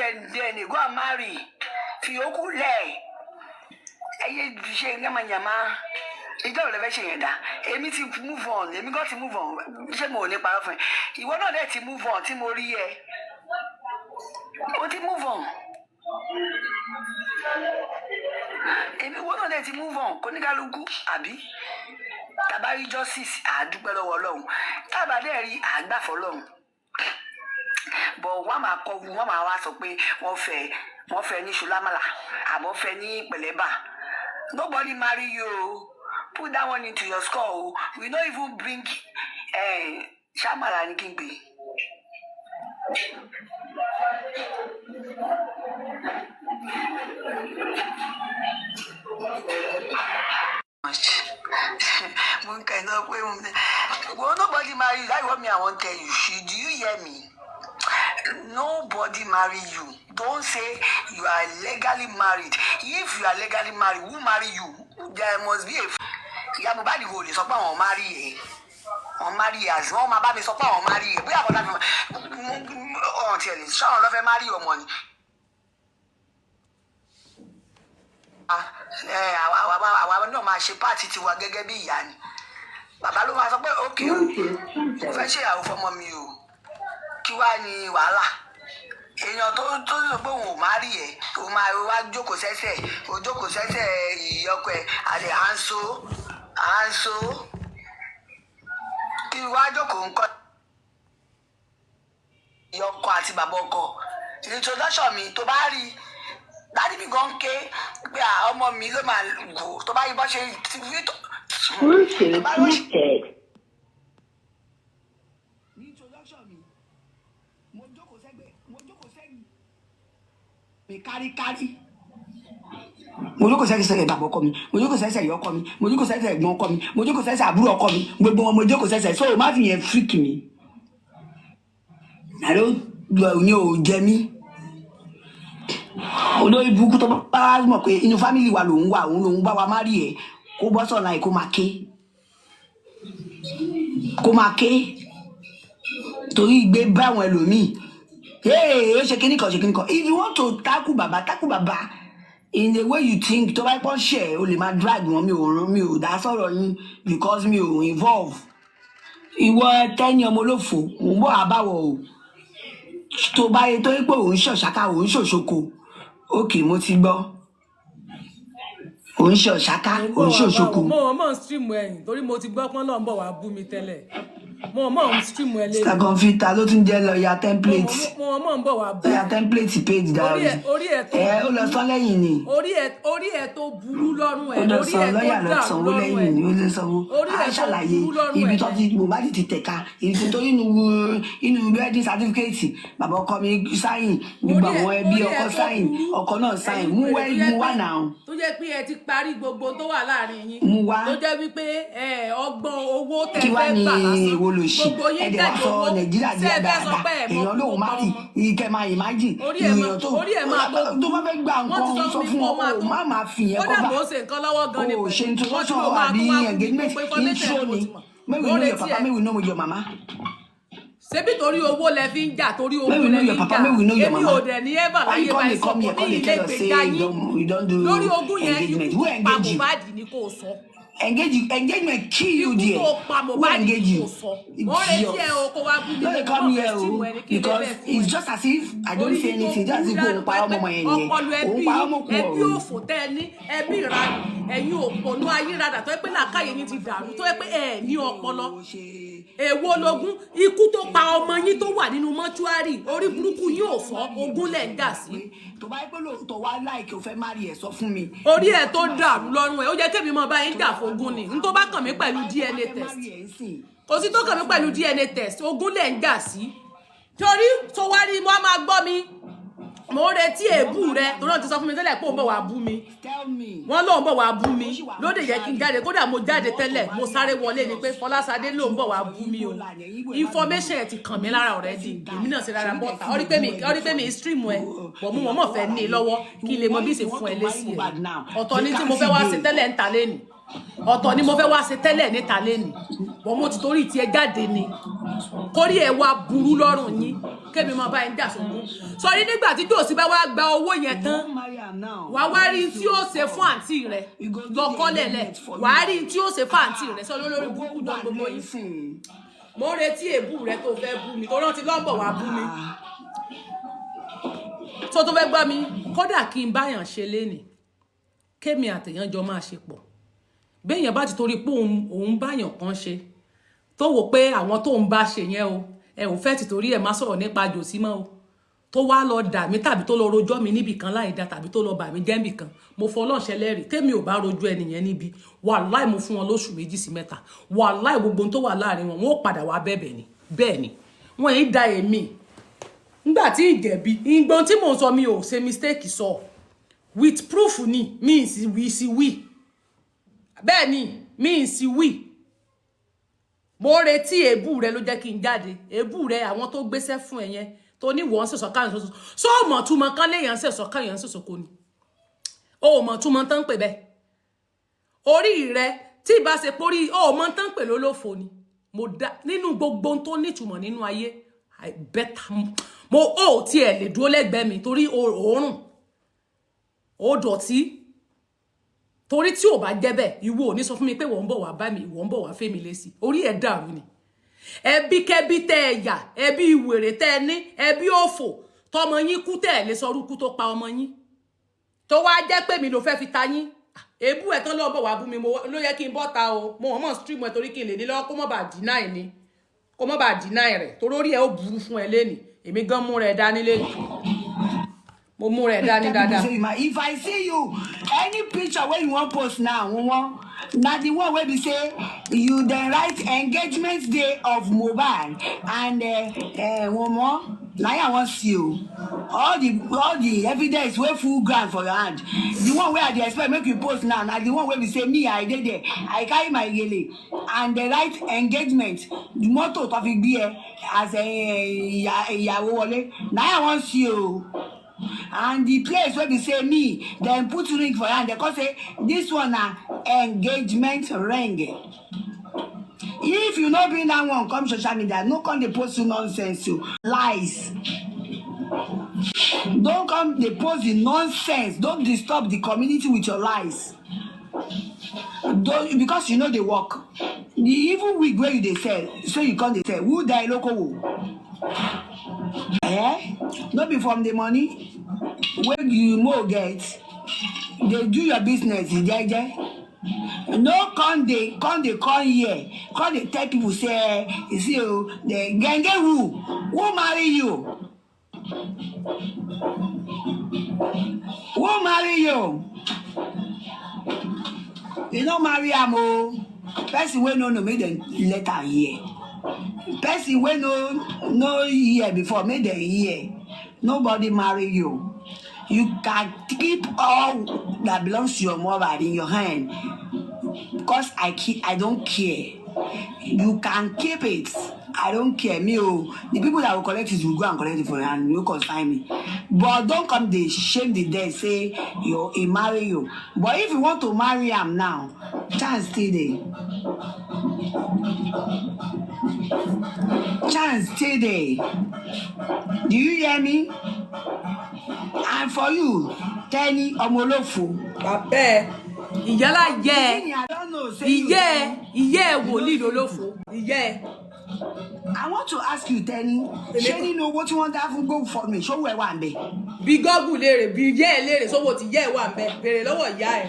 every day go and marry. Fi oku le. Eye se nyama. Ìjọ ò lè fẹ́ ṣe yẹn dá. Èmi ti move on. Èmi gan ti move on. Ṣé mo ò ní parọ́ fún ẹ? Ìwọ náà dẹ̀ ti move on tí mo rí ẹ. O ti move on. Èmi ìwọ náà dẹ̀ ti move on. Kò ní kálukú àbí? Tàbá rí justice àdúpẹ́ lọ́wọ́ Ọlọ́run. Tàbá dẹ̀ rí àgbà fọlọ́run. But wọ́n máa wá sọ pé wọ́n fẹ́ ní ṣùlámàlà àbọ̀ fẹ́ ní pẹ̀lẹ́bà. Nobody marry you. Put that one into your skull. We don't even bring Shamala and Kingbe. Well, nobody marry you. That's what I want to tell you. Do you hear me? Nobody marry you. Don't say you are legally married. If you are legally married, who marry you? There must be a ìyá Mohbad kò lè sọ pé àwọn marry ẹ wọ́n marry ẹ àti wọ́n máa bá mi sọ pé àwọn marry ẹ bóyá àwọn láti ọ̀hún tiẹ̀ lè ṣọ́ọ̀run ló fẹ́ marry ọmọ ni. àwa náà máa ṣe páàtì tiwa gẹ́gẹ́ bí ìyá ni bàbá ló máa sọ pé ókè o mo fẹ́ ṣe ìyàwó fọmọ mi o kí wàá ní wàhálà èèyàn tó sọ pé òun ò marry ẹ tó máa wá jókòó sẹ́sẹ̀ ìyọkọ ẹ àlè à ń so kí wàá jókòó nǹkan ìyọkọ àti bàbá ọkọ introduction mi tó bá rí dádì mi gan ké pé ọmọ mi ló máa gò tó bá yí bọ́ ṣe ti fi tó. Kárí mo jókòó sẹ́sẹ̀ bàbá ọkọ mi mo jókòó sẹ́sẹ̀ ìyá ọkọ mi mo jókòó sẹ́sẹ̀ ẹ̀gbọ́n ọkọ mi mo jókòó sẹ́sẹ̀ àbúrò ọkọ mi gbogbo wọn mo jókòó sẹ́sẹ̀ so má fi yẹn freak mi àlọ́ ní ò jẹ mí olórí burúkú tó bá mọ̀ pé inú fámìlì wa lòun wà òun lòun bá wa má rí ẹ kó bọ́ sọ̀nà ẹ̀ kó máa ké torí ìgbé báwọn ẹlòmíì. Hey, if you want to tackle baba in the way you think, to buy one share, only my drag me, that's all on because me involve. You were 10 years molofo, what about to buy a toipo, shaka, shoko. Okay, motibo. Shaka, shoko. Mo stream when, torí mo ti gbọ́ pọ́n lọ ń bọ̀ wá bú mi tẹ́lẹ̀. Mo stream when le. Sta confita ló tún jẹ́ lawyer template. Mo ń bọ̀ wá bú. Lawyer template page down. Orí ẹ̀ tó. Ó lọ sọ lẹ́yìn ni. Orí ẹ̀ tó burú lọ́rùn ẹ̀. Ó lọ sọ lawyer lọ sanwó lẹ́yìn ni, ó lè sanwó. A ṣàlàyé ibi tó ti Mohbad ti tẹ̀ka, ibi tó inú wedding certificate, bàbá ọkọ mi sign, gbogbo àwọn ẹbí ọkọ sign, ọkọ náà sign. Mú wá now. Tó jẹ́ pé ẹ ti parí gbogbo tó wà láàrin yín. Mú wá. Tó jẹ́ wípé ọgbọ́n owó tẹ́ fẹ́ gbà lásán. Gbogbo yín tẹ̀jọ́ owó Nàìjíríà di àdáadáa. Èèyàn ló máa rí ìkẹ́ máa imagine. Èèyàn tó bá fẹ́ gbà nǹkan sọ fún ọ má máa fi yẹn kọ́ bá. Ó dà bó ṣe nǹkan lọ́wọ́ gan ni. O ṣe introduction àbí engagement intro ni. May we know your papa, may we know your mama. Ṣebí torí owó lẹ fi ń jà torí owó lẹ fi ń jà èmi ò dẹ̀ ní ẹ̀bà láyé báyìí sọ fún mi ilé ìgbéga yín lórí ogún yẹn ikú tó pa Mohbad ni kò sọ. Engagement kill you there. Ikú tó pa Mohbad ni kò sọ. Wọ́n retí ẹ o kó wá bú mi. Don't come here o because it's just as if I don't say anything just as if òun pa ọmọ yẹn yẹn òun pa ọmọ kú ọ̀run. Ẹbí òfò tẹ́ ẹ ní ẹbí ìranù ẹ̀yin òpònú ayírádà tó yẹ pé làákàyè yín ti dàrú tó yẹ pé ẹ ní ọpọlọ. Èwo lógún ikú tó pa ọmọ yín tó wà nínú mọ́ṣúárì orí burúkú yín ò fọ́ ogún lẹ̀ ń dà sí. Tó bá yẹ pé lóòótọ́ wá láìkí o fẹ́ má rí ẹ̀ sọ fún mi. Orí ẹ̀ tó dàrú lọ́rùn ẹ̀ ó jẹ́ kémi mọ́ bá yín jà fógún ni n tó bá kàn mí pẹ̀lú DNA test kò sí tó kàn mí pẹ̀lú DNA test ogún lẹ̀ ń dà sí. Torí tó wá rí wọ́n máa gbọ́ mi mo retí èébú rẹ tó náà ti sọ fún mi tẹ́lẹ̀ pé òun bọ̀ wá bú mi wọ́n lóun bọ̀ wá bú mi lóde yẹ kí n jáde kódà mo jáde tẹ́lẹ̀ mo sáré wọlé ni pé Fọláṣadé lóun bọ̀ wá bú mi o information ẹ̀ ti kàn mí lára already èmi náà ṣe rárá bọ́ta ó rí pé mi stream ẹ̀ bọ̀ mú wọn mọ̀ fẹ́ ní lọ́wọ́ kí n lè mọ bí ṣe fún ẹ lésì ẹ̀ ọ̀tọ̀ ni tí mo fẹ́ wá ṣe tẹ́lẹ̀ ń ta lẹ́nu ọ̀tọ̀ ni mo fẹ́ wá ṣe tẹ́lẹ̀ níta lẹ́ni bọ́n mo ti torí ti ẹ jáde ni kórí ẹ wá burú lọ́rùn yín kémi máa bá ẹ jà sógun sọrí nígbà tí jòsí bá wá gba owó yẹn tán wàá wá rí tí ó ṣe fún àǹtí rẹ lọ́kọ́lẹ̀lẹ̀ wàá rí tí ó ṣe fún àǹtí rẹ sọ lórí burúkú jọ gbogbo yín mo retí èébú rẹ tó fẹ́ bú mi tó rántí lọ́mbọ̀ wá bú mi tó fẹ́ gbọ́ mi kódà kí n báyàn ṣe lénìí kémi àtẹ̀yàn jọ máa ṣe pọ̀ béèyàn bá ti torí pé òun báyàn kan ṣe tó wò pé àwọn tó ń bá ṣe yẹn o ẹ ò fẹ́ ti torí ẹ̀ má sọ̀rọ̀ nípa jòsí mọ́ o tó wá lọ dà mí tàbí tó lọ rojọ́ mi níbì kan láì dá tàbí tó lọ bà mí jẹ́ níbì kan mo fọlọ́ọ̀ṣẹ́ lẹ́rìí tèmi ò bá rojú ẹnìyẹn níbi wàláì mo fún wọn lóṣù 2 sí 3 wàláì gbogbo tó wà láàrin wọn wọn ò padà wá bẹ̀bẹ̀ ni bẹ́ẹ̀ ni wọn yìí da èmi nígbà tí ìjẹ̀bi ìgbọ́n tí mò ń sọ mi ò ṣe mistake sọ with proof ni mi sì wí bẹ́ẹ̀ ni mi sì wí mo retí èébú rẹ ló jẹ́ kí n jáde èébú rẹ àwọn tó gbéṣẹ́ fún ẹ yẹn tó ní wọ́n ṣẹ̀ṣọ́ káyọ̀ ṣoṣo sọ mọ̀ túmọ̀ kan léèyàn ṣẹ̀ṣọ́ káyọ̀ ṣoṣo kò ní o mọ̀ túmọ̀ tán pè bẹ́ẹ̀ orí rẹ tí ìbá ṣe porí o mọ̀ tán pè lólófo ni mo dá nínú gbogbo tó nítumọ̀ nínú ayé I better mo ò tiẹ̀ lè dúró lẹ́gbẹ̀ẹ́ mi torí òórùn ó dọ̀tí torí tí ò bá jẹ́ bẹ́ẹ̀ ìwọ ò ní sọ fún mi pé wọ́n ń bọ̀ wá bá mi ìwọ ń bọ̀ wá fẹ́ mi lésì orí ẹ̀ dàrú ni ẹbí kẹbí tẹ ẹ yà ẹbí ìwèrè tẹ ẹ ní ẹbí òfò tọmọ yín kú tẹ ẹ lè sọ orúkú tó pa ọmọ yín tó wá jẹ́ pé mi ló fẹ́ fi ta yín èébú ẹ̀ tán lọ́ bọ̀ wá bú mi ló yẹ kí n bọ́ ta o mo mọ̀ stream ẹ̀ torí kí n lè ní lọ́wọ́ kó mọ̀ bá deny ni kó mọ̀ bá deny rẹ̀ torí orí ẹ̀ ó burú fún ẹ lẹ́nìí èmi gan mú rẹ̀ dání lẹ́nìí mo mú rẹ̀ dání dáadáa. If I see you any picture wey you wan post now na the one wey be say you dey write engagement day of Mohbad and na I wan see o all the evidence wey full ground for your hand the one wey I dey expect make you post now na the one wey be say me I dey there I carry my gele and dey write engagement the motto tó fi gbé ẹ as ìyàwó wọlé na I wan see o. And the place where they say me, then put ring for hand. They call say this one na engagement ring. If you not bring that one, come social media. No come they post you nonsense, you lies. Don't come they post the nonsense. Don't disturb the community with your lies. Don't because you know they work. The even wig where you they sell, so you come they sell. Who die local? Not be from the money when you more get they do your business jeje no come they come here come they tell people say you see oh the genge who marry you you no marry am o person wey no make dem let am hear person wey no hear before make dem hear nobody marry you. You can keep all that belongs to your mother in your hand because I don't care. You can keep it. I don't care. Me, the people that will collect it will go and collect it for you and you consign me. But don't come they shame the dead say he marry you. But if you want to marry him now, chance still there. Chance still there. Do you hear me? And for you, Tenny Omolofo. Bàbá ìyálà yẹ ìyẹ́ wòlíì lólófo ìyẹ́. I want to ask you, Tenny, ṣé nínú owó tí wọ́n dá fún go for me ṣówó ẹ̀ wà ń bẹ̀? Bí gọ́gùn léèrè bí ìyẹ́ ẹ̀ léèrè sówó tí ìyẹ́ ẹ̀ wà ń bẹ̀ béèrè lọ́wọ́ ìyá ẹ̀.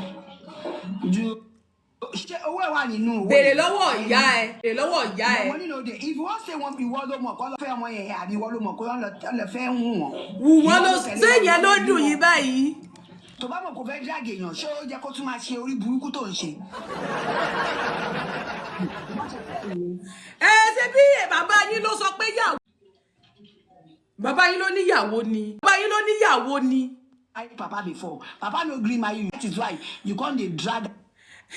Ṣé owó ẹ̀ wà nínú owó? Béèrè lọ́wọ́ ìyá ẹ̀ béèrè lọ́wọ́ ìyá ẹ̀. Wọ́n nínú òde if wọ́n ṣe wọn ìwọ ló mọ̀ kọ́ lọ fẹ́ ọmọ yẹn àbí ìwọ ló mọ̀ kó lọ fẹ́ hù wọ́n. Wù wọ́n ló sẹ́yìn ló dùn yín báyìí. Tó bá mọ̀ kó fẹ́ drag èèyàn ṣé ó jẹ́ kó tún máa ṣe orí burúkú tó ń ṣe. Ṣé bí bàbá yín ló sọ pé yàwó. Bàbá yín ló níyàwó ni. Bàbá yín ló níyàwó ni. Papa before. Papa no gree marry you. That is why you come dey drag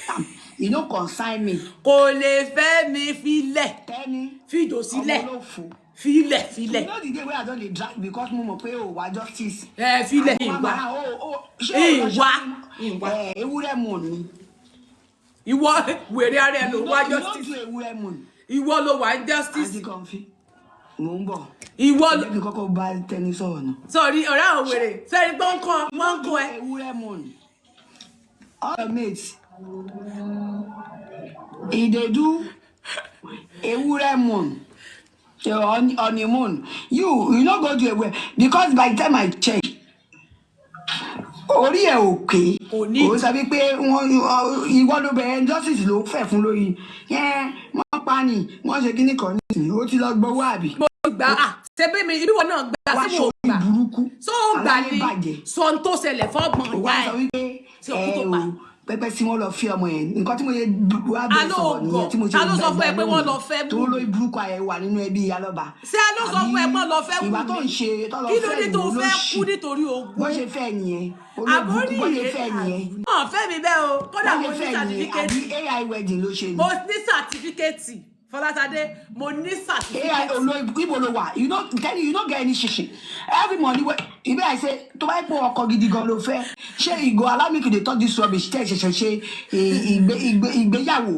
am. You no consign me. Kò lè fẹ́ mi filẹ̀. Tenny. Fìjò sílẹ̀. Ọmọlófo. Filẹ̀. You know the day wey I don dey drag because mo mọ̀ pé o wa justice. Filẹ̀ ìwà. Ìwà. Ewúrẹ́ Mo ni. ìwọ wèrè ara ẹ ló wá justice ìwọ ló wá justice mo ń bọ̀ ìwọ ló kí kọ́kọ́ bá tẹni sọ̀rọ̀ náà. Sorry ọ̀rẹ́ àwọn wèrè sẹ́ni tó ń kọ́ wọ́n ń kọ́ ẹ. ewúrẹ́ mọ̀ ni all your mates e dey do ewúrẹ́ mọ̀ honeymoon you no go do ewúrẹ́ because by the time I check orí ẹ̀ ò pé ó sọ wípé ìwọ ló bẹ̀rẹ̀ justice ló fẹ̀ fún lórí wọ́n pa ni wọ́n ṣe kíní kan nísìnyí ó ti lọ gbowó àbí. mo gbà á ṣebí mi ibi wọn náà gbà sí mo gbà so gbà ní sọ n tó ṣẹlẹ̀ fọ́gbọ̀n ìyá ẹ̀ tí òkú tó pa. pẹpẹ tí wọn lọ fi ọmọ yẹn nǹkan tí mo yẹ wá bẹ sọ̀rọ̀ nìyẹn tí mo ṣe gbẹ lónìí tó lórí burúkú ayẹ wà nínú ẹbí Alọ́ba. ṣé a ló sọ fún ẹ pé lọ fẹ́ wù mí ìgbà tó ń ṣe tọ́lọ kí ló fẹ́ dé tó fẹ́ kú nítorí ogun. bó ṣe fẹ́ nìyẹn olóògùn bó ṣe fẹ́ nìyẹn. wọn fẹ́ mi bẹ́ẹ̀ o kódà mo ní sàtífíkẹ́tì. àbí AI wedding ló ṣe ni. mo ní sàtífíkẹ́tì Fọlátadé mo ní sàtífíkẹ́tì. AI olóògùn ibo ló wà you no get any ṣiṣe every morning ibe I say tó bá pọ̀ ọkọ gidi gan ló fẹ́ ṣé ìgò allow me to dey talk this rubbish tẹ́ ṣẹ̀ṣẹ̀ ṣe ìgbéyàwó.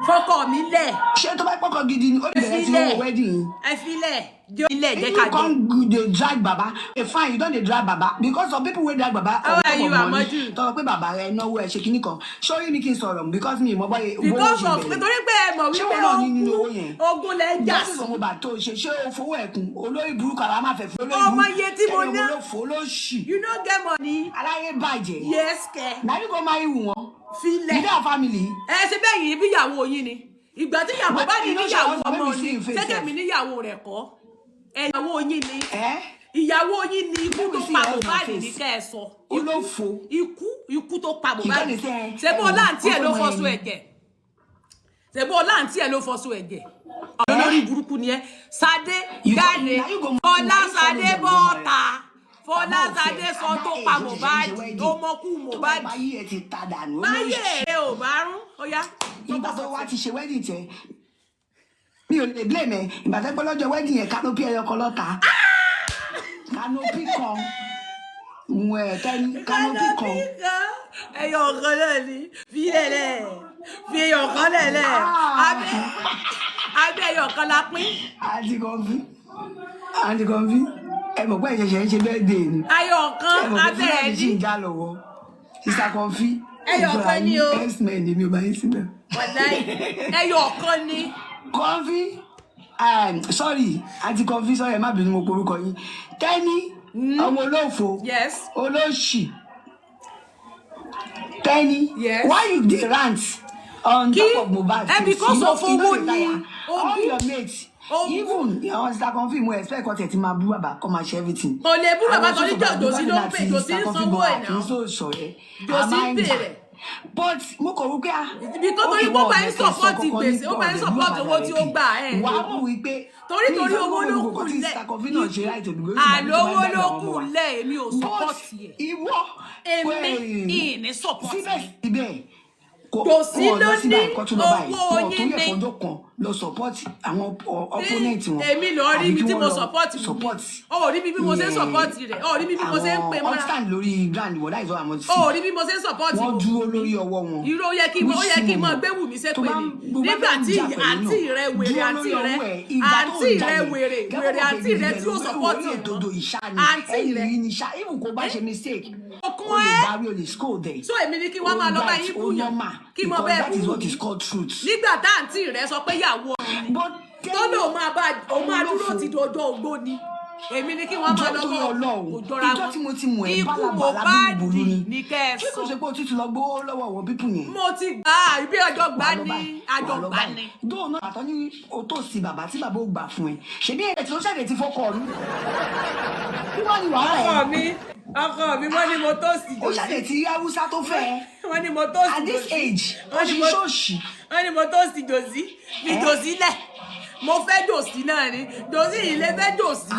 fọkọ mi lẹ̀ ṣé tó bá pọkọ gidi ni ó bẹ̀rẹ̀ sí owó wedding. ẹ filẹ̀ jẹ́ ilé jẹ́ ká jẹ́. you come dey drag baba fine you don dey drag baba because some people wey drag baba how are you Amadu. tọrọ pé baba rẹ náwó ẹ ṣe kíní kan sórí mi kí n sọ̀rọ̀ because mi ìmọ̀ báyìí owó ṣe bẹ̀rẹ̀ nítorí pé ẹ mọ̀ wípé ogun lẹ jà sí. jọ́sí ọmọ bàtó ṣe ṣé o fowó ẹ̀kún olórí burúkú àrà máa fẹ́ fún olórí ọmọ iye tí mo ná you no get money. aláyé bàjẹ́ yes kẹ. na you go marry wù wọn. filẹ̀ nígbà family. ẹ ṣe bẹ́ẹ̀ yìí bí ìyàwó yín ni ìgbà tí ìyàwó bá ní níyàwó ọmọ ni ṣẹ́kẹ̀mí níyàwó rẹ̀ kọ́ ẹ̀yàwó yín ni ìyàwó yín ni ikú tó pa Mohbad ní kẹ́ ẹ sọ ikú tó pa Mohbad ṣebó láǹtí ẹ̀ ló fọ́sọ ẹ̀jẹ̀ olórí burúkú ni ẹ Ṣadé jáde Fọláṣadé bọ́ọ̀ta Fọláṣadé sọ tó pa Mohbad tó mọ́kú Mohbad báyé ẹ ò bá rún ó yá. ìgbà tó wá ti ṣe wedding tẹ mi ò lè blame ẹ ìgbà tó pẹ́ lọ́jọ́ wedding yẹn canopy ẹyọkọ lọ́ta canopy kan mú ẹ tẹ́ni canopy kan. ẹyọ ọ̀kan náà ni fi ẹyọ ọ̀kan lẹ̀lẹ̀ abẹ́ ẹyọ ọ̀kan la pín. àǹtí kọ́ńfì ẹ mọ̀ pé ìṣẹ̀ṣẹ̀ ń ṣe birthday ni. ẹyọ ọ̀kan abẹ́ ẹ̀ ní. ẹ mọ̀ pé fúlàní ṣì ń já lọ́wọ́ sísá kọ́ńfì. ẹyọ ọ̀kan ni o. x-men ni mi ò bá yín síbẹ̀. ẹyọ ọ̀kan ni. kọ́ńfì sorry àǹtí kọ́ńfì sorry ẹ má bínú mo porúkọ yín tẹ́ni ọmọ olófo olóṣì tẹ́ni why you dey rant on top of Mohbad case because of owó ni all your mates even àwọn sísá kọ́ńfì mo expect kọ́ tẹ̀ tí máa bú bàbá kọ́ máa ṣe everything. kò lè bú bàbá torí jòsí ló ń pè jòsí ń sanwó ẹ̀ náà jòsí ń bèrè. but mo kò wípé ibi tó torí wọ́n máa ń sọ̀pọ̀tì gbèsè ó máa ń sọ̀pọ̀tì owó tí ó gbà ẹ̀. wà á mọ̀ wípé torí owó ló kù lẹ̀ àlówó ló kù lẹ̀ èmi ò sọ̀pọ̀tì ẹ̀. ìwọ èmi ìní sọ̀pọ̀tì ẹ̀. síbẹ̀ jòsí ló ní owó yín ní lọ support àwọn opponent wọn. èmi lọ rí ibi tí mo support mi ó rí bí mo ṣe ń support rẹ̀ ó rí bí mo ṣe ń pè mọ́ra. wọ́n stand lórí ground wọ́n láì sọ àmọ́ sí. ó rí bí mo ṣe ń support mi. wọ́n dúró lórí ọwọ́ wọn. irú ó yẹ kí n mọ gbé wù mí ṣépè ni nígbà tí àǹtí rẹ wèrè àǹtí rẹ tí ó support ẹ̀ náà àǹtí rẹ okun ẹ so èmi ni kí wọ́n máa lọ bá yín kúyàn kí mo bẹ́ẹ̀ kú nígbà tá àǹtí rẹ sọ pé ìyàwó tó lò máa dúró ti dọjọ́ ogbó ni èmi ni kí wọ́n máa lọ́wọ́ òjọra wọn ikú Mohbad ní kẹ́ ẹ sọ. kí kò ṣe pé o ti lọ gbówó lọ́wọ́ àwọn pípù yẹn. mo ti gbà á ibi ọjọ́ gbà ní àjọgbà ni. dóònà àtọ́ ní o tó sí bàbá tí bàbá ò gbà fún ẹ ṣèbí ẹ̀ tí ó ṣàlẹ̀ ti fọ́kọ̀ ọ̀run. kí wọ́n ní wàhálà ẹ̀. ọkọ mi wọ́n ní mo tó sí jòsí. ó ṣàlẹ̀ tí haúsá tó fẹ́ ẹ. wọ́n ní mo tó sí jòsí. at this age ó ṣe ṣọ́ọ̀ṣì. wọ́n ní mo tó sí jòsí fi jòsí lẹ̀ mo fẹ́ jòsí náà ni jòsí yìí lè fẹ́ jòsí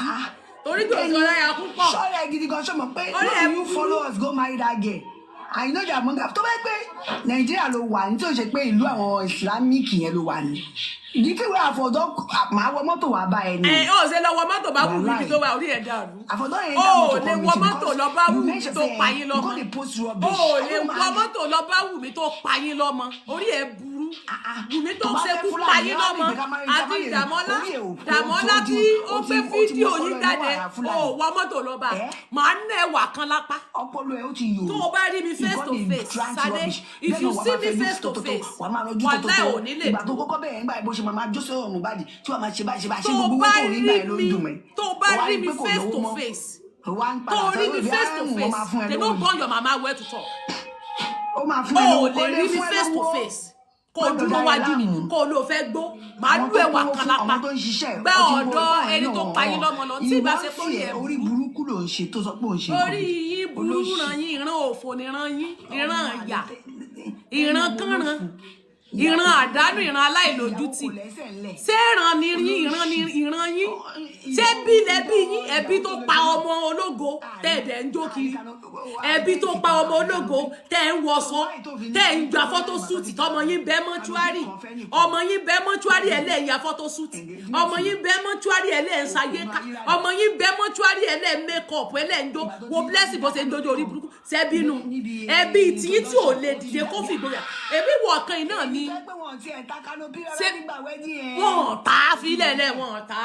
torí jòsí ọ̀la yà púpọ̀. sọ́ọ̀rẹ́ gidi gan ṣọ́mọ pé no you follow us go marry that girl àìnájà mọ́gà tó bá pé nàìjíríà ló wà ní tí ò ṣe pé ìlú àwọn islamic yẹn ló wà ní ìdí tí wọ́n àfọ̀dọ́ máa wọ mọ́tò wá bá ẹni. ó ṣe lọ wọ mọ́tò bá wù mí tó wà orí ẹ̀ dàrú. àfọ̀dọ́ yẹn ó lè wọ mọ́tò lọ bá wù mí tó payín lọ́mọ. ó lè wọ mọ́tò lọ bá wù mí tó payín lọ́mọ orí ẹ̀ burú. wù mí tó ṣekú payín lọ́mọ àti Dàmọ́lá tí ó gbé fídíò yìí jáde ó wọ mọ́tò lọ bá màá ná ẹwà kan lápá. ọpọlọ ẹ ó ti yòrò. tó o bá rí mi face to face Sade if you see me face to face wàláì ò ní lè ìgbà tó kọ́kọ́ bẹ̀rẹ̀ nígbà bó ṣe máa jó sọ̀rọ̀ ọ̀run báyìí tí wọ́n máa ṣe báyìí ṣe báyìí ṣe gbogbo owó tó rí gbà ẹ̀ ló ń dùn mí. tó o bá rí mi face to face tó o rí mi face to face they no born your mama where to talk. ó máa fún ẹ lówó o lè rí mi face to face kó o dúró wájú mi kó o lò fẹ́ gbó màá lù ẹwà kan lápá gbẹ ọ̀dọ̀ ẹni tó payín lọ́mọ lọ tí ìbá ṣe pé yẹ orí burúkú ló ń ṣe tó sọ pé ó ń ṣe. orí yín burú ràn yín ìran òfò níran yín ìran ìyà ìran kànran ìran àdánù ìran aláìlójútì ṣé ìran ni yín ìran yín ṣé bí lẹbí yín ẹbí tó pa ọmọ ológo tẹ̀ẹ̀dẹ̀ ń jó kiri ẹbí tó pa ọmọ ológo tẹ̀ ń wọṣọ tẹ̀ ń gba fọ́tò súùtì tọmọ yín bẹ́ mọ́ṣúárì ọmọ yín bẹ́ mọ́ṣúárì ẹlẹ́yìn ya fọ́tò súùtì ọmọ yín bẹ́ mọ́ṣúárì ẹlẹ́yìn ṣayéka ọmọ yín bẹ́ mọ́ṣúárì ẹlẹ́yìn mẹ́kọ̀ọ̀pù ẹlẹ́yìn jó wo blessing bó ṣe ń dojú orí burúkú ṣẹ́bínú ẹbí tí tí ò lè dìde kó fìgboyà ẹbí wọ̀ ọ̀kan iná ni wọ́n ta filẹ̀ lẹ̀ wọ́n ta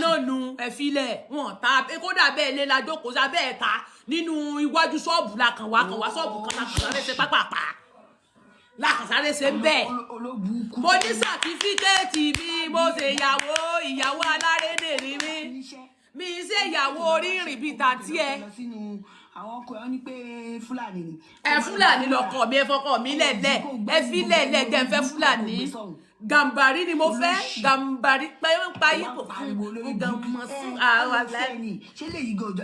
náà nu ẹ̀filẹ̀ wọ́n ta kódà bẹ́ẹ̀ lé la jókòó sá bẹ́ẹ̀ ta nínú iwájú ṣọ́ọ̀bù la kàn wá ṣọ́ọ̀bù kan la kàn sáré ṣe pápápá la kàn sáré ṣe bẹ́ẹ̀ mo ní sàtífíkẹ́ẹ̀tì bí mo ṣe ìyàwó alárédè ni mi ṣe ìyàwó orírìn bíi tàǹtí ẹ. àwọn ọkọ ẹ ní pé fúlàní ni. ẹ fúlàní lọkọ mi ẹ fọkọ mi lẹlẹ ẹ fi lẹlẹ jẹ n fẹ́ fúlàní gàmbàrí ni mo fẹ́ gàmbàrí payé kò fún gàmọ fún àwọn aláìní. ṣé lèyí gòjọ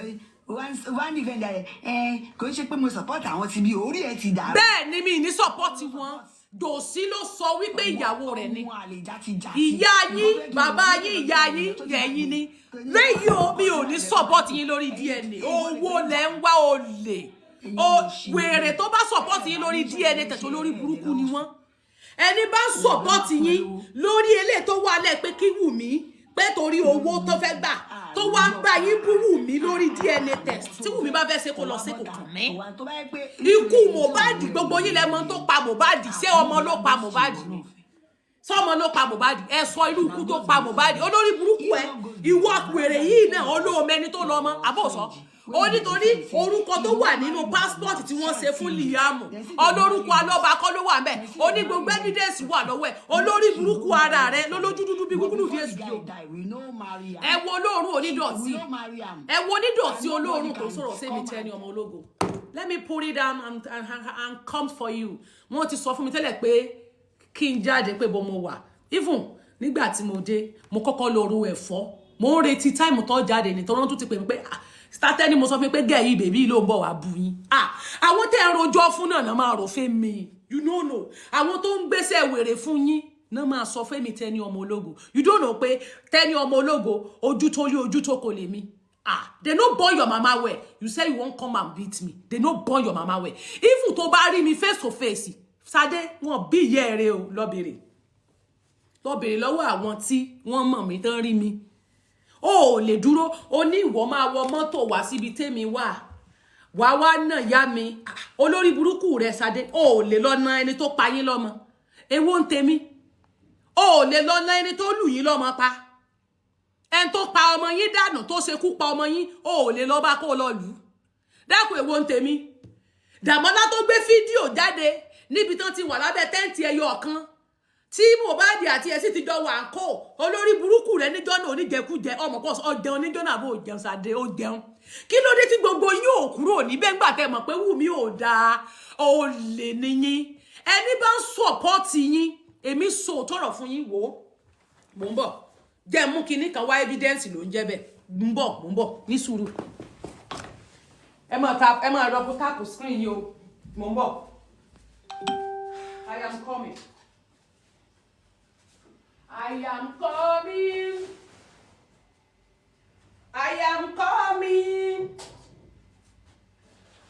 wá ní ìfẹ́ ìdàrẹ́ kò ṣe pé mo support àwọn ti bí orí ẹ ti dà. bẹ́ẹ̀ ni mi ní support wọn dòsí ló sọ wípé ìyàwó rẹ̀ ni ìyá yín bàbá yín ìyá yín yẹ̀yìn ni lẹ́yìn o mi ò ní support yín lórí DNA owó lẹ ń wá olè wèrè tó bá support yín lórí DNA tẹ̀sán lórí burúkú ni wọ́n ẹni bá support yín lórí eléyìí tó wà lẹ́ pé kí Wùmí pé torí owó tó fẹ́ gbà tó wá ń bá yín bú Wùmí lórí DNA test tí Wùmí bá fẹ́ ṣe kó lọ sí kò kàn mí ikú Mohbad gbogbo yín lẹ́mọ tó pa Mohbad ṣé ọmọ ló pa Mohbad ni sọmọ ló pa Mohbad ẹ sọ irú ikú tó pa Mohbad olórí burúkú ẹ ìwọ àpèrè yìí náà olóòmọ ẹni tó lọ mọ àbọ̀sọ ó nítorí orúkọ tó wà nínú passport tí wọ́n ṣe fún Liam olórúkọ alọ́ba kọ́ ló wà ńbẹ̀ ó ní gbogbo evidence wà lọ́wọ́ ẹ̀ olórí burúkú ara rẹ̀ lólójú dúdú bí gúgúrú fi èsù yìí ẹ wo olóòórùn onídọ̀tí ẹ wo onídọ̀tí olóòórùn tó sọ̀rọ̀ sí mi tẹ́ ni ọmọ ológo let me put it down and come for you wọ́n ti sọ fún mi tẹ́lẹ̀ pé kí n jáde pé bó mo wà even nígbà tí mo dé mo kọ́kọ́ lọ ro ẹ̀fọ́ mo ń retí táìmù tó jáde nítorí wọ́n tún ti pè mí pé started ni mo sọ fún pé gẹ̀ yìí bèbí ló ń bọ̀ wá bu yín àwọn tẹ́ ẹ rojọ́ fún náà máa rò fẹ́ mi you know àwọn tó ń gbéṣẹ́ wèrè fún yín náà máa sọ fẹ́ mi Tẹ́ni ọmọ ológo you don't know pé Tẹ́ni ọmọ ológo ojú tó lé ojú tó kò lè mi they no born your mama well you say you won't come and beat me they no born your mama well if tó bá rí mi face to face Sade wọn bí ìyá rẹ o lọ́bìnrin lọ́wọ́ àwọn tí wọ́n mọ̀ mí tán rí mi ó lè dúró ó ní ìwọ máa wọ mọ́tò wá síbi tèmi wá náà yá mi olórí burúkú rẹ Sade ó lè lọ ná ẹni tó pa yín lọ́mọ èwo ń tèmi ó lè lọ ná ẹni tó lù yín lọ́mọ pa ẹni tó pa ọmọ yín dànù tó ṣekú pa ọmọ yín ó lè lọ bá kó lọ lù dákun èwo ń tèmi Dàmọ́lá tó gbé fídíò jáde níbi tán ti wà lábẹ́ tẹ́ǹtì ẹyọ ọ̀kan tí Mohbad àti ẹ̀sìn ti jọ wà ń kó olórí burúkú rẹ̀ níjọ́ náà oníjẹkújẹ ọmọ pọ̀ ọjẹun níjọ́ náà bó jẹun Sade ó jẹun kí ló dé tí gbogbo yín ò kúrò níbẹ̀ ńgbà tẹ́ mọ̀ pé Wùmí ò dáa ó lè níyín ẹni bá ń sọ̀pọ́ọ̀tì yín èmi sọ tọrọ fún yín wò ó mò ń bọ̀ jẹ́ mú kinní kan wá evidence ló ń jẹ́ bẹ́ẹ̀ mò ń bọ̀ ní sùúrù ẹ máa rọ́pò táàpù screen yìí o mò ń bọ̀. I am coming. I am coming. I am coming.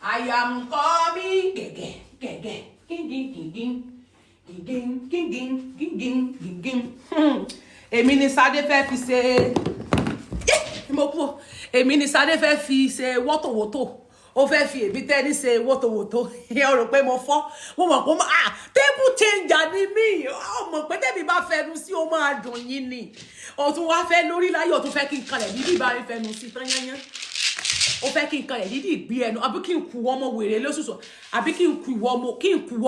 I am coming. Èmi ni Sade fẹ́ fi ṣe mo kú èmi ni Sade fẹ́ fi ṣe wọ́tòwọ́tò ó fẹ́ fi èmi tẹ́ni ṣe wọ́tòwọ́tò ẹ rò pé mo fọ́ mo mọ̀ pé table changer ni mí ó mọ̀ pé tẹ́mi bá fẹnu sí ó máa dùn yín ni ó tún wá fẹ́ lórí láyọ̀ tó fẹ́ kí n kalẹ̀ dídì bá rí fẹnu sí tán yányán ó fẹ́ kí n kalẹ̀ dídì gbé ẹnu àbí kí n kú ọmọ wèrè lóṣùṣù àbí kí n kú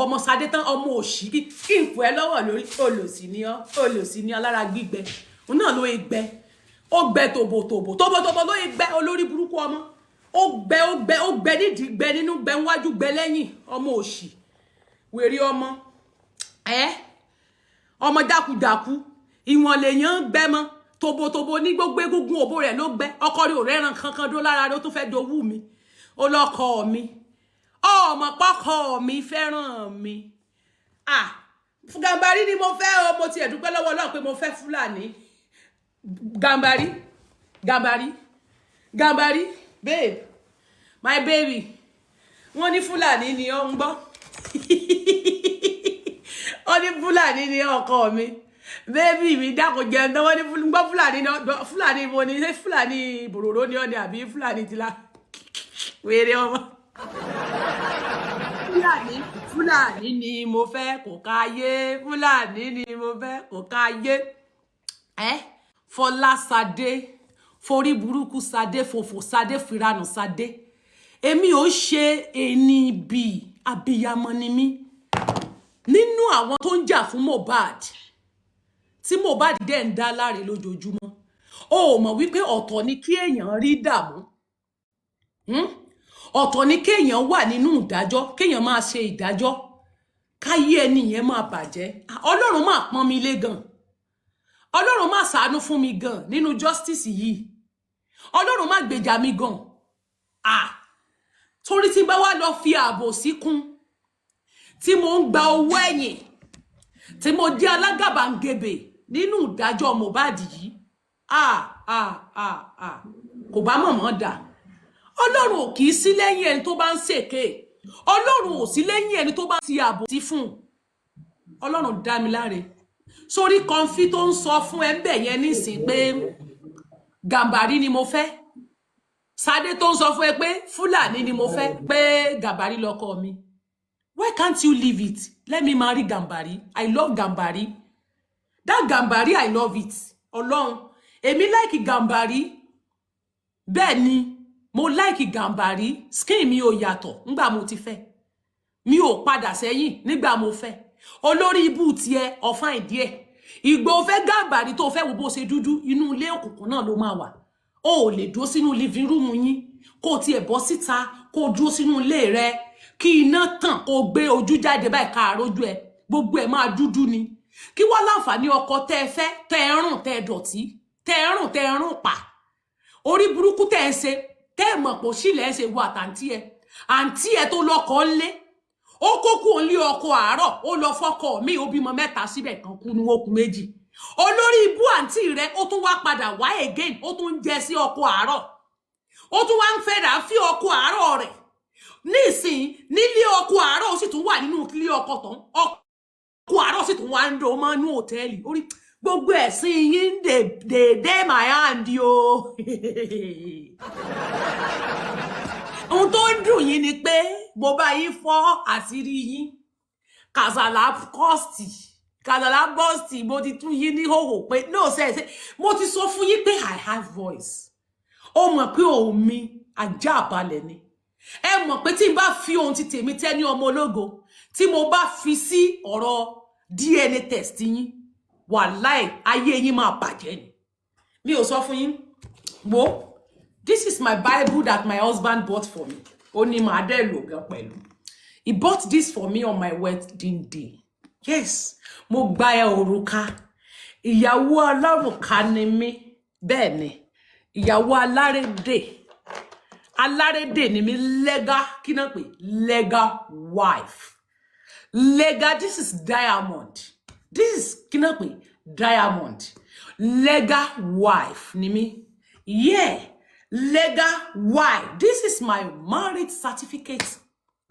ọmọ Sade tán ọmọ òṣì kí n kú ẹ lọ́wọ́ lórí olòṣì ni alára gbígbẹ òun náà ló gbẹ ó gbẹ tòbòtòbò ló gbẹ olórí burúkú ọmọ ó gbẹ nídìí gbẹ nínú gbẹ níwájú gbẹ lẹ́yìn ọmọ òṣì wèrè ọmọ ọmọ dákúdákú ìwọ̀n lèèyàn gbẹ mọ́ tòbòtòbò ní gbogbo egungun òbó rẹ̀ ló gbẹ ọkọ rẹ̀ ò rẹ́ran kankan dó lára rẹ̀ ó tún fẹ́ dowú mi ó lọ́kọ mi ọmọ pọ́kọ mi fẹ́ràn mi Gàmbàrí ni mo fẹ́ o mo tiẹ̀ dúpẹ́ lọ́wọ́ Ọlọ́run pé mo fẹ́ Fúlàní Gàmbàrí babe my baby wọ́n ní Fúlàní ni ó ń gbọ́ wọ́n ní Fúlàní ni ọkọ mi baby mi dákun jẹun tán wọ́n ní gbọ́ Fúlàní mo ní ṣé Fúlàní bòròró ni ọ́ ni àbí Fúlàní tìlá wèrè ọmọ Fúlàní ni mo fẹ́ kò káyé Fúlàní ni mo fẹ́ kò káyé Fọlá Sade forí burúkú Sade fòfò Sade fìranù Sade èmi ò ṣe ẹni bí abiyamọ ni mí nínú àwọn tó ń jà fún Mohbad tí Mohbad dẹ̀ ń dá láre lójoojúmọ́ ó mọ̀ wípé ọ̀tọ̀ ni kí èèyàn rí dààmú ọ̀tọ̀ ni kéèyàn wà nínú ìdájọ́ kéèyàn máa ṣe ìdájọ́ káyé ẹni yẹn máa bàjẹ́ Ọlọ́run máa pọ́n mi lé gan Ọlọ́run máa ṣàánú fún mi gan nínú justice yìí Ọlọ́run máa gbèjà mi gan torí tí bá wá lọ fi ààbò síkún tí mo ń gba owó ẹ̀yìn tí mo jẹ́ alágàbàǹgebè nínú ìdájọ́ Mohbad yìí kò bá mọ̀mọ́ dà Ọlọ́run ò kì í sí lẹ́yìn ẹni tó bá ń ṣèké Ọlọ́run ò sí lẹ́yìn ẹni tó bá ti ààbò sí fún Ọlọ́run dá mi láre sórí kọnfí tó ń sọ fún ẹ̀bẹ̀ yẹn nísìn pé Gàmbàrí ni mo fẹ́ Sade tó ń sọ fún ẹ pé Fúlàní ni mo fẹ́ pé Gàmbàrí lọ́kọ mi why can't you leave it let me marry Gàmbàrí I love Gàmbàrí that Gàmbàrí I love it Ọlọ́run èmi like Gàmbàrí bẹ́ẹ̀ ni mo like Gàmbàrí skin mi ò yàtọ̀ nígbà mo ti fẹ́ mi ò padà sẹ́yìn nígbà mo fẹ́ olórí ibú tiẹ̀ ọ̀fàn ìdíẹ̀ ìgbò fẹ́ Gàmbàrí tó fẹ́ wo bó ṣe dúdú inú ilé òkùnkùn náà ló máa wà ó lè dúró sínú living room yín kó tiẹ̀ bọ́ síta kó dúró sínú ilé rẹ kí iná tàn kó gbé ojú jáde báyìí ká rójú ẹ gbogbo ẹ máa dúdú ni kí wá láǹfààní ọkọ tẹ́ ẹ fẹ́ tẹ́ ẹ rùn tẹ́ ẹ dọ̀tí tẹ́ ẹ rùn pa orí burúkú tẹ́ ẹ ṣe tẹ́ ẹ mọ̀ pò sílẹ̀ ẹ ṣe wo àǹtí ẹ tó lọ́kọ ńlé ó kókó ń lé ọkọ àárọ̀ ó lọ fọ́kọ mi ó bímọ mẹ́ta síbẹ̀ kan kú ní okùn méjì olórí ibú àǹtí rẹ ó tún wá padà wá again ó tún jẹ sí ọkọ àárọ̀ ó tún wá ń fẹ́ra fí ọkọ àárọ̀ rẹ̀ nísìn nílé ọkọ àárọ̀ ó sì tún wà nínú ilé ọkọ tán ọkọ àárọ̀ sì tún wá ń do mọ́ inú hòtẹ́ẹ̀lì orí gbogbo ẹ̀sìn yín dèdè my hand yo ohun tó ń dùn yín ni pé mo bá yín fọ́ àṣírí yín kàzàlà bọ́ọ̀sì mo ti tún yín ní hòhò pé no ṣe mo ti sọ fún yín pé I have voice ó mọ̀ pé òun mi ajá àbálẹ̀ ni ẹ mọ̀ pé tí n bá fi ohun ti tèmi tẹ́ ní ọmọ ológo tí mo bá fi sí ọ̀rọ̀ DNA test yín wàláì ayé yín máa bàjẹ́ ni mi ò sọ fún yín wo this is my Bible that my husband bought for me ó ní màá dẹ̀ lò gan pẹ̀lú he bought this for me on my wedding day yes mo gba ẹ òrùka ìyàwó alárùka ni mí bẹ́ẹ̀ ni ìyàwó alárédè ni mí legal kí náà pé legal wife legal this is diamond this is kí náà pé diamond legal wife ni mí yeah legal wife this is my marriage certificate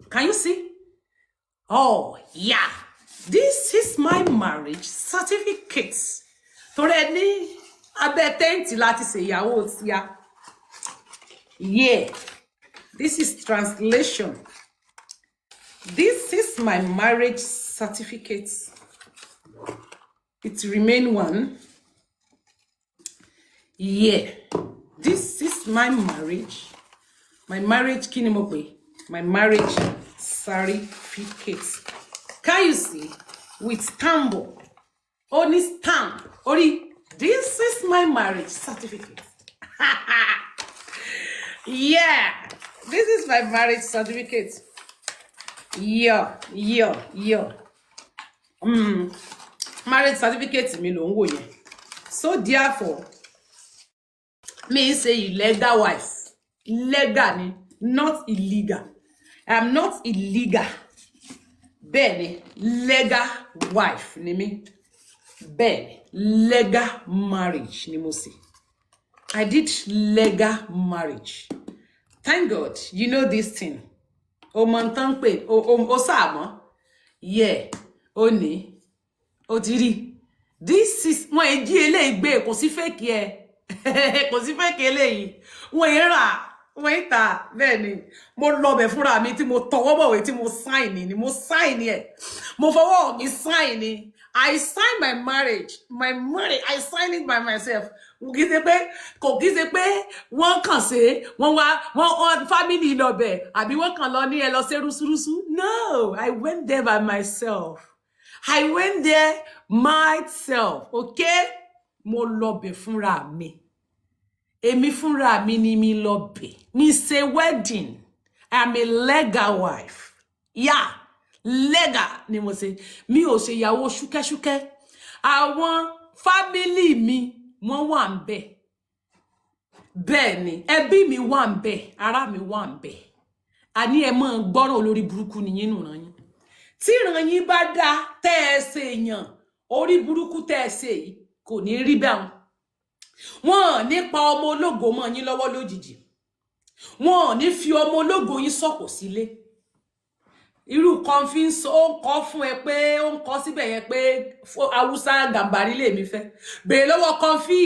can you see Oh, yeah. This is my marriage certificate. Torí ní abẹ́ tẹ́ǹtì láti ṣèyàwó tíá. Yeah. This is translation. This is my marriage certificate. It remain one. Yeah. This is my marriage. My marriage kí ni mo pè? My marriage certificate. Can you see? With stamp. Only stamp. Only this is my marriage certificate. Yeah. This is my marriage certificate. Yeah. Marriage certificate mi ló ń wò yẹn. So therefore, me say illegal wife. Legal ni, not illegal. I'm not illegal. Bẹ́ẹ̀ni, legal wife ni mi. Bẹ́ẹ̀ni, legal marriage ni mo ṣe. I did legal marriage. Thank God, you know this thing. O mọ̀ tán pé, o sáàmọ́. Yeah, o ní. O ti rí. This is, wọ́n èjì eléyìí gbé, kò sí fake ẹ. Kò sí fake eléyìí. Wọ́n rà. Wait, bẹ́ẹ̀ni mo lọ bẹ̀ fúnra mi tí mo tọwọ́ bọ̀wé tí mo sign ni mo sign ẹ̀ mo fọwọ́ mi sign ni I sign my marriage I sign it by myself kì í ṣe pé wọ́n kàn ṣe wọ́n family lọ bẹ̀ àbí wọ́n kàn lọ ní ẹ lọ ṣe rúsúrúsú no I went there by myself okay mo lọ bẹ̀ fúnra mi. Èmi fúnra mi ni mi lọ bẹ̀. Mi ṣe wedding. I'm a legal wife. Yeah, legal ni mo ṣe. Mi ò ṣe ìyàwó ṣúkẹ́ṣúkẹ́. Àwọn family mi wọ́n wà ńbẹ̀. Bẹ́ẹ̀ ni, ẹbí mi wà ńbẹ̀, ará mi wà ńbẹ̀. Àní ẹ máa gbọ́rọ̀ olórí burúkú ni yín nùran yín. Tí ìran yín bá dá tẹ́ ẹ ṣe èèyàn, orí burúkú tẹ́ ẹ ṣe yìí kò ní rí bẹ́ẹ̀. Wọ́n ní pa ọmọ ológo mọ́ yín lọ́wọ́ lójijì. Wọ́n ní fi ọmọ ológo yín sọ̀kò sílé. Irú kan fi ń sọ ó ń kọ́ fún ẹ pé ó ń kọ́ síbẹ̀ yẹn pé Hausa Gàmbàrí lè mi fẹ́. Bèèrè lọ́wọ́ kan fi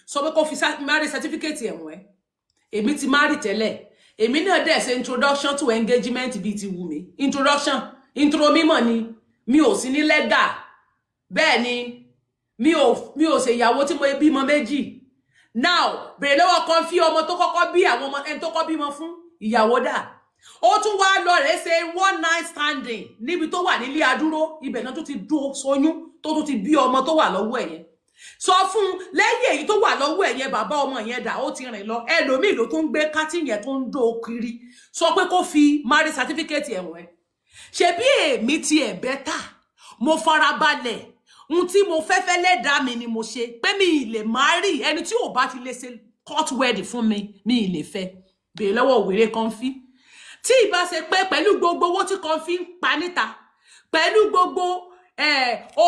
sọ pé kó fi marriage certificate ẹ̀wọ̀n ẹ̀. Èmi ti marry tẹ́lẹ̀. Èmi náà dẹ̀ ṣe introduction to engagement bíi ti wù mí. Intro mímọ̀ ni. Mi ò sí ní legal. Bẹ́ẹ̀ ni mi ò ṣe ìyàwó tí mo bímọ méjì. Now, bèèrè lọ́wọ́ kan fi ọmọ tó kọ́kọ́ bí àwọn ọmọ ẹni tó kọ́ bímọ fún ìyàwó dà. Ó tún wá lọ rẹ̀ ṣe one night standing níbi tó wà nílé adúró ibẹ̀ náà tó ti dó sóyún tó tún ti bí ọmọ tó wà lọ́wọ́ ẹ̀ yẹn. Sọ fún lẹ́yìn èyí tó wà lọ́wọ́ ẹ̀ yẹn bàbá ọmọ yẹn dà ó ti rìn lọ. Ẹlòmíì ló tún gbé kátì yẹn tó ń dó kiri. Sọ pé kó fi marriage certificate ẹ̀wọ̀n ẹ̀. Ṣebí èmi ti ẹ̀ bẹ́tà. Mo farabalẹ̀. Ohun tí mo fẹ́ lẹ́dàá mi ni mo ṣe pé mi lè marry ẹni tí ò bá ti lè ṣe court wedding fún mi lè fẹ́. Bèèrè lọ́wọ́ wèrè kan fi. Tí ìbá ṣe pé pẹ̀lú gbogbo owó tí kan fi ń pa níta, pẹ̀lú gbogbo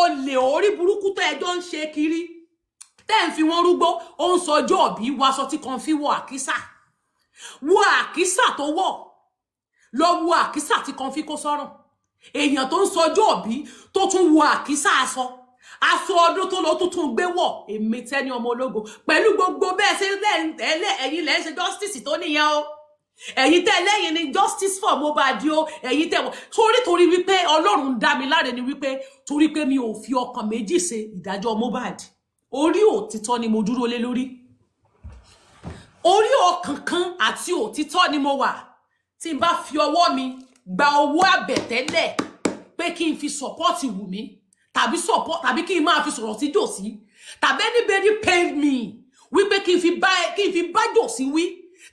olè orí burúkú tó ẹjọ́ ń ṣe kiri, tẹ́ ń fi wọ́n rúgbó, ó ń sọjọ́ òbí waṣọ tí kan fi wọ àkísà. Wọ àkísà tó wọ̀, lọ wọ àkísà tí kan fi kó sọ́rùn. Èèyàn tó ń sọjọ́ òbí tó tún wọ àkísà aṣọ. Aṣọ ọdún tó lọ tuntun gbé wọ̀ èmi tẹ́ni ọmọ ológo pẹ̀lú gbogbo bẹ́ẹ̀ ṣe ẹ̀yin lẹ́ ṣe justice tó níyẹn o ẹ̀yin tẹ́ lẹ́yìn ni justice for Mohbad o ẹ̀yin tẹ́ wọ́n torí wípé Ọlọ́run dá mi láre ni wípé torí pé mi ò fi ọkàn méjì ṣe ìdájọ́ Mohbad orí òtítọ́ ni mo dúró lé lórí orí ọkàn kan àti òtítọ́ ni mo wà tí n bá fi ọwọ́ mi gba owó àbẹ̀tẹ́lẹ̀ pé kí n fi support Wùmí tàbí support tàbí kí n máa fi sọ̀rọ̀ sí Jòsí tàbí anybody paid me wípé kí n fi bá Jòsí wí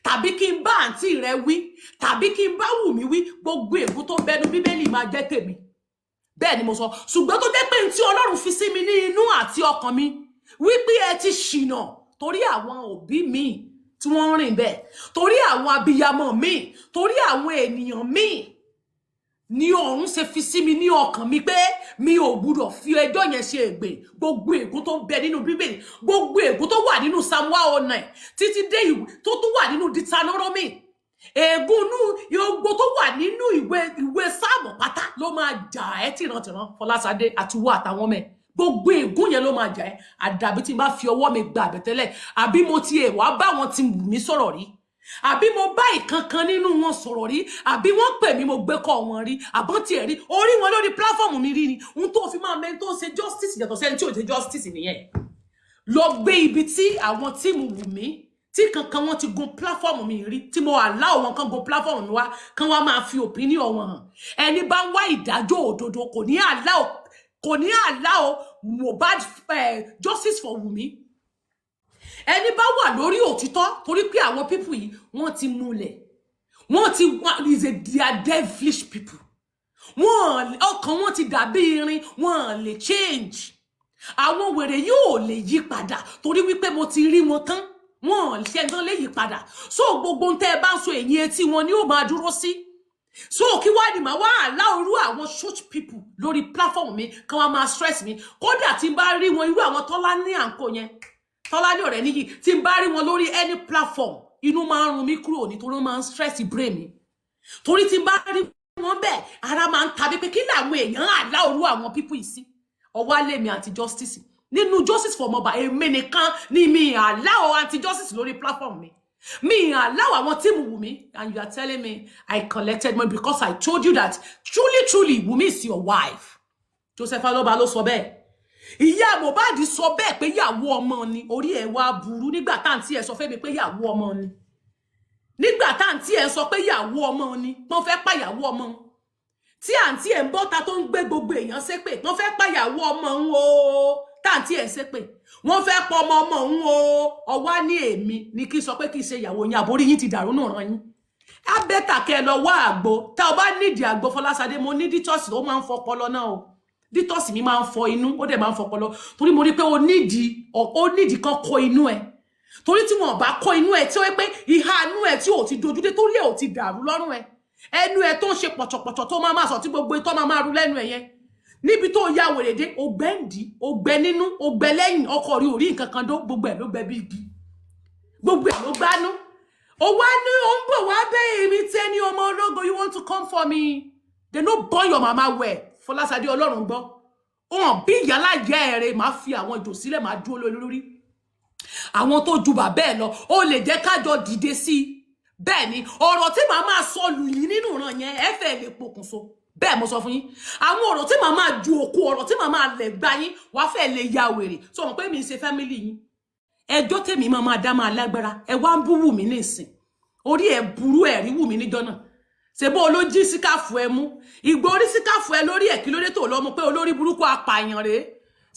tàbí kí n bá àǹtí rẹ wí tàbí kí n bá Wùmí wí gbogbo ègún tó bẹnu Bíbélì máa jẹ́ tèmi bẹ́ẹ̀ ni mo sọ ṣùgbọ́n tó jẹ́ pé tí Ọlọ́run fi sí mi ní inú àti ọkàn mi wípé ẹ ti ṣìnà torí àwọn òbí mi tí wọ́n rìn bẹ́ẹ̀ torí àwọn abiyamọ mi torí àwọn ènìyàn mi ní ọ̀run ṣe fi sí mi ní ọkàn mi pé mi ò gbúdọ̀ fi ẹjọ́ yẹn ṣe ègbè gbogbo ègún tó bẹ nínú Bíbélì gbogbo ègún tó wà nínú Psalm 109 títí dé ìwé tó tún wà nínú Deuteronomy ègúnú yogbo tó wà nínú ìwé sáàmù pátá ló máa jà ẹ́ tìrantìran Fọláṣadé àti wọ àtàwọn ọmọ ẹ̀ gbogbo ègún yẹn ló máa jà ẹ́ àdàbí tí n bá fi ọwọ́ mi gba àbẹ̀tẹ́lẹ̀ àbí mo ti wá bá wọn ti wù mí sọ̀rọ̀ rí àbí mo bá ìkankan nínú wọn sọ̀rọ̀ rí àbí wọ́n pè mí mo gbé kọ́ wọn rí àbọ̀n tiẹ̀ rí orí wọn lórí pláfọ́ọ̀mù mi rí ni ohun tó fi máa mẹ́ni tó ṣe justice yàtọ̀ sẹ́ni tí ò ṣe justice nìyẹn lọ gbé ibi tí àwọn tíìmù wù mí tí kankan wọn ti gun platform mi rí tí mo allow wọn kan gun platform mi wá kan wá máa fi opinion wọn hàn ẹni bá ń wá ìdájọ́ òdodo kò ní allow Mohbad justice for Wunmi ẹni bá wà lórí òtítọ́ torí pé àwọn people yìí wọ́n ti múlẹ̀ they are devilish people ọkàn wọn ti dàbí irin wọn lè change àwọn wèrè yóò lè yí padà torí wípé mo ti rí wọn tán wọn ṣe gan lè yí padà so gbogbo nte bá ń sọ ẹ̀yìn etí wọn ni ó máa dúró sí so kí wá ni màá wá aláorú àwọn church people lórí platform mi kan wá máa stress mi kódà tí n bá rí wọn irú àwọn tọ́lá ní àǹkó yẹn tọ́lá ní ọ̀rẹ́ níyì tí n bá rí wọn lórí any platform inú máa ń run mí kúrò nítorí wọ́n máa ń stress brain mi torí tí n bá rí wọn bẹ́ẹ̀ ara máa ń tàbí pé kí làwọn èèyàn aláorú àwọn people yìí sí ọwọ́ alẹ́ mi àti justice nínú justice for Mohbad èmi nìkan ni mi allow anti justice lórí platform mi allow àwọn team Wunmi and you are telling me I collected money because I told you that truly Wunmi is your wife Joseph Aloba ló sọ bẹ́ẹ̀ ìyá Mohbad sọ bẹ́ẹ̀ pé ìyàwó ọmọ ni orí ẹ̀ wá burú nígbà táǹtí ẹ̀ sọ fẹ́ mi pé ìyàwó ọmọ ni nígbà táǹtí ẹ̀ sọ pé ìyàwó ọmọ ni wọ́n fẹ́ pa ìyàwó ọmọ tí àǹtí ẹ̀ ń bọ́ta tó ń gbé gbogbo èèyàn ṣépè wọ́n fẹ́ pa ìyàwó ọmọ ń o táǹtí ẹ̀ ṣépè wọ́n fẹ́ pọ ọmọ ń o ọwá ní èmi ní kí sọ pé kí ṣe ìyàwó yín àbórí yín ti dàrú náà ràn yín á bẹ́tà kẹ́ lọ wá àgbo tá o bá nídìí àgbo Fọláṣadé mo ní dítọ́sì ó máa ń fọpọlọ náà o dítọ́sì mi máa ń fọ inú ó dẹ̀ máa ń fọpọlọ torí mo rí pé ó nídìí kan kó inú ẹ̀ torí tí wọn bá kó inú ẹ̀ tí ó yẹ pé ìhà inú ẹ̀ tí ò ti dojúdé torí ẹ̀ ò ti dàrú lọ́rùn ẹ̀ ẹnu ẹ̀ tó ń ṣe pọ̀tọ̀pọ̀tọ̀ tó máa sọ tí gbogbo ìtọ́ máa rú lẹ́nu ẹ̀ yẹn níbi tó ya wèrèdé ògbẹ́ǹdì ògbẹ́ nínú ògbẹ́ lẹ́yìn ọkọ rí orí nǹkan kan dó gbogbo ẹ̀ ló gbẹ bí igi gbogbo ẹ̀ ló gbánú ó wá ní ó ń bọ̀ wá bẹ́ẹ̀ mi tẹ́ ní ọmọ ológo you want to come for me they no born your mama well Fọláṣadé Ọlọ́run gbọ́ wọn bí ìyálà jẹ́ ẹ̀rẹ̀ máa fi àwọn ìjò sílẹ̀ máa dúró lórí àwọn tó ju bàbá ẹ̀ lọ ó lè jẹ́ kájọ dìde sí i bẹ́ẹ̀ ni ọ̀rọ̀ tí màá máa sọ lù yín nínú ìran yẹn ẹ fẹ́ lè pokùnso bẹ́ẹ̀ mo sọ fún yín àwọn ọ̀rọ̀ tí màá máa ju òkú ọ̀rọ̀ tí màá máa lẹ̀ gbá yín wàá fẹ́ lè ya wèrè sọ mọ̀ pé mi ń ṣe fámílì yín ẹjọ́ tèmi máa dá máa lágbára ẹ wá ń bú Wùmí nísìn orí ẹ burú ẹ rí Wùmí níjọ́ náà ṣèbó olójí síkáfù ẹ mú ìgbó orí síkáfù ẹ lórí ẹ kí lóde tó lọ́mọ pé olórí burúkú apààyàn rèé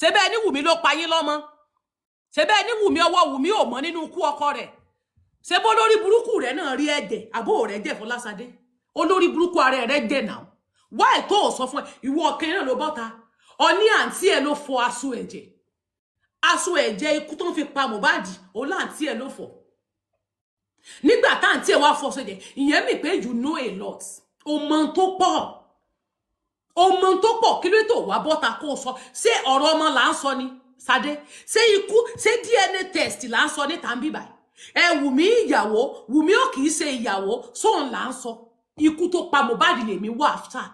ṣebẹ́ ní Wùmí ló pa yín lọ́mọ ṣebẹ́ ní Wùmí ọwọ́ Wùmí ò mọ́ nínú ikú ọkọ rẹ̀ ṣebó olórí burúkú rẹ̀ náà rí ẹ̀jẹ̀ àbó rẹ̀ jẹ́ Fọláṣadé olórí burúkú ara rẹ̀ jẹ́ náà why tó sọ fún ẹ ìwọ ọkùnrin náà ló bọ́ta ọní àǹtí ẹ ló fọ aṣọ ẹ̀jẹ̀ ikú tó ń fi pa Mohbad ọlá àǹtí ẹ ló fọ nígbà tá àǹtí ẹ wá fọ sẹjẹ ìyẹn mi pé you know a lot o mọ tó pọ̀ kí ló tó wá bọ́ta kó sọ ṣé ọ̀rọ̀ ọmọ là ń sọ ni Ṣadé ṣé ikú ṣé DNA test là ń sọ ní tàbí báyìí ẹ Wùmí ìyàwó Wùmí ò kì í ṣe ìyàwó sóun là ń sọ ikú tó pa Mohbad lèmi wá after.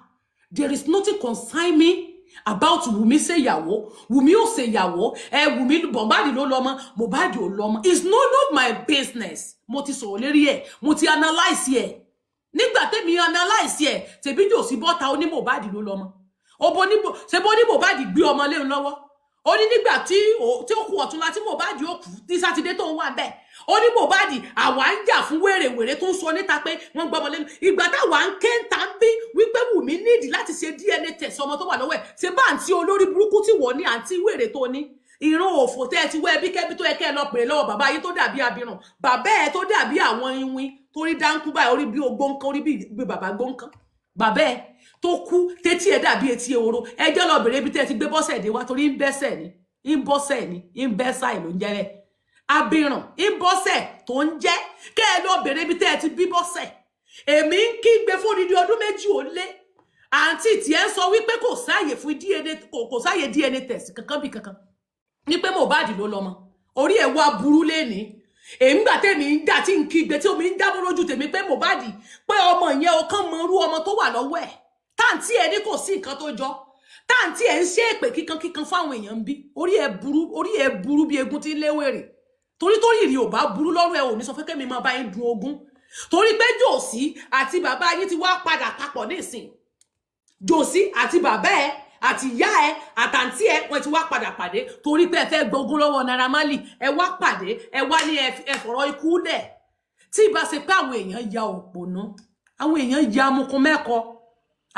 There is nothing concern me about Wùmí ṣe ìyàwó Wùmí ò ṣe ìyàwó Wùmí Mohbad ló lọ́mọ Mohbad ò lọ́mọ it's none of my business mo ti sọ̀rọ̀ lérí ẹ̀ mo ti analyse ẹ̀ nígbà tẹ́mi analyse ẹ̀ tẹ̀bí jò sí bọ́ta ó ní Mohbad ló lọ́mọ ṣe bó ní Mohbad gbé ọmọ léun lọ́wọ́ ó ní nígbà tí ó kù ọ̀túnla tí Mohbad ó kù ní sátidé tó ń wà bẹ́ẹ̀ ó ní Mohbad àwa ń jà fún wèrèwèrè tó ń sọ níta pé wọ́n gbọ́mọ lẹ́nu ìgbà táwa ń ké ń ta ń bí wípé Wùmí nídìí láti ṣe DNA test ọmọ tó wà lọ́wọ́ ẹ̀ ṣe bá àǹtí olórí burúkú tí wọ́n ní àǹtí wèrè tó ní ìran òfò tẹ́ ẹ ti wẹ́ bí kẹ́bí tó yẹ kẹ́ ẹ lọ pèrè lọ́wọ́ bàbá yìí tó dàbí abirùn bàbá ẹ tó dàbí àwọn iwin tó rí dáńkú báyìí orí bí ogbó nǹkan orí bí bàbá gbóǹkan bàbá ẹ tó kú tétí ẹ dàbí etí ehoro ẹjọ́ lọ bèrè bí tẹ́ ẹ ti gbé bọ́sẹ̀ dé wá torí ń bẹ́sẹ̀ ni ń bọ́sẹ̀ ni ń bẹ́sà ló ń jẹ́ rẹ̀ abirùn ń bọ́sẹ̀ tó ń jẹ́ kẹ́ ẹ lọ bèrè bí tẹ́ ẹ ti bí bọ́sẹ̀ èmi ń kígbe fún odidi ọdún méjì ó lé àǹtí tí ẹ sọ wípé kò sáàyè fún DNA test kankan bí kankan ní pé Mohbad ló lọ́mọ orí ẹ̀ wá burú lẹ́ni èmi gbà tèmi ń dà tí ń kígbe tí omi ń dábọ́ lójú tèmi pé Mohbad pé ọmọ yẹn o kàn mọ irú ọmọ tó wà lọ́wọ́ ẹ̀ táǹtí ẹ ní kò sí nǹkan tó jọ táǹtí ẹ ń ṣe èpè kíkan fáwọn èèyàn ń bí orí ẹ burú bí egun tí ń léwèrè torí ìrì ò bá burú lọ́rùn ẹ ò ní sọ fẹ́ kẹ́mi máa bá yín dun ogún torí pé Jòsí àti bàbá yín ti wá padà papọ̀ nísìn Jòsí àti bàbá ẹ àti ìyá ẹ àtàntí ẹ wọ́n ti wá padà pàdé torí pé ẹ fẹ́ gbógun lọ́wọ́ Naira Marley ẹ wá pàdé ẹ wá ní ẹ fọ̀rọ̀ ikú lẹ̀ tí ìbá ṣe pé àwọn èèyàn ya òpònú àwọn èèyàn ya amukun mẹ́kọ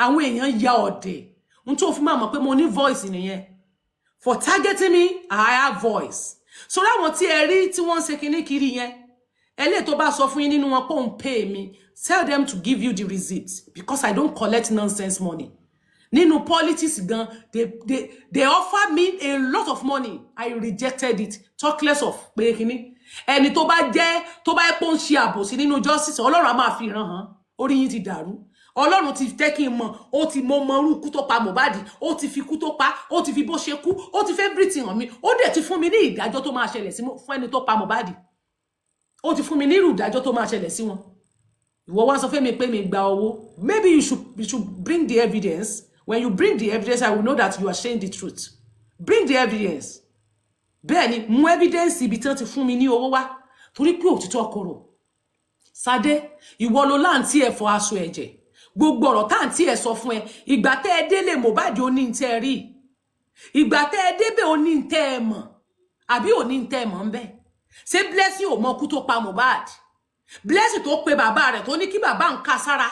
àwọn èèyàn ya ọ̀dẹ̀ n tó fún máa mọ̀ pé mo ní voice nìyẹn for targeting me I have voice so láwọn tí ẹ rí tí wọ́n ń ṣe kinní kiri yẹn ẹlẹ́ tó bá sọ fún yín nínú wọn pé òun pay me tell them to give you the receipts because I don't collect nonsense money. Nínú politics gan, they offer me a lot of money. I rejected it. Talk less of pé kíní. Ẹni tó bá pọ́n ṣe àbòsí nínú justice, Ọlọ́run á máa fi ràn hàn. Orí yín ti dàrú. Ọlọ́run ti tẹ́ kí n mọ̀, ó ti mọ irú ikú tó pa Mohbad, ó ti fi ikú tó pa, ó ti fi bó ṣe kú, ó ti fẹ́ everything hàn mí. Ó dẹ̀ ti fún mi ní ìdájọ́ tó máa ṣẹlẹ̀ sí fún ẹni tó pa Mohbad. Ó ti fún mi ní irú ìdájọ́ tó máa ṣẹlẹ̀ sí wọn. Ìwọ wá sọ fẹ́ mi pé mi gba owó. Maybe you should bring the evidence. When you bring the evidence, I will know that you are saying the truth. Bring the evidence. Bẹ́ẹ̀ni, mú evidence ibi tán ti fún mi ní owó wá. Torí pé òtítọ́ korò. Sade, ìwọ ló láǹtí ẹ fọ aṣọ ẹ̀jẹ̀. Gbogbo ọ̀rọ̀ táǹtí ẹ sọ fún ẹ. Ìgbà tẹ́ ẹ délé Mohbad ó ní ntẹ́ rí. Ìgbà tẹ́ ẹ débẹ̀ ó ní ntẹ́ ẹ mọ̀. Àbí ó ní ntẹ́ ẹ mọ̀ ńbẹ̀. Ṣé Blessing ò mọ kú tó pa Mohbad? Blessing tó pe bàbá rẹ̀ tó ní kí bàbá ń ká sára.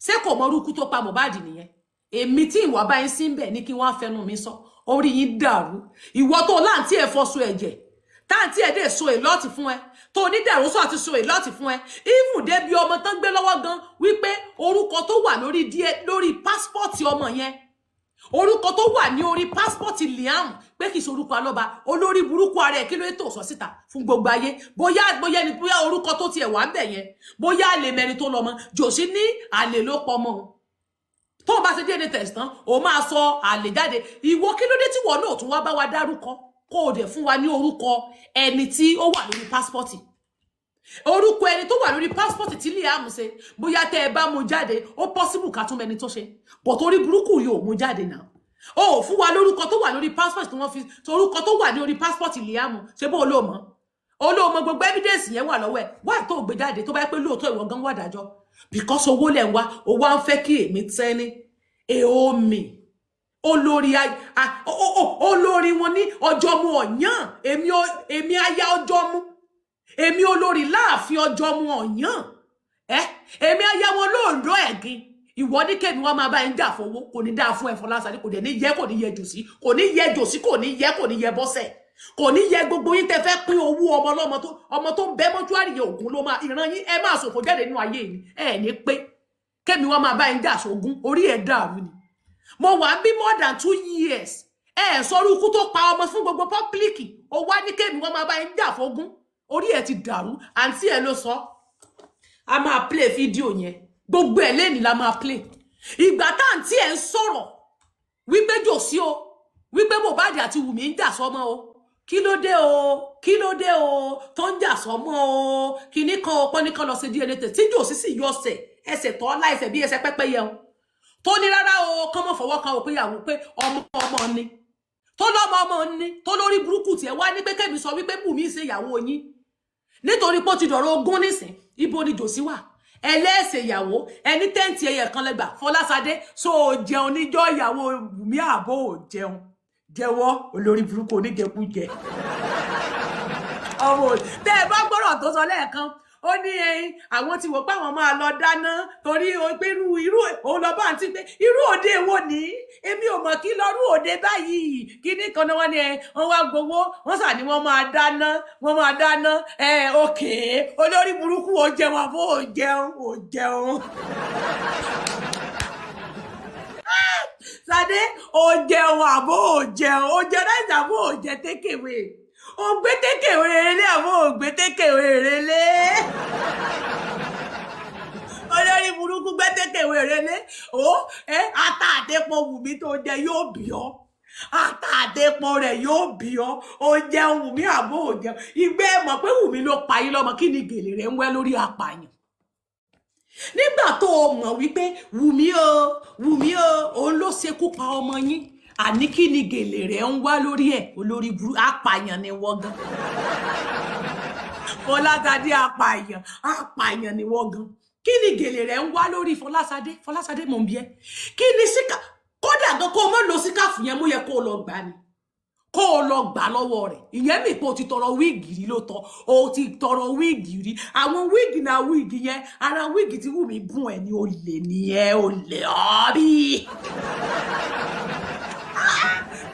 Ṣé kò mọ irú kú tó pa Mohbad nìyẹn? Èmi tí ìwà bá yín sí ńbẹ̀ ní kí wọ́n fẹnu mi sọ orí yín dàrú ìwọ tó láǹtí ẹ fọṣọ ẹ̀jẹ̀ táǹtí ẹ dé so èlọ́tì fún ẹ tó ní dàrúsọ àti so èlọ́tì fún ẹ even débi ọmọ tán gbé lọ́wọ́ gan wípé orúkọ tó wà lórí pásítọ̀tì ọmọ yẹn orúkọ tó wà ní orí pásítọ̀tì Liam pé kì í ṣe orúkọ alọ́ba olórí burúkú ara ẹ̀ kí ló tó sọ síta fún gbogbo ayé bóyá orúkọ tó tiẹ̀ wà ń bẹ̀ yẹn bóyá àlè mẹ́rin tó lọ́mọ Jòsí ní àlè ló pọ̀ mọ́ tó bá ṣe DNA test tán ó máa sọ àlè jáde ìwọ kí ló dé tí wọ́n náà tún wá bá wa dárúkọ kó o dẹ̀ fún wa ní orúkọ ẹni tí ó wà lórí passport orúkọ ẹni tó wà lórí passport tí Liam ṣe bóyá tẹ́ ẹ bá mú jáde ó possible ká tún mẹ́ni tó ṣe but orí burúkú yóò mú jáde náà ó fún wa lórúkọ tó wà lórí passport tí wọ́n fi orúkọ tó wà ní orí passport Liam ṣe bó olóòmọ gbogbo evidence yẹn wà lọ́wọ́ ẹ̀ wá tó gbé jáde tó bá pé lóòótọ́ ìwọ gan wà dájọ́ because owó lẹ̀ ń wá owó à ń fẹ́ kí èmi tẹ́ni èomi olórí wọn ní ọjọ́ mu ọ̀yàn èmi aya ọjọ́ mu èmi olórí láàfin ọjọ́ mu ọ̀yàn èmi aya wọn lóòdó ẹ̀gìn ìwọ ní kẹ́mi wọn máa bá ń jà fowó kò ní dáa fún ẹ̀fọ́ lásán kò dẹ̀ ní yẹ kò ní yẹ Jòsí kò ní yẹ Jòsí kò ní yẹ Bọ́sẹ̀ kò ní yẹ gbogbo yín tẹ́ fẹ́ pín owó ọmọ tó ń bẹ mọ́júárì yẹn ògùn ló máa ìran yín ẹ máa ṣòfò jáde nínú ayé yìí ẹ ní pé kẹ́mi wọn máa bá ń jà sógún orí ẹ̀ dàrú ni mo wà bí more than 2 years ẹ sọrú ikú tó pa ọmọ fún gbogbo pọ́pílìkì ó wá ní kẹ́mi wọn máa bá ń jà fógún orí ẹ̀ ti dàrú àǹtí ẹ̀ ló sọ a máa play fídíò yẹn gbogbo ẹ̀ lẹ́nìí la máa play ìgbà tá àǹtí ẹ̀ ń sọ̀rọ̀ wípé Jòsí o wípé Mohbad àti Wùmí ń jà sọ́mọ́ o kí ló dé o tó ń jà sọ́mọ́ o kíní kan ọpọ́ ní kan lọ sí DNA test tí Jòsí sì yọ ẹsẹ̀ tọ́ láìsẹ̀ bí ẹsẹ̀ pẹ́pẹ́yẹ o tó ní rárá o kán mọ́ fọwọ́ kan ò pé ìyàwó pé ọmọ ni tó lọ́mọ ni tó lórí burúkú tiẹ̀ wá ní pé kẹ́mi sọ wípé Wùmí ṣe ìyàwó yín nítorí pé ó ti dọ̀rọ̀ ogún nísìn ibo ni Jòsí wà ẹlẹ́ẹ̀sẹ̀ ìyàwó ẹni tẹ́ǹtì ẹyẹ kan lẹ́gbà Fọláṣadé so jẹun níjọ́ ìyàwó Wùmí àbò jẹun jẹ́wọ́ olórí burúkú oníjẹkújẹ ọmọ tẹ́ ẹ bá gbọ́rọ̀ tó sọ lẹ́ẹ̀kan ó ní ẹyin àwọn tí wò pé àwọn máa lọ dáná torí pé irú òun lọ bá àǹtí pé irú òde wo ni èmi ò mọ̀ kí lọ́rú òde báyìí kíní kan náà wọ́n ní wọ́n wá gbowó wọ́n sà ní wọ́n máa dáná òkè olórí burúkú ò jẹun àbó ò jẹun Sade ó jẹun àbó ò jẹun ó jẹ ráìsì àbó ò jẹ tékèwé ó gbé tékèwé relé àbó ò gbé tékèwé relé olórí burúkú gbé tékèwé relé ó ata àdépọ̀ Wùmí tó jẹ yóò bí ọ àtàdépo rẹ̀ yóò bí ọ ó jẹun Wùmí àbó ò jẹun ìgbẹ́ mọ̀ pé Wùmí ló pa yín lọ́mọ kí ni gèlè rẹ̀ ń wẹ́ lórí apààyàn nígbà tó o mọ̀ wípé Wùmí o òun ló ṣekú pa ọmọ yín àní kí ni gèlè rẹ̀ ń wá lórí ẹ̀ olórí burú apààyàn ni wọ́n gan Fọláṣadé apààyàn ni wọ́n gan kí ni gèlè rẹ̀ ń wá lórí Fọláṣadé mò ń bí ẹ kí ni síkà kódà gan kó o mọ̀ lo síkàfù yẹn mú yẹ kó o lọ gbà ni kó o lọ gbà lọ́wọ́ rẹ̀ ìyẹn mi pé o ti tọrọ wíìgì rí ló tọ́ o ti tọrọ wíìgì rí àwọn wíìgì náà wíìgì yẹn ara wíìgì tí Wùmí bùn ẹ ní olè nìyẹn olè ọbí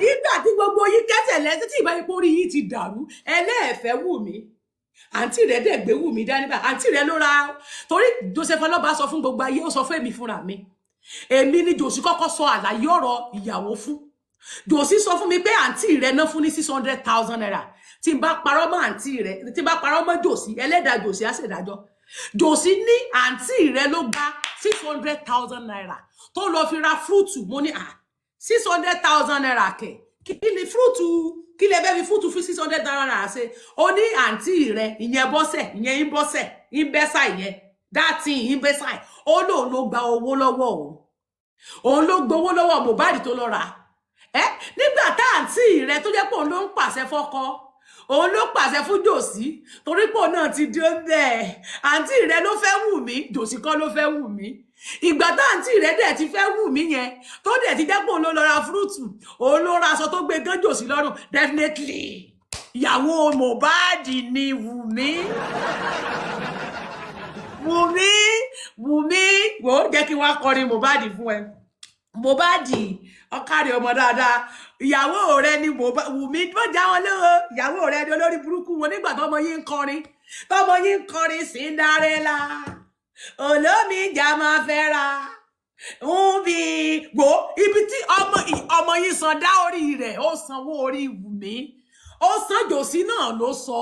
nígbà tí gbogbo yín kẹsẹ̀ lẹ́sẹ̀ tí ìbáyìí pórí yìí ti dàrú ẹlẹ́ẹ̀fẹ́ Wùmí àǹtí rẹ̀ dẹ̀ gbé Wùmí dání bá àǹtí rẹ̀ ló ra torí Joseph Ọlọ́ba sọ fún gbogbo ayé ó sọ fún èmi fúnra mi èmi ni Jòsí kọ́kọ́ sọ àlàyé ọ̀rọ̀ ìyàwó fún Jòsí sọ fún mi pé àǹtí rẹ̀ ná fún ní 600,000 naira tí n bá parọ́ mọ́ àǹtí rẹ̀ tí n bá parọ́ mọ́ Jòsí ẹlẹ́dàá Jòsí á ṣèdájọ́ Jòsí ní àǹtí rẹ̀ ló gba 600,000 naira tó lọ fi ra fúrúùtù mo ní 600,000 naira kẹ̀ kí ni fúrúùtù kí lè bẹ́ẹ̀ fi fúrúùtù fún 600,000 naira ṣe ó ní àǹtí rẹ̀ ìyẹn bọ́sẹ̀ ìyẹn ìbẹ́sà ìyẹn dátì ìbẹ́sà ó lóun ló gba owó lọ́wọ́ òun ló gbowó lọ́wọ́ Mohbad tó lọ rà nígbà tá àǹtí rẹ̀ tó jẹ́ pé òun ló ń pàṣẹ fọ́kọ òun ló pàṣẹ fún Jòsí torí pé òun náà ti dé bẹ́ẹ̀ àǹtí rẹ̀ ló fẹ́ Wùmí Jòsí kọ́ ló fẹ́ Wùmí ìgbà tá àǹtí rẹ̀ dẹ̀ ti fẹ́ Wùmí yẹn tó dẹ̀ ti jẹ́ pé òun ló lọ ra fúrúùtù òun ló ra aṣọ tó gbé gán Jòsí lọ́rùn definitely ìyàwó Mohbad ni Wùmí wò jẹ́ kí wọ́n kọrin Mohbad fún ẹ Mohbad ọkàrí ọmọ dáadáa ìyàwó rẹ ni Wùmí tó já wọn lówó ìyàwó rẹ ni olórí burúkú wọn nígbà tọmọ yín ń kọrin Cinderella olómi ìjà máa fẹ́ ra ń bí gbò ibi tí ọmọ yìí san dá orí rẹ̀ ó sanwó orí Wùmí ó san Jòsí náà ló sọ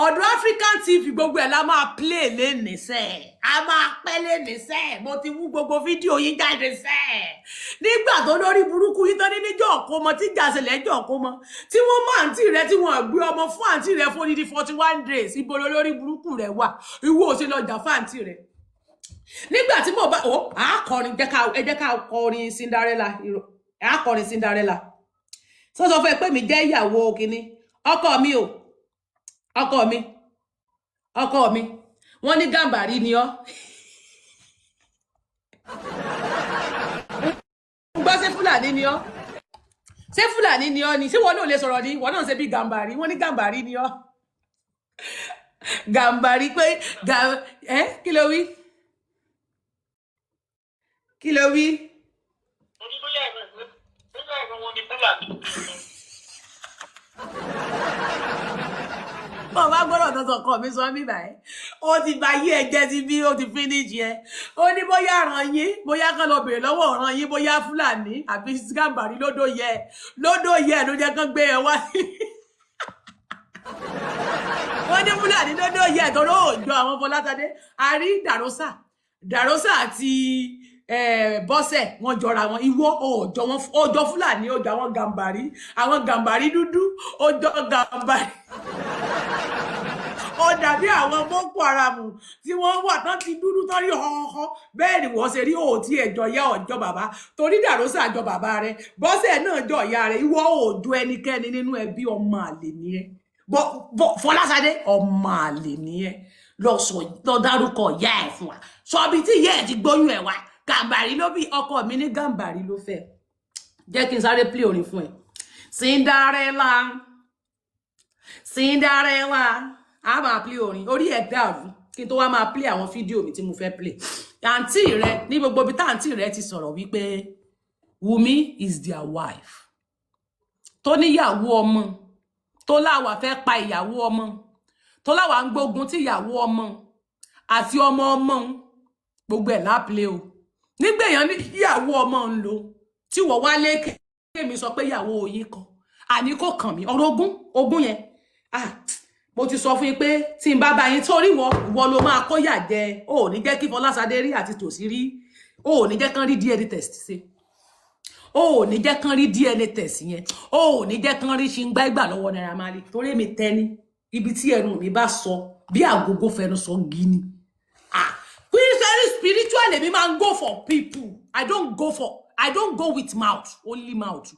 ọ̀dọ̀ African TV gbogbo ẹ̀ la máa play lénìísẹ́ a máa pẹ́ lénìísẹ́ mo ti wú gbogbo fídíò yín jáde sẹ́ nígbà tó lórí burúkú yìí tán ní níjọ́ ọ̀kọ́mọ tí jàṣẹlẹ̀ ẹjọ́ ọ̀kọ́mọ tí wọ́n mọ àǹtí rẹ tí wọ́n gbé ọmọ fún àǹtí rẹ fún odidi 41 days ibo lórí burúkú rẹ wà ìwọ ò sí lọ jà fún àǹtí rẹ nígbà tí mo bá àkọrin ẹ jẹ́ ká kọrin Cinderella àkọrin Cinderella sọ́sọ́ fẹ́ pé mi jẹ́ ìyàwó kínní ọkọ mi wọ́n ní Gàmbàrí ni ọ́ gbọ́ ṣé Fúlàní ni ọ́ ni ṣé wọ́n náà lè sọ̀rọ̀ ní wọ́n náà ṣe bí Gàmbàrí wọ́n ní Gàmbàrí ni ọ́ Gàmbàrí pé kí ló wí Mo bá gbọ́dọ̀ tó sọ kọ́ mi sọ mí báyìí ó ti bá yí ẹ̀jẹ̀ ti bí ó ti finish yẹ ó ní bóyá ràn yín bóyá kán lọ bèrè lọ́wọ́ ràn yín bóyá Fúlàní àbí Gàmbàrí lódò yẹ ló jẹ́ kán gbé ẹ wá wọ́n ní Fúlàní lódò yẹ tó ló jọ àwọn Fọláṣadé àrí Dàrósà àti Bọ́sẹ̀ wọ́n jọra wọn ìwọ ọjọ́ Fúlàní ọjọ́ àwọn Gàmbàrí dúdú ọjọ́ Gàmbàrí ó dàbí àwọn Boko Haram tí wọ́n wà tán ti dúdú tán rí ọ̀họ̀ bẹ́ẹ̀ ni wọ́n ṣe rí òtí ẹ̀jọ̀ ya ọjọ́ bàbá torí Dàrósà àjọ bàbá rẹ̀ Bọ́sẹ̀ náà jọ ìyá rẹ̀ ìwọ òjò ẹnikẹ́ni nínú ẹbí ọmọ àlè ni ẹ Fọláṣadé ọmọ àlè ni ẹ lọ dárúkọ ìyá ẹ fún wa sọ bí tí ìyá ẹ ti gbóyún ẹ wá Gàmbàrí ló bí ọkọ mi ní Gàmbàrí ló fẹ́ jẹ́ kí n sáré play orin fún ẹ Cinderella a máa play orin orí ẹ̀ dàrú kí n tó wá máa play àwọn fídíò mi tí mo fẹ́ play àǹtí rẹ ní gbogbo ibi tá àǹtí rẹ ti sọ̀rọ̀ wípé Wùmí is their wife tó níyàwó ọmọ tó láwà fẹ́ pa ìyàwó ọmọ tó láwà ń gbógun tí ìyàwó ọmọ àti ọmọ gbogbo ẹ̀ láplé o nígbèyàn ní ìyàwó ọmọ ń lò tí wọ́n wá lé kémi sọ pé ìyàwó òyìn kan àní kò kàn mí ọ̀rọ̀ ogún yẹn mo ti sọ fún yín pé tí n bá bá yín torí wọ ló máa kóyà jẹ ó ní jẹ́ kí Fọláṣadé rí àti Tòsí rí ó ní jẹ́ kán rí DNA test ṣe ò ní jẹ́ kán rí DNA test yẹn ò ní jẹ́ kán rí ṣingbá ìgbà lọ́wọ́ Naira Marley torí mi tẹ́ni ibi tí ẹnu mi bá sọ bí àgógó fẹnu sọ gini very spiritual èmi máa go for people I don't go with mouth only mouth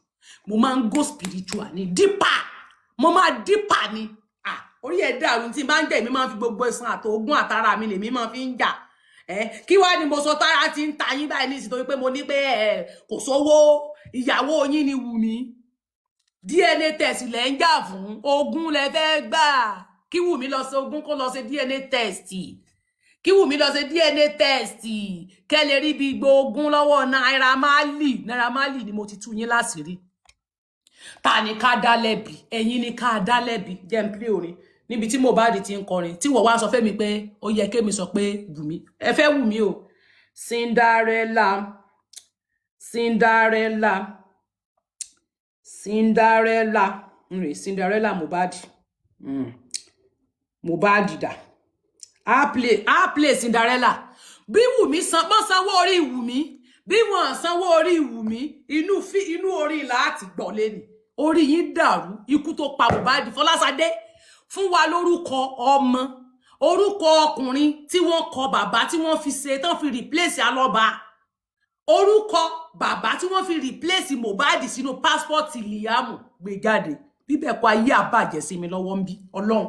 mo máa go spiritual ni deeper mo máa deeper ni orí ẹ̀ dàrú tí bá ń jà èmi máa fi gbogbo ẹ̀san àtògùn àtàrà mi lèmi máa fi ń jà kí wá ni mo sọ tára ti ń ta yín báyìí nísìsiyìí torí pé mo ní pé kò sówó ìyàwó yín ni Wùmí DNA test lẹ ń jà fún ogún lẹ fẹ́ gbà kí Wùmí lọ ṣe ogún kó lọ ṣe DNA test kí Wùmí lọ ṣe DNA test kẹ́ lè rí bí gbógun lọ́wọ́ Naira Marley ni mo ti tú yín láṣìírí ta ni ká dá lẹ́bi ẹ̀yin ni ká dá lẹ́bi jẹ́ n play orin níbi tí Mohbad ti ń kọrin tí wọ́n wá sọ fẹ́ mi pé ó yẹ kémi sọ pé Wùmí ẹ fẹ́ Wùmí o Cinderella Mohbad dà I play Cinderella bí Wùmí sanwó orí Wùmí bí wọ́n sanwó orí Wùmí inú orí láti gbọ́ lẹ́ni orí yín dàrú ikú tó pa Mohbad Fọláṣadé fún wa lórúkọ ọmọ orúkọ ọkùnrin tí wọ́n kọ bàbá tí wọ́n fi ṣe tán fi replace Alọ́ba orúkọ bàbá tí wọ́n fi replace Mohbad sínú passport Liam gbé jáde bíbẹ̀ kọ ayé àbàjẹ́ sí mi lọ́wọ́ ń bí Ọlọ́run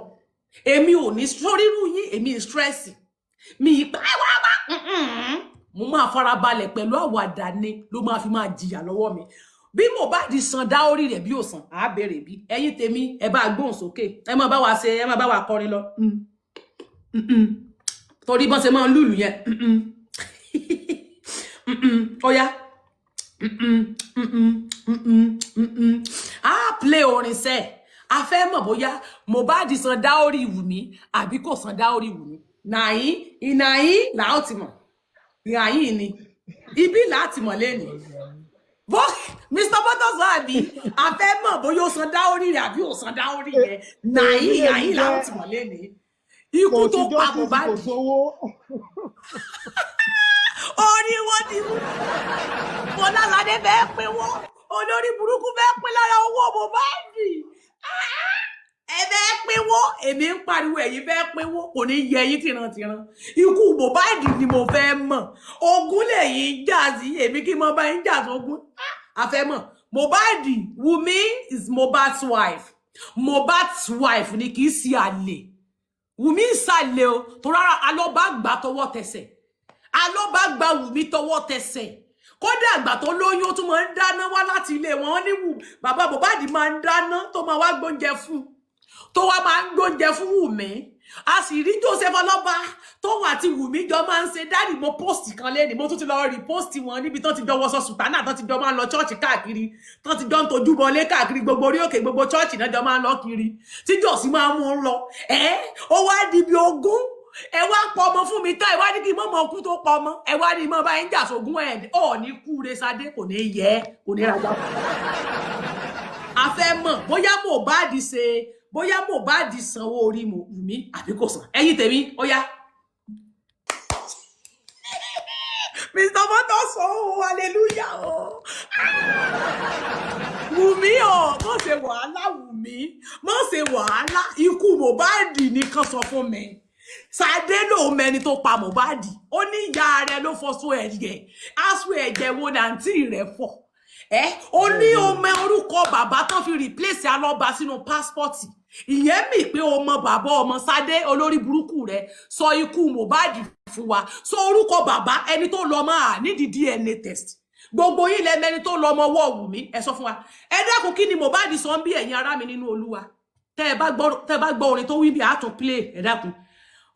èmi ò ní sórírú yín èmi stress mi ìpá mo máa farabalẹ̀ pẹ̀lú àwàdà ni ló máa fi máa jìyà lọ́wọ́ mi bí Mohbad san dá orí rẹ̀ bí ó san á bẹ̀rẹ̀ bí ẹ̀yin tèmi ẹ bá gbóhùn sókè ẹ má bá wa ṣe ẹ má bá wa kọrin lọ torí bọ́n ṣe máa ń lùlù yẹn ọ̀yá á play orin sẹ́ẹ̀ a fẹ́ mọ̀ bóyá Mohbad san dá orí Wùmí àbí kò san dá orí Wùmí ìnáyí làá ti mọ̀ ìnáyí ni ibi láti mọ̀ lẹ́nu bó Mr. Botoso àbí a fẹ́ mọ̀ bóyá ó san dá orí rẹ̀ àbí ò san dá orí rẹ̀ ìnáyí làá ti mọ̀ lẹ́nu ikú tó pa Mohbad orí wọn ni Fọláṣadé fẹ́ pé wọ́n olórí burúkú fẹ́ pé lára owó Mohbad ẹ fẹ́ pínwó èmi ń pariwo ẹ̀yin fẹ́ pínwó kò ní yẹ yín tìrantìran ikú Mohbad ni mo fẹ́ mọ̀ ogún lẹ́yìn jà sí èmi kí mo bá yín jà sógún a fẹ́ mọ̀ Mohbad Wùmí is Mohbad's wife ni kì í sí àlè Wùmí ìsàlẹ̀ o tó rárá Alọ́ba gbà tọwọ́ tẹsẹ̀ Alọ́ba gba Wùmí tọwọ́ tẹsẹ̀ kódà àgbà tó lóyún ó tún máa ń dáná wá láti ilé wọn ní bàbá Mohbad máa ń dáná tó máa wá gbóúnjẹ fún tó wá máa ń gbóúnjẹ fún Wùmí a sì rí Joseph Ọlọ́ba tóun àti Wùmí jọ máa ń ṣe dáàdì mo post kan lẹ́ni mo tún ti lọ repost wọn níbi tán ti jọ wọṣọ sùtánà tán ti jọ máa ń lọ chọ́ọ̀chì káàkiri tán ti jọ ń tojú bọlé káàkiri gbogbo orí òkè gbogbo chọ́ọ̀chì náà jọ máa ń lọ kiri tí jọ̀sí máa mú un lọ ó wá di bí ogún ẹ wá pọ ọmọ fún mi tán ẹ wá ní kí mọ́mọ́ kú tó pọ ọmọ ẹ wá ní mọ́ bá ń jà sógún ẹ̀ ọ̀ ní kú Sadé kò ní yẹ kò ní rajà a fẹ́ mọ̀ bóyá Mohbad sanwó orí Wùmí àbí kò san ẹ̀yin tèmi ó yá Mr. Botoso hallelujah o Wùmí o mo ṣe wàhálà Wùmí mo ṣe wàhálà ikú Mohbad nìkan sọ fún mi Sadé ló mẹni tó pa Mohbad ó ní ìyá rẹ̀ ló fọṣọ ẹ̀jẹ̀ aṣọ ẹ̀jẹ̀ wo nàǹtí rẹ̀ fọ̀ ó ní ọmọ orúkọ bàbá tán fi replace Alọ́ba sínú passport ìyẹn mi pé ọmọ bàbá ọmọ Sadé olórí burúkú rẹ̀ sọ ikú Mohbad fún wa sọ orúkọ bàbá ẹni tó lọ máa nídìí DNA test gbogbo yín lẹ mẹni tó lọ ọmọ wọ Wùmí ẹ sọ fún wa ẹ dákun kí ni Mohbad sọ ń bí ẹ̀yin ará mi nínú Olúwa tẹ́ bá gbọ́ orin tó wí bí a tún play ẹ dákun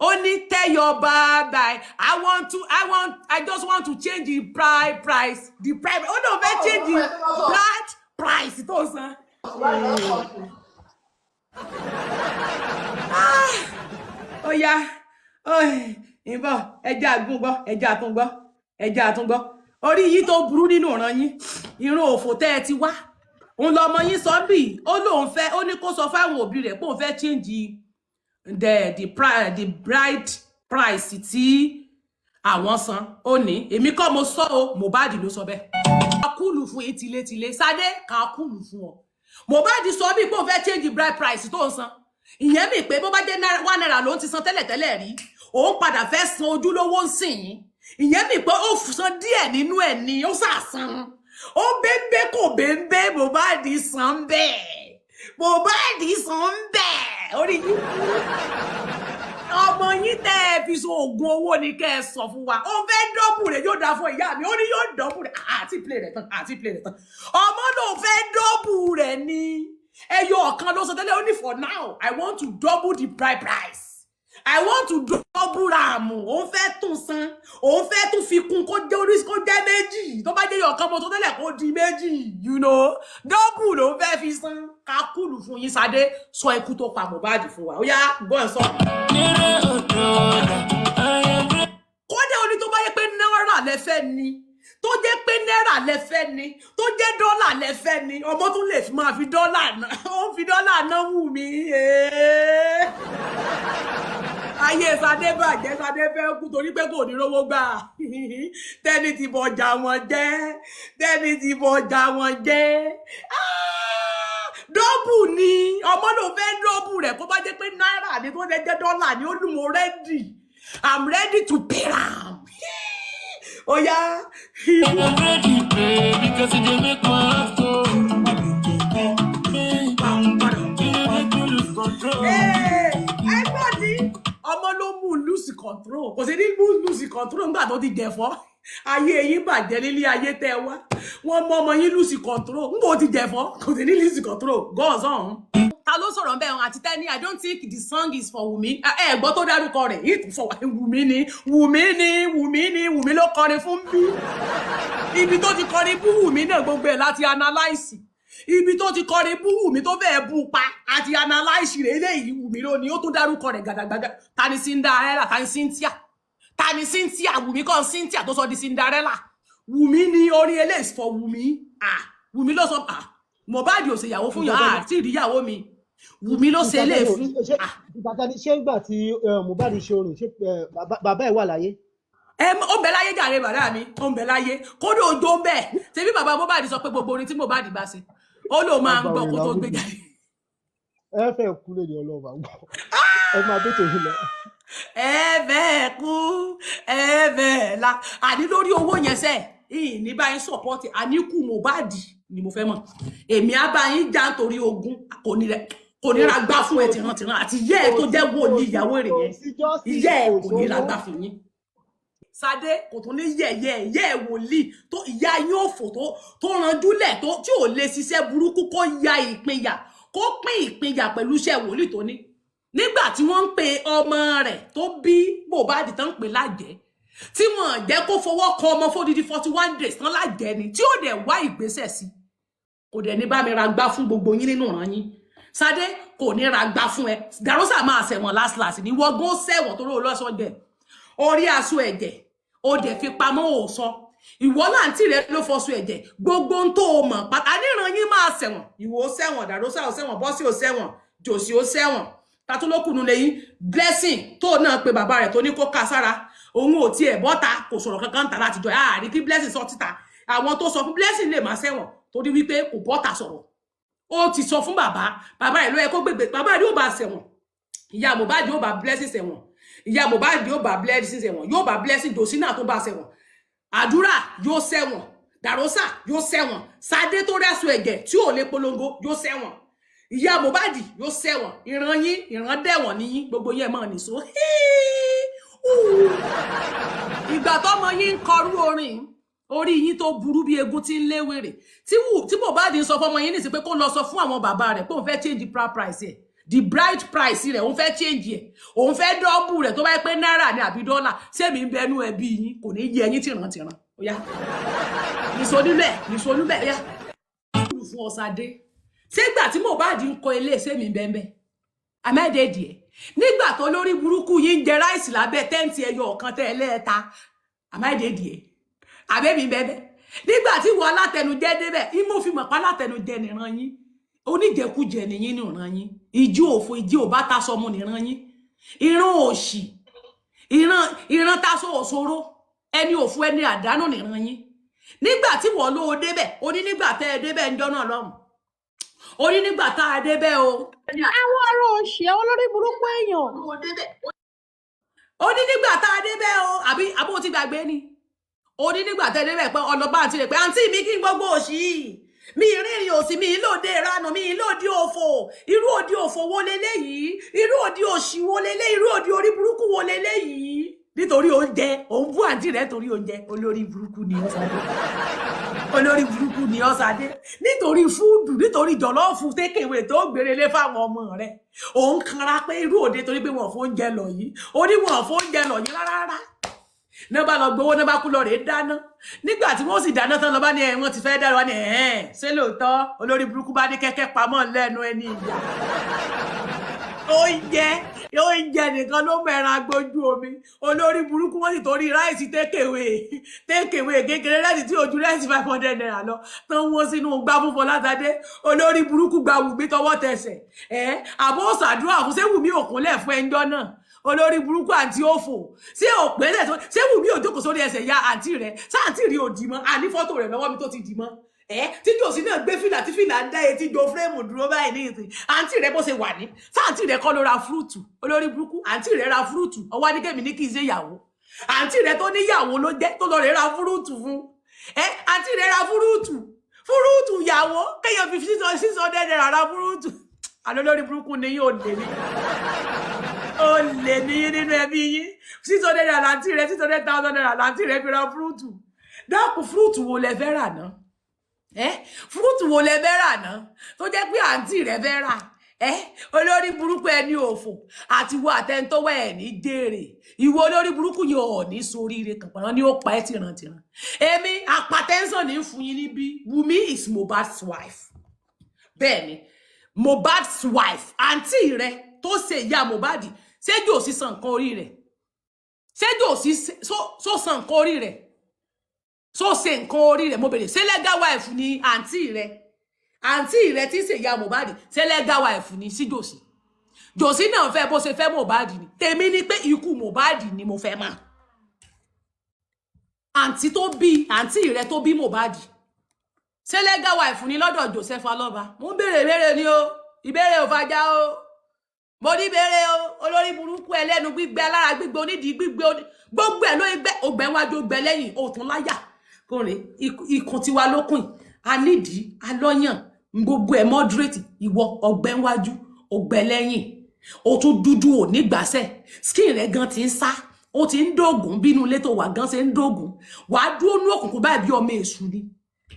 only tell your bye. I just want to change the price. The price. Oh no, they change the bride price. It was oh yeah. Oh, ìbọn ẹja àgúngbọ́, ẹja àtúngbọ́. Orí yìí tó burú nínú ọ̀ràn yín. Irun òfò tẹ́ ẹ ti wá. Òun lọmọ yín sọ bí ó lóun fẹ́ ó ní kó sọ fáwọn òbí rẹ̀ pé òun fẹ́ change the bride price tí àwọn san ó ní èmi kọ́ mo sọ o Mohbad ló sọ bẹ́ẹ̀. kúlù fún yín tìletìle Sade ká kúlù fún ọ Mohbad sọ bí pé ó fẹ́ change bride price tó ń san ìyẹn mi pé bó bá jẹ́ £1 ló ń ti san tẹ́lẹ̀tẹ́lẹ̀ rí òun padà fẹ́ san ojúlówó ń sìn yín ìyẹn mi pé ó san díẹ̀ nínú ẹ̀ ni ó sàsan ó bẹ́ẹ̀ kò bẹ́ẹ̀ Mohbad san bẹ́ẹ̀ Mohbad san bẹ́ẹ̀ orí yín ọmọ yín tẹ́ ẹ fi so oògùn owó ni kẹ́ ẹ sọ fún wa ó fẹ́ dọ́bù rẹ̀ yóò dáa fún ìyá mi ó ní yóò dọ́bù rẹ̀ àti play rẹ̀ tán ọmọ ló fẹ́ dọ́bù rẹ̀ ni ẹyọ ọ̀kan ló sọ tẹ́lẹ̀ ó ní for now I want to double the price I want to double ràmù òun fẹ́ tún san òun fẹ́ tún fi kún kó jẹ́ orí kó jẹ́ méjì tó bá jẹ́ ọ̀kan mo tó tẹ́lẹ̀ kó di méjì you know double ló fẹ́ fi san kakúlù fún yín Sade sọ ikú tó pa Mohbad fún wa ó yá gbọ́ ẹ̀ sọ. kódà oní tó bá yẹ pé náírà lẹ́fẹ́ ni tó jẹ́ pé náírà lẹ́fẹ́ ni tó jẹ́ dọ́là lẹ́fẹ́ ni ọmọ tún lè máa fi dọ́là náà ó fi dọ́là náà wù mí ayé Sade bàjẹ́ Sade fẹ́ kú torí pé kò ní rówó gbà tẹ́ni ti bọjà wọn jẹ́ dọ́bù ni ọmọ ló fẹ́ dọ́bù rẹ̀ kó bá jẹ́ pé náírà ni tó jẹ́ dọ́là ni ó lù mọ́ ready I'm ready to pay am oh yeah I'm ready because it dey make my heart go ọmọ ló mú lose control kò sí ní lose control nígbà tó ti jẹ̀fọ́ ayé yín bàjẹ́ nílé ayé tẹ́ wá wọ́n mọ ọmọ yín lose control nígbà ó ti jẹ̀fọ́ kò sí ní lose control goes on. ta ló sọ̀rọ̀ bẹ́ẹ̀ àti tẹ́ni I don't think the song is for Wumi gbọ́ tó dárúkọ rẹ̀ it for Wumi ló kọrin fún bí ibi tó ti kọrin bú Wumi náà gbogbo ẹ̀ láti analyse ibi tó ti kọrin bú Wumi tó bẹ́ẹ̀ bú pa àti analyse rẹ̀ eléyìí Wumi ló ní ó tún dárúkọ rẹ̀ gàdàgbàdà ta ni Cinderella ta ni Cynthia Wumi kan Cynthia tó sọ di Cinderella Wumi ni orin eléyìí for Wumi ló sọ Mohbad ò ṣe ìyàwó fún yàn àti ìdíyàwó mi Wumi ló ṣe eléyìí fún ṣé ìgbà tí Mohbad ṣe orin ṣé bàbá ẹ̀ wà láyé ó ń bẹ láyé jàre bàdá mi ó ń bẹ láyé kódà òjò ń bẹ ṣebí bàbá Mohbad sọ pé gbogbo orin tí Mohbad bá ṣe ó lò máa ń gbọ́ kó tó gbé jáde ẹ fẹ́ kú lè ní ọlọ́ọ̀bà ẹ máa bẹ́ tòun lọ ẹ fẹ́ kú ẹ fẹ́ la àní lórí owó yẹn sẹ́ ní báyìí support àníkù Mohbad ni mo fẹ́ mọ̀ èmi á bá yín já nítorí ogún kò ní ra gbá fún ẹ tìrantìran àti ìyá ẹ tó jẹ́ wòlíì ìyàwó rẹ̀ yẹn ìyá ẹ kò ní ra gbá fún yín Sade kò tún ní yẹ̀yẹ́ wòlíì tó ìyá yín òfò tó ranjúlẹ̀ tí ò lè ṣiṣẹ́ burúkú kó ya ìpínyà kó pín ìpínyà pẹ̀lú iṣẹ́ wòlíì tó ní nígbà tí wọ́n ń pe ọmọ rẹ̀ tó bí Mohbad tán ń pè lájẹ́ tí wọ́n jẹ́ kó fọwọ́ kọ ọmọ fódìdí 41 days tán lájẹ́ ni tí ó dẹ̀ wá ìgbésẹ̀ sí kò dẹ̀ ní bá mi ra gbá fún gbogbo yín nínú ìran yín Sade kò ní ra gbá fún ẹ Darosa máa ṣẹ̀wọ̀n last ní wọ́gbọ́n ṣẹ̀wọ̀n tó lọ́sọ̀dẹ̀ orí aṣọ ẹ̀jẹ̀ ó dẹ̀ fi pamọ́ ò sọ ìwọ láǹtí rẹ ló fọṣọ ẹ̀jẹ̀ gbogbo ń tó o mọ̀ pátá níran yín máa ṣẹ̀wọ̀n ìwọ ó ṣẹ̀wọ̀n Darosa ó ṣẹ̀wọ̀n Bọ́sì ó ṣẹ̀wọ̀n Jòsí ó ṣẹ̀wọ̀n tatúlókùnú lẹ́yìn Blessing tó náà pe bàbá rẹ̀ tó ní kó ká sára òun ò tiẹ̀ bọ́ta kò sọ̀rọ̀ kankan tà láti jọ àárín kí Blessing sọ títa àwọn tó sọ fún Blessing lè máa ṣẹ̀wọ̀n torí wípé kò bọ́ta sọ̀rọ̀ ó ti sọ fún bàbá rẹ̀ ló yẹ kó gbègbè bàbá rẹ̀ yóò bá ṣẹ̀wọ̀n ìyá Mohbad yóò bá Blessing ṣẹ̀wọ̀n ìyá Mohbad yóò bá Blessing ṣẹ̀wọ̀n yóò bá Blessing Jòsí náà tó bá ṣẹ̀wọ̀n àdúrà yóò ṣẹ̀wọ̀n Darosa yóò ṣẹ̀wọ̀n Sade tó rẹ́sùn ẹ̀jẹ̀ tí ò lè polongo yóò ṣẹ̀wọ̀n ìyá Mohbad yóò ṣẹ̀wọ̀n ìran dẹ̀wọ̀n ní gbogbo yẹn mọ̀ nìṣó ìgbà tọ́mọ yín ń kọrú orí yín tó burú bí egun tí ń léwèrè tí Mohbad ń sọ fọmọ yín nìsí pé kó lọ sọ fún àwọn bàbá rẹ̀ pé òun fẹ́ change price ẹ̀ the bride price rẹ̀ òun fẹ́ change ẹ̀ òun fẹ́ dọ́bù rẹ̀ tó bá yẹ pé náírà ní àbí dọ́là sẹ́mi ń bẹnu ẹbí yín kò ní yẹ yín tìrantìran ó yá nìṣonúbẹ̀ ó yá fún Sade ṣégbà tí Mohbad ń kọ ilé sẹ́mi bẹ́ẹ̀ àmẹ́dẹ̀ẹ́dì ẹ̀ nígbà tó lórí burúkú yín jẹ ráìsì lábẹ́ tẹ́ǹtì ẹyọ ọ̀kan tẹ́ ẹlẹ́ẹ̀ta àmẹ́dẹ̀ẹ́dì ẹ̀ àbẹ́mi bẹ́ẹ̀ nígbà tí wọ́n alátẹnujẹ débẹ̀ ìmọ̀ fi mọ̀ pa alátẹnujẹ nìran yín oníjẹkújẹ nìyín nìran yín ìjì òfò ìjì ò bá taṣọ mu nìran yín ìran òṣì ìran taṣọ òṣòro ẹni òfò ẹni àdánù nìran yín nígbà tí wọ́n ló débẹ̀ ó ní nígbà tẹ́ ẹ débẹ̀ ń jọ́nà lọ́hùn ó ní nígbà tá a débẹ̀ o àwọn ọ̀rọ̀ òṣì àwọn olórí burúkú èèyàn. ó ní nígbà tá a débẹ̀ o àbí abó ti gbàgbé ni ó ní nígbà tẹ́ ẹ débẹ̀ pé ọlọ́ba àti rẹ̀ pé àǹtí mi kí n gbogbo òṣì mi ìrìnrìn òsì mi ìlòdè ìranù mi ìlòdì òfò irú òdì òfò wo leléyìí irú òdì òṣì wo leléyìí irú òdì orí burúkú wo leléyìí nítorí oúnjẹ òun bú àǹtí rẹ̀ torí oúnjẹ olórí burúkú ni ọ̀sàdé olórí burúkú ni ọ̀sàdé nítorí fúdù nítorí jọ̀lọ́ọ̀fù tékèwé tó gbèrèlé fáwọn ọmọ rẹ̀ òun kanra pé irú òde torí pé wọn fún oúnjẹ lọ yìí ó ní wọn fún oúnjẹ lọ yìí rárá náà bá lọ gbowó náà bá kú lọ rèé dáná nígbà tí wọ́n sì dáná tán lọ bá ní wọ́n ti fẹ́ dáná wá ní ṣé lóòótọ́ olórí burúkú bá ní kẹ́kẹ́ pamọ́ lẹ́nu ẹni ìyá oúnjẹ nìkan ló mẹ́ran agbójú omi olórí burúkú wọ́n sì torí ráìsì tékèwé kékeré láti tí ojú ráìsì 500 naira lọ tán wọ́n sínú gbá fún Fọlátadé olórí burúkú gba Wùmí tọwọ́ tẹsẹ̀ àbó ṣàdúrà fún ṣé Wùmí òkúnlẹ̀ fún ẹjọ́ náà olórí burúkú àǹtí òfò ṣé òpẹ́lẹ̀ ṣé Wùmí òjókòó sórí ẹsẹ̀ ya àǹtí rẹ̀ sáǹtí rí òdì mọ́ àní fọ́tò rẹ̀ lọ́wọ́ mi tó ti dì mọ́ tí jòsí náà gbé fìlà tí fìlà ń dá etí jo fírèmù dúró báyìí ní ìsìn àǹtí rẹ̀ bó ṣe wà ní sáǹtí rẹ̀ kọ́ ló ra fúrúùtù olórí burúkú àǹtí rẹ̀ ra fúrúùtù ọwọ́ adékèmí ní kì í ṣe ìyàwó àǹtí rẹ̀ tó níyàwó ló jẹ́ tó lọ rẹ̀ ra fúrúùtù fún àǹtí rẹ̀ ra fúrúùtù ìyàwó kéèyàn fi 600 naira ra fúrúùtù àlọ́ lórí burúkú ni yóò lè ní ó lè ní nínú ẹbí yín 600 naira láǹtí rẹ̀ 600,000 naira láǹtí rẹ̀ fi ra fúrúùtù dákun fúrúùtù wo lẹ fẹ́ rà náà fúrúùtù wo lẹ fẹ́ rà náà tó jẹ́ pé àǹtí rẹ̀ fẹ́ rà olórí burúkú ẹni òfò àti wo àtẹnitọ́wọ́ ẹ̀ ní jèrè ìwọ olórí burúkú yìí ò ní soríire kankan ní ó pa ẹ́ tìrantìran èmi apatẹ́ńsàn ní fún yín níbí Wùmí is Mohbad's wife bẹ́ẹ̀ ni Mohbad's wife àǹtí rẹ̀ tó ṣe ìyá Mohbad ṣéjò sí san nǹkan orí rẹ̀ ṣéjò sí so san nǹkan orí rẹ̀ so ṣe nǹkan orí rẹ̀ mo bèrè ṣé legal wife ni àǹtí rẹ̀ tí ṣe ìyá Mohbad ṣé legal wife ni sí jòsí jòsí náà fẹ́ bó ṣe fẹ́ Mohbad ni tèmi ni pé ikú Mohbad ni mo fẹ́ máa àǹtí rẹ̀ tó bí Mohbad ṣé legal wife ni lọ́dọ̀ Joseph Aloba mo bèrè ni o ìbéèrè ò fàjà o mo ní bèrè o olórí burúkú ẹlẹ́nu gbígbẹ alára gbígbẹ onídìí gbígbẹ gbogbo ẹ̀ ló gbẹ ògbẹ́ wájú ògbẹ́ lẹ́yìn òtún láyà kòrè ikùn tiwa lókùn anídìí alọ́yàn gbogbo ẹ̀ moderate ìwọ ọgbẹ́ wájú ògbẹ́ lẹ́yìn ó tún dúdú ò ní gbàsẹ̀ skin rẹ̀ gan ti ń sá ó ti ń dógùn bínú ilé tó wà gan ṣe ń dógùn wàá dúró ní òkùnkùn báyìí bí ọmọ èṣù ni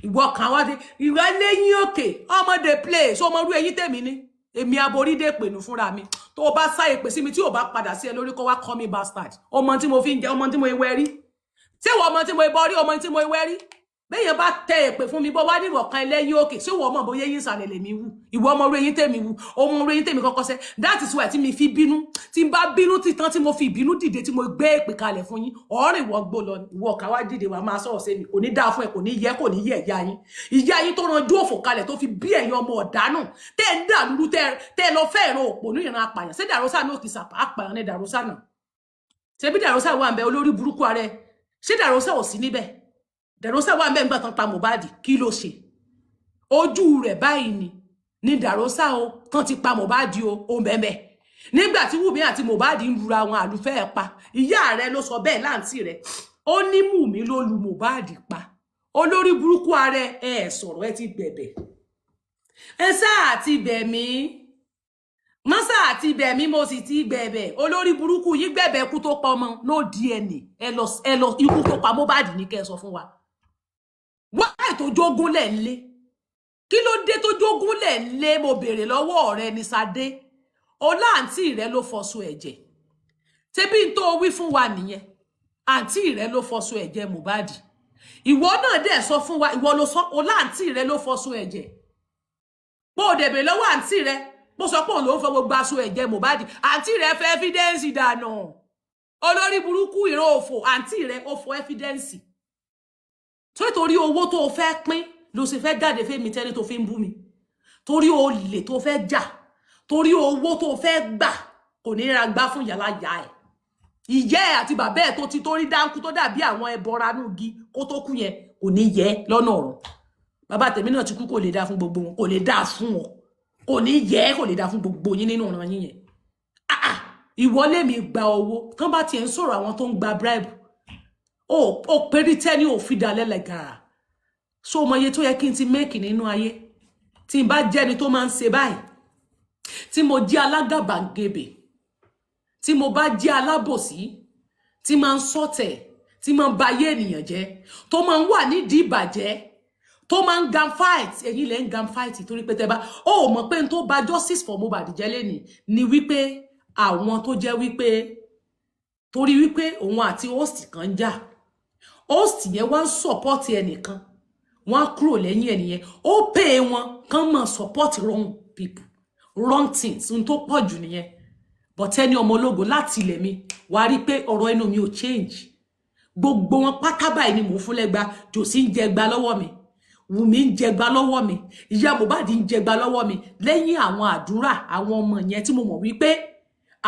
ìwọ kan wá dé ìwọ lẹ́yìn òkè ọmọdé play so ọmọ rú ẹ̀yìn tèmi ni èmi aborídé pẹ̀lú fúnra mi tó o bá sáyè pè sí mi tí o bá padà sí ẹ lórí kó wá call me bastard ọmọ tí mo fi ń jẹ ọmọ tí mo ewé rí ṣé wọ́n ọmọ tí mo ebọ rí ọmọ tí mo ewé rí bẹ́yẹn bá tẹ èpè fún mi bọ́ wá ní ìwọ̀kan ẹlẹ́yìn òkè ṣé wọ́n ọmọ bóyá eyín ìsàlẹ̀ lèmi wù ìwọ ọmọ orí eyín tèmi wù ọmọ orí eyín tèmi kọ́kọ́ sẹ́ that is why tí mi fi bínú tí n bá bínú títán tí mo fi ìbínú dìde tí mo gbé èpè kalẹ̀ fún yín ọ̀rìn ìwọ gbó lọ ìwọ ọ̀ká wá dìde wà máa sọ̀rọ̀ sẹ́mi kò ní dáa fún ẹ kò ní yẹ ìyá yín tó ranjú òfò kalẹ̀ tó fi bí ẹ̀yin ọmọ ọ̀dánù tẹ́ ń dà lúrú tẹ́ lọ fẹ́ ìran òpònú ìran apàyàn ṣé dàrósà náà kì í sàpà apàyàn ní dàrósà náà ṣé bí dàrósà wà ń bẹ olórí burúkú ààrẹ ṣé dàrósà ò sí níbẹ̀ dàrósà wà ń bẹ nígbà tán pa Mohbad kí ló ṣe ojú rẹ̀ báyìí ni dàrósà o tán ti pa Mohbad o bẹ́ẹ̀ nígbà tí Wùmí àti Mohbad ń lura àwọn àlùfẹ́ ẹ̀ pa ìyá rẹ̀ ló sọ bẹ́ẹ̀ láǹtí rẹ̀ ó ní Wùmí ló lu Mohbad pa olórí burúkú ààrẹ ẹ sọ̀rọ̀ ẹ ti bẹ̀bẹ̀ ẹ sáà ti bẹ̀ mí mọ́sá àti bẹ̀mí mo sì ti bẹ̀bẹ̀ olórí burúkú yìí gbẹ̀bẹ̀ kú tó pa ọmọ no DNA ẹ lọ ikú tó pa Mohbad ní kẹ́ sọ fún wa wáyé tó jogún lẹ̀ ń lé kí ló dé tó jogún lẹ̀ ń lé mo béèrè lọ́wọ́ ọ̀rẹ́ ní Sadé ọlá àǹtí rẹ ló fọṣọ ẹ̀jẹ̀ tẹ́bí tó wí fún wa nìyẹn àǹtí rẹ ló fọṣọ ẹ̀jẹ̀ Mohbad ìwọ náà dẹ̀ sọ fún wa ìwọ ló sọ ọlá àǹtí rẹ ló fọṣọ ẹ̀jẹ̀ bó o dẹ̀ béèrè lọ́wọ́ àǹtí rẹ bó sọ pé òun ló ń fọ gbogbo aṣọ ẹ̀jẹ̀ Mohbad àǹtí rẹ fẹ́ evidence dànù olórí burúkú ìran òfò àǹtí rẹ ó fọ evidence tó torí owó tó o fẹ́ pín ló sì fẹ́ jáde fẹ́mi tẹ́ni tó fi ń bú mi torí olè tó fẹ́ jà torí owó tó fẹ́ gbà kò ní ra gbá fún yàrá yá ẹ̀ ìyá ẹ̀ àti bàbá ẹ̀ tó ti tó rí dáńkú tó dàbí àwọn ẹbọra núgi kó tó kú yẹn kò ní yẹ lọ́nà ọ̀run bàbá tèmi náà ti kú kò lè dá fún gbogbo wọn kò lè dá fún wọn kò ní yẹ kò lè dá fún gbogbo yín nínú ọ̀ràn yín yẹn ìwọlé mi gba owó tán bá tiẹ̀ ń sọ̀rọ̀ àwọn tó ń gba bribe ó pérí tẹ́ni ò fi dalẹ̀ lẹ́gàrà so ọmọ iye tó yẹ kí n ti méèkì nínú ayé tí n bá jẹ́ni tó máa ń ṣe báyìí tí mo jẹ́ alágàbàgebè tí mo bá jẹ́ alábòsí tí máa ń sọ̀tẹ̀ tí máa ń ba ayé ènìyàn jẹ́ tó máa ń wà nídìí ìbàjẹ́ tó máa ń gan fight ẹ̀yin lẹ́ ń gan fight torí pé tẹ́ bá ó mọ̀ pé n tó ba justice for Mohbad jẹ́ lẹ́nìí ni wípé àwọn tó jẹ́ wípé torí wípé òun àti host kan jà host yẹn wá ń support ẹnìkan wọ́n á kúrò lẹ́yìn ẹnìyẹn ó pay wọn kàn máa support wrong people wrong things n tó pọ̀ jù nìyẹn but ẹni ọmọ ológo láti ilẹ̀ mi wá rí pé ọ̀rọ̀ ẹnu mi ò change gbogbo wọn pátá báyìí ni mò ń fún lẹ́gba Jòsí ń jẹgba lọ́wọ́ mi Wùmí ń jẹgba lọ́wọ́ mi ìyá Mohbad ń jẹgba lọ́wọ́ mi lẹ́yìn àwọn àdúrà àwọn ọmọ yẹn tí mo mọ̀ wípé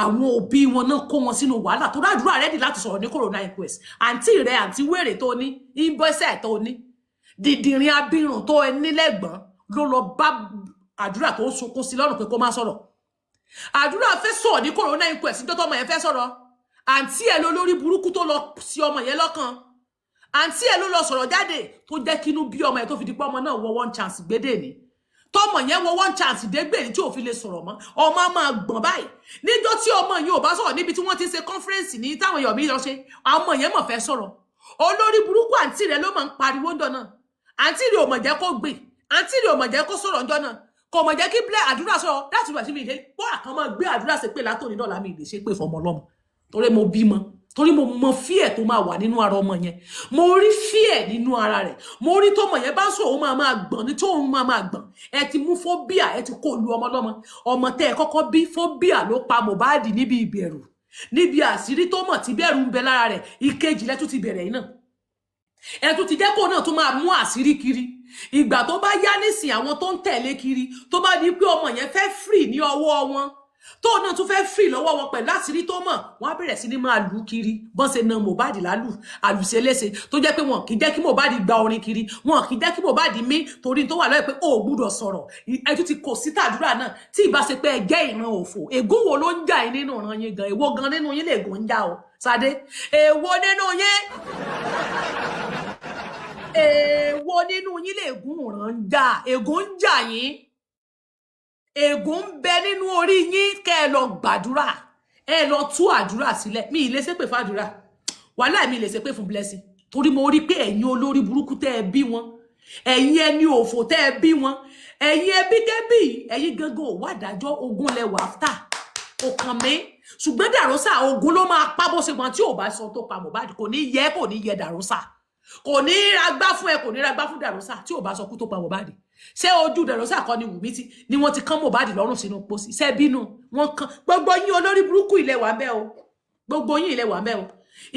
àwọn òbí wọn náà kó wọn sínú wàhálà tó dádúrà rẹ́dì láti sọ̀rọ̀ ní corona inquest àǹtí rẹ̀ àǹtí wèrè tó ní invoice tó ní dìdìrín abirùn tó ẹni lẹ́gbọ̀n ló lọ bá àdúrà tó ń sunkún sí lọ́rùn pé kó má sọ̀rọ̀ àdúrà fẹ́ sọ̀rọ̀ ní corona inquest níjọ́ tọ́mọ yẹn fẹ́ sọ̀rọ̀ àǹtí ẹ̀ ló lórí burúkú tó lọ sí ọmọ yẹn lọ́kàn àǹtí ẹ̀ ló lọ sọ̀rọ̀ jáde tó jẹ́ kínú bí ọmọ yẹn tó fi di pé ọmọ náà wọ one chance gbédè ní tọmọ yẹn wọ one chance dégbè ní tí ò fi lè sọ̀rọ̀ mọ́ ọmọ máa gbọ̀n báyìí níjọ́ tí ọmọ yẹn ò bá sọ̀rọ̀ níbi tí wọ́n ti ṣe conference ní táwọn èèyàn mi lọ ṣe ọmọ yẹn mọ̀ fẹ́ sọ̀rọ̀ olórí burúkú àǹtí rẹ̀ ló máa ń pariwo ńjọ́ náà àǹtí rẹ̀ ò mọ̀ jẹ́ kó gbè àǹtí rẹ̀ ò mọ̀ jẹ́ kó sọ̀rọ̀ ńjọ́ náà kò mọ̀ jẹ́ kí blẹ́ àdúrà sọ̀rọ̀ láti wà sí mi ìdè wọ́n àkàn máa gbé àdúrà ṣe pé látòní dọ́là mi ìdè ṣe pé fọmọ lọ́mọ torí mo bímọ torí mo mọ fear tó máa wà nínú ara ọmọ yẹn mo rí fear nínú ara rẹ̀ mo rí tọmọ yẹn bá sọ òun máa gbọ̀n ní tó òun máa gbọ̀n ẹ ti mú phobia ẹ ti kó lu ọmọ lọ́mọ ọmọ tẹ́ ẹ kọ́kọ́ bí phobia ló pa Mohbad níbi ìbẹ̀rù níbi àṣírí tó mọ̀ tí bẹ̀rù ń bẹ lára rẹ̀ ìkejì lẹ tún ti bẹ̀rẹ̀ yìí náà ẹ tún ti jẹ́ kó náà tún máa mú àṣírí kiri ìgbà tó bá yá nísìn àwọn tó ń tẹ̀lé kiri tó bá di pé ọmọ yẹn fẹ́ free ní ọwọ́ wọn tó náà tún fẹ́ free lọ́wọ́ wọn pẹ̀lú àṣírí tó mọ̀ wọ́n á bẹ̀rẹ̀ sí ní máa lù kiri bọ́n ṣe na Mohbad lálù àlùṣe léṣe tó jẹ́ pé wọn kì í jẹ́ kí Mohbad gba orin kiri wọn kì í jẹ́ kí Mohbad mí torí tó wà lọ́yẹ̀ pé ó gbúdọ̀ sọ̀rọ̀ ẹ tún ti kò sí tàdúrà náà tí ìbá ṣe pé ẹgẹ́ ìran òfò ègún wo ló ń jà yín nínú ìran yín gan èwo gan nínú yín lè gùn ń jà o Ṣadé èwo nínú yín èwo nínú yín lè gùn ìran ń jà ègún ń jà yín ègún ń bẹ nínú orí yín kẹ́ ẹ lọ gbàdúrà ẹ lọ tú àdúrà sílẹ̀ mi ì lè ṣépè fàdúrà wàhálà mi ì lè ṣépè fún blessing torí mo rí pé ẹ̀yin olórí burúkú tẹ́ ẹ bí wọn ẹ̀yin ẹni òfò tẹ́ ẹ bí wọn ẹ̀yin ẹbí kẹ́bí ẹ̀yin gangan ò wá dájọ́ ogun lẹ́wọ̀ after kò kàn mí ṣùgbọ́n Dàrósà ogun ló máa pa bó ṣe wọn tí ò bá sọ tó pa Mohbad kò ní yẹ Dàrósà kò ní ragbá fún ẹ kò ní ragbá fún Dàrósà tí ò bá sọ kú tó pa Mohbad ṣé ojú Dàrósà kọ́ ni Wùmí tí ni wọ́n ti kán Mohbad lọ́rùn sínú pósí ṣé bínú wọ́n kán gbogbo yín olórí burúkú ilẹ̀ wà ńbẹ̀ o gbogbo yín ilẹ̀ wà ńbẹ̀ o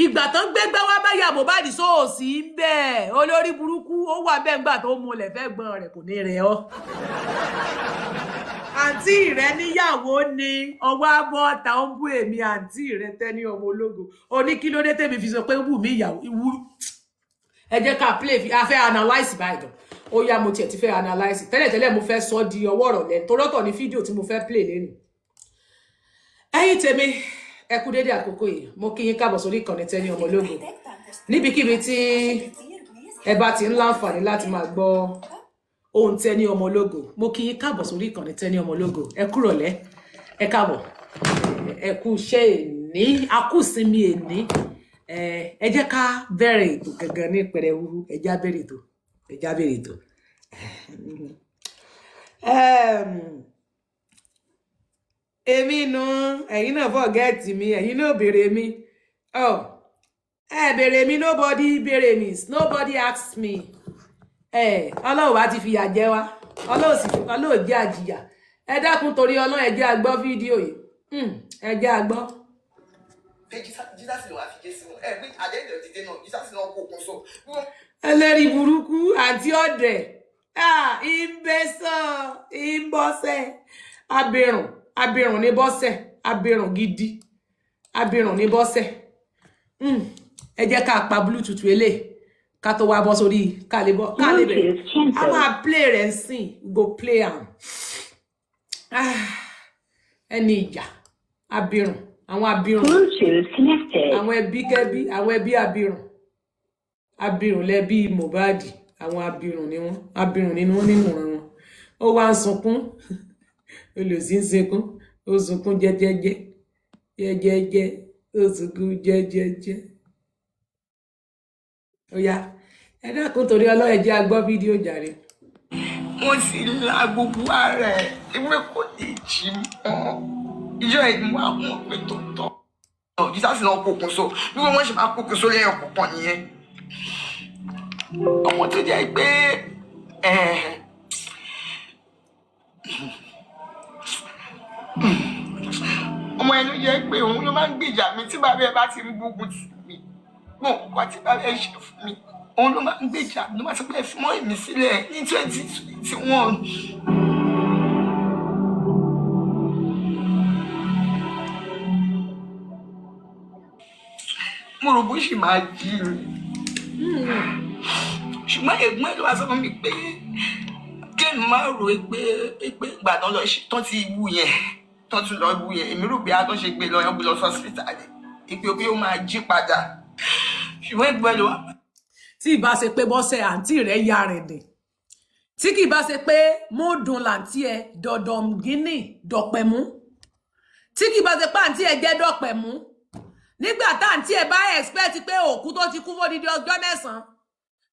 ìgbà tán gbégbá wá bá ya Mohbad sóòsì ń bẹ̀ olórí burúkú ó wà bẹ́ẹ̀ ńgbà tó múlẹ̀ fẹ́ gbọ́n rẹ̀ kò ní rẹ̀ ọ́ àǹtí rẹ níyàwó ni ọwọ́ abọ́ ọ̀tá ń bú èmi àǹtí rẹ tẹ́ni ọmọ ológo oní kí ló dé tèmi fi sọ pé Wùmí ìyàwó ẹ jẹ́ ká play a fẹ́ analyse báyìí ó yá mo tiẹ̀ ti fẹ́ analyse tẹ́lẹ̀tẹ́lẹ̀ mo fẹ́ sọ di ọwọ́ ọ̀rọ̀lẹ́ torọ́tọ̀ ní fídíò tí mo fẹ́ play lẹ́nu ẹ̀yin tèmi ẹ kú dédé àkókò yìí mo kí yín káàbọ̀ sórí ìkànnì Tenny ọmọ ológo níbikíbi tí ẹ bá ti ń láǹfààní láti máa gbọ́ ohun Tenny ọmọ ológo mo kí yín káàbọ̀ sórí ìkànnì Tenny ọmọ ológo ẹ kúrọ̀lẹ́ ẹ káàbọ̀ ẹ kú iṣẹ́ èní akúsinmi èní ẹ jẹ́ ká bẹ̀rẹ̀ ètò gangan ní pẹrẹwu ẹ já bẹ̀rẹ̀ ètò èmi nu ẹ̀yin náà forget mi ẹ̀yin náà béèrè mi ẹ béèrè mi nobody béèrè mi nobody asked me Ọlọ́run wá ti fìyà jẹ wá Ọlọ́run jẹ́ àjìyà ẹ dákun torí Ọlọ́run ẹ jẹ́ á gbọ́ fídíò yìí ẹ jẹ́ á gbọ́. Jesus ló wá fi jésù ẹ pé àjẹjẹ òdìdé náà Jesus náà kò kún so. ẹlẹ́rìí burúkú àti ọ̀dẹ̀ ìbẹ́sàn ìbọ́sẹ̀ abirùn ní bọ́sẹ̀ abirùn gidi abirùn ní bọ́sẹ̀ ẹ jẹ́ ká pa bluetooth ele ká tó wá bọ́ sórí ká lè bẹ̀rẹ̀ a máa play rẹ̀ ń sìn go play am ẹni ìjà abirùn àwọn abirùn àwọn ẹbí kẹ́bí àwọn ẹbí abirùn lẹ́bí Mohbad àwọn abirùn ni wọ́n abirùn nínú wọn nínú wọn ó wá ń sunkún olùsí ń sunkún ó sunkún jẹ́jẹ́jẹ́ ó sunkún jẹ́jẹ́jẹ́ ó yá ẹ dákun torí Ọlọ́run ẹ jẹ́ a gbọ́ fídíò jàre. Wọ́n sì la gbogbo ara ẹ̀ ewé kò lè jí mọ́. Ìjọ ìdìbò àwọn òpè tó tọ́. Jesus náà pokùnso bí wọ́n ṣe máa pokùnso lẹ́yìn ọ̀pọ̀pọ̀ nìyẹn. Ọmọ tó jẹ́ pé ọmọ ẹni jẹ́ pé òun ló máa ń gbèjà mi tí bàbá ẹ bá ti ń gbógun tì mí. Mo kọ́ tí bàbá ẹ ṣe fún mi. Òun ló máa ń gbèjà ló máa sọ pé ẹ fi mọ́ èmi sílẹ̀ ní 2021. Mo rò bó ṣì máa jí mi. Ṣùgbọ́n ẹ̀gbọ́n ẹ̀ ló wá sọ fún mi pé kéèmí máa rò pé ìgbà tán lọ ṣe tán ti wú yẹn tán tún lọ wú yẹn èmi rò bí a tó ṣe gbé lọ yẹn gbé lọ hospital ìpè òbí ó máa jí padà. Ṣùgbọ́n ẹ̀gbọ́n ẹ̀ ló wá. Tí ìbá ṣe pé Bọ́sẹ̀ àǹtí rẹ̀ ya rẹ̀ dẹ̀ tí kì í bá ṣe pé mọ́ọ̀dùn làǹtí ẹ dọ̀dọ̀m gíní dọ̀pẹ̀mú tí kì í bá ṣe pé àǹtí ẹ jẹ́ dọ̀pẹ̀mú nígbà tá àǹtí ẹ bá expect pé òkú tó ti kú fódìdí ọjọ́ mẹ́sàn-án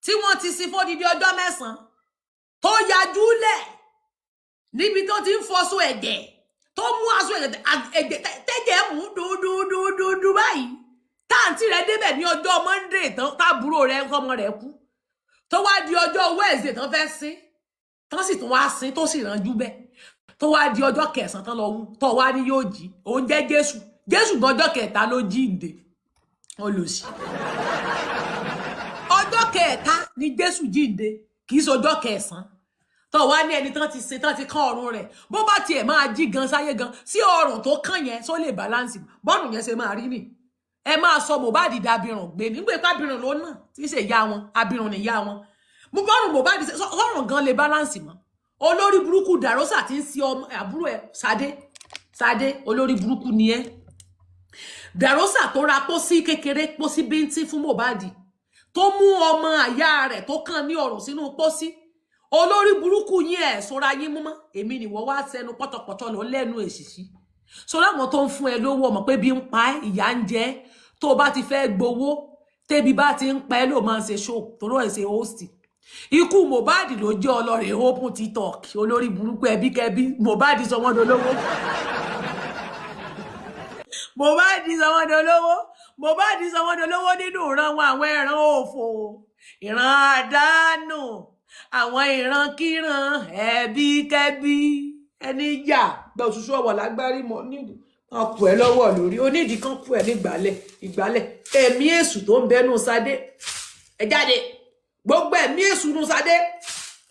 tí wọ́n ti sin fódìdí ọjọ́ mẹ́sàn-án tó yajú lẹ̀ níbi tó ti ń fọṣọ ẹ̀jẹ̀ tó mú aṣọ ẹ̀jẹ̀ tẹ́jẹ̀ mú dúdúdúdú báyìí táǹtí rẹ̀ débẹ̀ ní ọjọ́ Monday tán tábúrò rẹ̀ ọmọ rẹ̀ kú tó wá di ọjọ́ Wednesday tán fẹ́ sin tán sì tún wá sin tó sì ránjú bẹ́ẹ̀ tó wá di ọjọ́ kẹsàn-án tán lọ wú tó wá ní yóò jí òun jẹ́ Jésù gan ọjọ́ kẹta ló jíǹde olùsí ọjọ́ kẹta ni Jésù jíǹde kì í ṣọjọ́ kẹsàn-án tó wá ní ẹni tán ti sin tán ti kán ọrùn rẹ̀ bó bá tiẹ̀ máa jí gan sáyé gan sí ọrùn tó kàn yẹn só lè balance bọ́ọ̀rùn yẹn ṣe máa rí nì ẹ máa sọ Mohbad dàbírùn gbé nígbà pé abirùn ló náà tí í ṣe ìyá wọn abirùn ni ìyá wọn mo bọ́ọ̀rùn Mohbad sọ̀rùn gan lè balance mọ́ olórí burúkú Dàrósà tí ń si ọmọ àbúrò ẹ Sadé olórí burúkú ni ẹ Dàrósà tó ra pósí kékeré pósí bíntín fún Mohbad tó mú ọmọ àyá rẹ̀ tó kàn ní ọrùn sínú pósí olórí burúkú yín ẹ sọra yín mú mọ́ èmi ni wọ́n wá sẹ́nu pọ́tọ̀pọ́tọ̀ lọ lẹ́nu èṣìṣì so láwọn tó ń fún ẹ lówó ọmọ pé bí ń pa ẹ́ ìyà ń jẹ tó bá ti fẹ́ gbowó tẹ́bi bá ti ń pa ẹ́ ló máa ń ṣe show tó ló ẹ̀ ṣe host ikú Mohbad ló jẹ́ ọlọ́rẹ̀ open TikTok olórí burúkú ẹbí kẹbí Mohbad sọ wọ́n dolówó Mohbad sọ wọ́n dolówó Mohbad sọ wọ́n dolówó nínú ìran wọn àwọn ẹran òfò ìran àdánù àwọn ìran kíran ẹbí kẹbí ẹni jà gba òṣùṣù ọwọ lágbárí mọ nídìí kan kù ẹ lọ́wọ́ lórí onídìí kan kù ẹ ní ìgbálẹ̀ ẹ̀mí èṣù tó ń bẹnu Sadé ẹ jáde gbogbo ẹ̀mí èṣù nu Sadé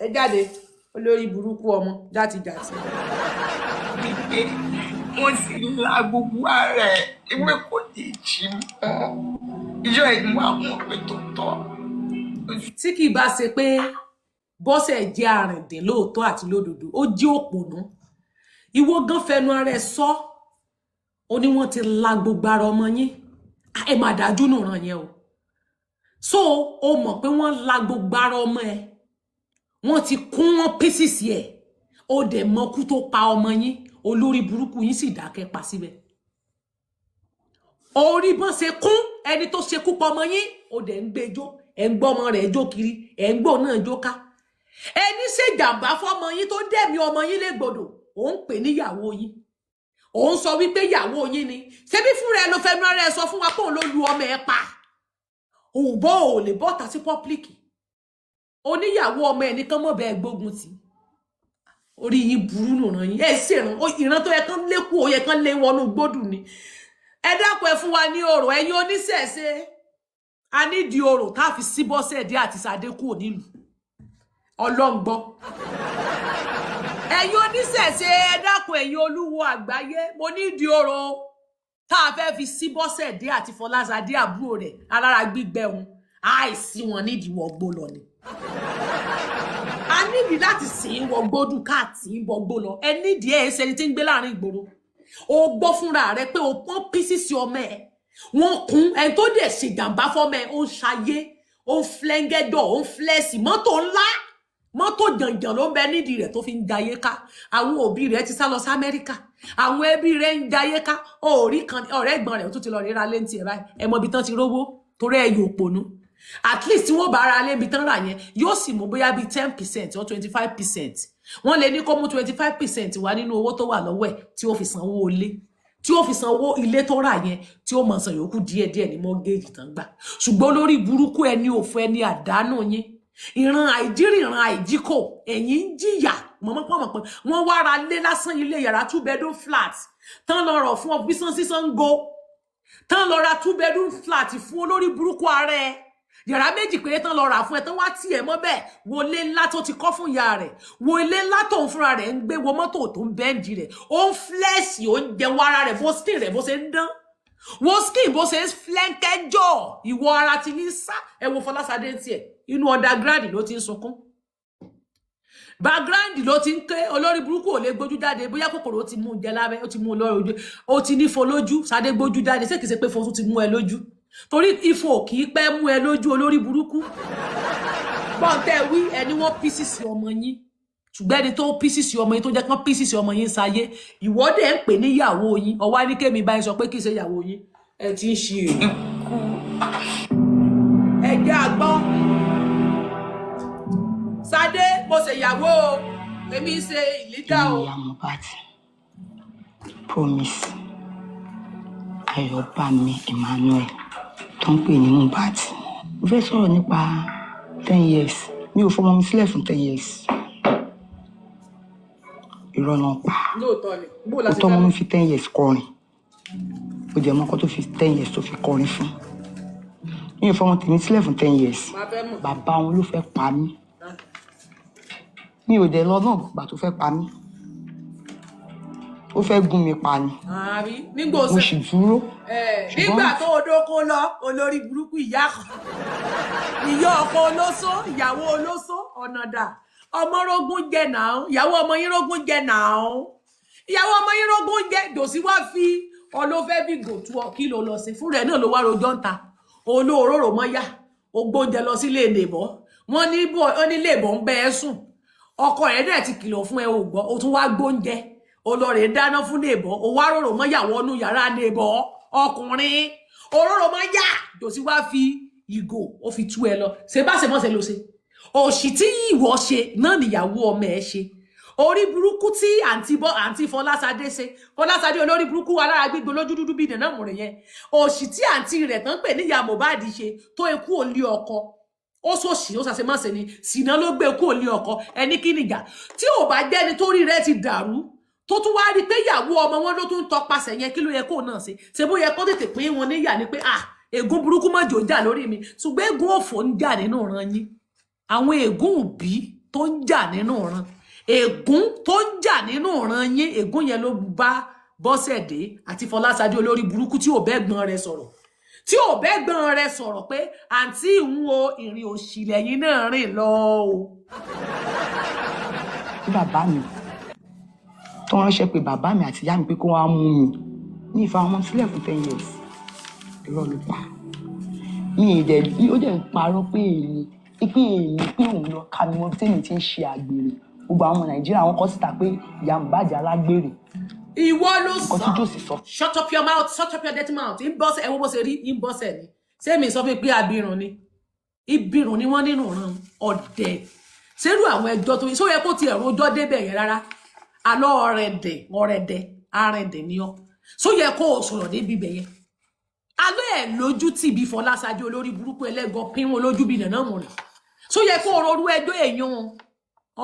ẹ jáde olórí burúkú ọmọ játijàti. Wọ́n sì la gbogbo ara ẹ̀ ewé kò lè jí mọ́. Ìjọ ìdìbò àwọn òpè tó tọ́. Tí kì í bá ṣe pé Bọ́sẹ̀ jẹ́ àrìndín lóòótọ́ àti lódodo ó jẹ́ òpònú ìwọ gan fẹnu ara ẹ sọ ó ní wọ́n ti la gbogbo ara ọmọ yín ẹ má dájú nù ràn yẹn o so ó mọ̀ pé wọ́n la gbogbo ara ọmọ ẹ wọ́n ti kún wọn pieces ẹ ó dẹ̀ mọ̀ kú tó pa ọmọ yín olórí burúkú yín sì dákẹ́ pa síbẹ̀ orí bọ́n ṣe kún ẹni tó ṣekú pa ọmọ yín ó dẹ̀ ń gbẹjọ ẹ ń gbọ́ ọmọ rẹ̀ jó kiri ẹ ń gbọ́ náà jó ká ẹni ṣe jàǹbá fọ́mọ yín tó dẹ̀mí ọmọ yín légbodò ó ń pè níyàwó yín ó ń sọ wípé ìyàwó yín ni ṣebí fúnra ẹ ló fẹnu ara ẹ sọ fún wa pé òun ló lu ọmọ ẹ pa òun bọ́ ò lè bọ́ta sí pọ́plíkì oníyàwó ọmọ ẹ nìkan mọ̀ bẹ́ẹ̀ gbógun tì orí yín burú nùràn yín ẹ ṣèràn ìran tó yẹ kán lékú ó yẹ kán lé wọnú gbódù ni ẹ dákun ẹ fún wa ní ọ̀rọ̀ ẹ̀yin oníṣẹ̀ṣe a nídìí ọ̀rọ̀ tá a fi sí Bọ́sẹ̀ dé àti Sadé kúrò nílùú ọlọ́ngbọ́n ẹ̀yin oníṣẹ̀ṣe ẹ dákun ẹ̀yin olúwo àgbáyé mo nídìí ọ̀rọ̀ tá a fẹ́ fi sí Bọ́sẹ̀dé àti Fọláṣadé àbúrò rẹ̀ alára gbígbẹ òun àìsí wọn nídìí wọgbó lọ ni a nídìí láti sìn wọgbódù káàtì wọgbó lọ ẹ nídìí ẹ ṣẹni tí ń gbé láàrin ìgboro o gbọ́ fúnra rẹ pé o pọ́n písìsì ọmọ ẹ wọ́n kún ẹni tó dẹ̀ ṣèjàmbá fọ́mọ ẹ ó ń ṣayé ó ń flẹ́ngẹ́dọ̀ ó ń flẹ́sì mọ́tò ńlá mọ́tò jàǹjàǹ ló ń bẹ nídìí rẹ̀ tó fi ń jayé ká àwọn òbí rẹ̀ ti sá lọ sí Amẹ́ríkà àwọn ẹbí rẹ̀ ń jayé ká orí kan ọ̀rẹ́ ẹ̀gbọ́n rẹ̀ tó ti lọ ríra léntì ẹ̀ báyìí ẹ mọ ibi tán ti rówó torí ẹ yóò pònú at least tí wọ́n bá ara lé ibi tán rà yẹn yóò sì mú bóyá bíi 10% or 25%. Wọ́n lè ní kó mú 25% wá nínú owó tó wà lọ́wọ́ ẹ̀ tí ó fi sanwó ilé tí ó fi sanwó ilé tó rà yẹn tí ó mọ̀ san yòókù díẹ̀díẹ̀ ní mọ́gẹ́jì tán gbà ṣùgbọ́n lórí burúkú ẹni òfò ẹni àdánù yín ìran àìjírí ìran àìjíkò ẹ̀yin ń jìyà mọ̀mọ́pọ̀mọ̀pọ̀ wọ́n wá ra lé lásán ilé yàrá 2 bedroom flat tán lọ rọ̀ fún ọbísán sísan go tán lọ ra 2 bedroom flat fún olórí burúkú ààrẹ yàrá méjì péré tán lọ rà fún ẹ tán wá tiẹ̀ mọ́ bẹ́ẹ̀ wo ilé ńlá tó ti kọ́ fún ìyá rẹ̀ wo ilé ńlá tó ń fúnra rẹ̀ ń gbé wo mọ́tò tó ń bẹ́ǹdì rẹ̀ ó ń flẹ́ẹ̀sì ó ń jẹun ara rẹ̀ bó skin rẹ̀ bó ṣe ń dán wo skin bó ṣe ń flẹ́ńkẹ́jọ́ ìwọ ara ti ní sá ẹ wo Fọláṣadé tiẹ̀ inú underground ló ti ń sunkún background ló ti ń ké olórí burúkú ò lè gbójú jáde bóyá kòkòrò ó ti mú jẹ lábẹ́ ó ti mú lórí ojú ó ti ní fo lójú Ṣadé gbójú jáde ṣé kìí ṣe pé fo tún ti mú ẹ lójú torí ifo kì í pẹ́ mú ẹ lójú olórí burúkú bọ́ǹtẹ́ wí ẹni wọ́n písìsì ọmọ yín ṣùgbọ́n ẹni tó písìsì ọmọ yín tó jẹ́ kán písìsì ọmọ yín sáyé ìwọ́dẹ̀ ń pè ní ìyàwó yín ọwá ní kémi báyìí sọ pé kìí ṣe ìyàwó yín ẹ ti ń ṣe ẹ jẹ́ àgbọ́ Ṣadé mo ṣe ìyàwó o èmi ṣe ìlídà o. ìyá Mohbad Promise Ayọ̀bámi Emmanuel tó ń pè ní Mohbad mo fẹ́ sọ̀rọ̀ nípa 10 years mi ò fọmọ mi sílẹ̀ fún 10 years irọ́ náà pa lóòótọ́ ni bó la ó ṣe tọ́ fẹ́ mọ́ mi fi 10 years kọrin ó jẹ́ mọ́kọ́ tó fi 10 years tó fi kọrin fún mi ò fọmọ tèmi sílẹ̀ fún 10 years máa fẹ́ mọ̀. bàbá wọn ló fẹ́ pa mí mi ò dẹ̀ lọ náà gbà tó fẹ́ pa mí ó fẹ́ gún mi pa ni àbí nígbà mo ọ̀sẹ̀ sì dúró nígbà tó o dóko lọ olórí burúkú ìyá kan ìyá ọkọ olóṣó ìyàwó olóṣó ọ̀nàdà ọmọ rógún jẹ náà ìyàwó ọmọ yín rógún jẹ náà ìyàwó ọmọ yín rógún jẹ dòsí wá fi ọlọ́fẹ́ bí gòtú ọ kí ló lọ sí fún rẹ̀ náà ló wá rojọ́ ń ta olóòróró mọ́ yá ogbóúnjẹ lọ sílé ìlèbọ́ wọ́n ní ìlèbọ́ ń bẹ́ ẹ sùn ọkọ rẹ̀ dẹ̀ ti kìlọ̀ fún ẹ ò gbọ́ o tún wá gbóúnjẹ olóòrè dáná fún lèbọ́ o wá rorò mọ́ yàwó ọnú yàrá lèbọ́ ọkùnrin òróró mọ́ yá dòsí wá fi ìgò ó fi tú ẹ lọ ṣe bá ṣe mọ́ ṣe ló ṣe òṣì tí ìwọ ṣe náà nìyàwó ọmọ ẹ ṣe orí burúkú tí àǹtí Fọláṣadé ṣe Fọláṣadé olórí burúkú alára gbígbó lójú dúdú bíi ìdènà mọ̀rẹ̀ yẹn òṣì tí àǹtí rẹ̀ tán pè níyà Mohbad ṣe tó ekú òlé ọkọ ó sòṣì ó ṣàṣe máṣe ni sìnà ló gbé ekú òlé ọkọ ẹni kí nìjà tí ò bá jẹ́ni tó rí rẹ̀ ti dàrú tó tún wá rí pé ìyàwó ọmọ wọn ló tún tọpasẹ̀ yẹn kí ló yẹ kó náà ṣe bó yẹ kó tètè pín wọn níyà ni pé ègún burúkú mọ́jọ jà lórí mi ṣùgbọ́n ègún òfò ń jà nínú ìran yín àwọn ègún òbí tó ń jà nínú ìran ègún tó ń jà nínú ìran yín ègún yẹn ló bá Bọ́sẹ̀dé àti Fọláṣadé olórí burúkú tí ò bẹ́gbọ́n rẹ̀ sọ̀rọ̀ tí ò bẹ́gbọ́n rẹ̀ sọ̀rọ̀ pé àǹtí ìhun o ìrìn òṣì lẹ́yìn náà rìn lọ o. bàbá mi tó ránṣẹ́ pé bàbá mi àti ìyá mi pé kó wá mú mi ní ìfàwọn sílẹ̀ fún 10 years irọ́ ló pa mi ìdẹ̀ ó dẹ̀ ń parọ́ pé òun lọ ká mi mọ́ bí tèmi ti ń ṣe àgbèrè gbogbo àwọn ọmọ Nàìjíríà wọn kọ́ síta pé ìyá Mohbad alágbèrè ìwọ ló nǹkan tí Jòsì sọ. shut up your mouth shut up your dirty mouth ìbọ̀sẹ̀ ẹ̀wọ̀n bó ṣe rí ìbọ̀sẹ̀ ni sẹ́mi sọ fún pé abirùn ni ìbirùn ni wọ́n nínú ìran ọ̀dẹ̀ ṣerú àwọn ẹjọ́ tó yẹ kó tiẹ̀ rojọ́ débẹ̀ yẹn rárá alọ́ ọ̀rẹ̀dẹ̀ ni ọ́ só yẹ kó o sọ̀rọ̀ débi bẹ̀ yẹn alọ́ ẹ̀ lójú tì bí Fọláṣadé olórí burúkú ẹlẹ́gàn pínwó lójú bí nàná mọ̀ rẹ̀ só yẹ kó o rorú ẹjọ́ èèyàn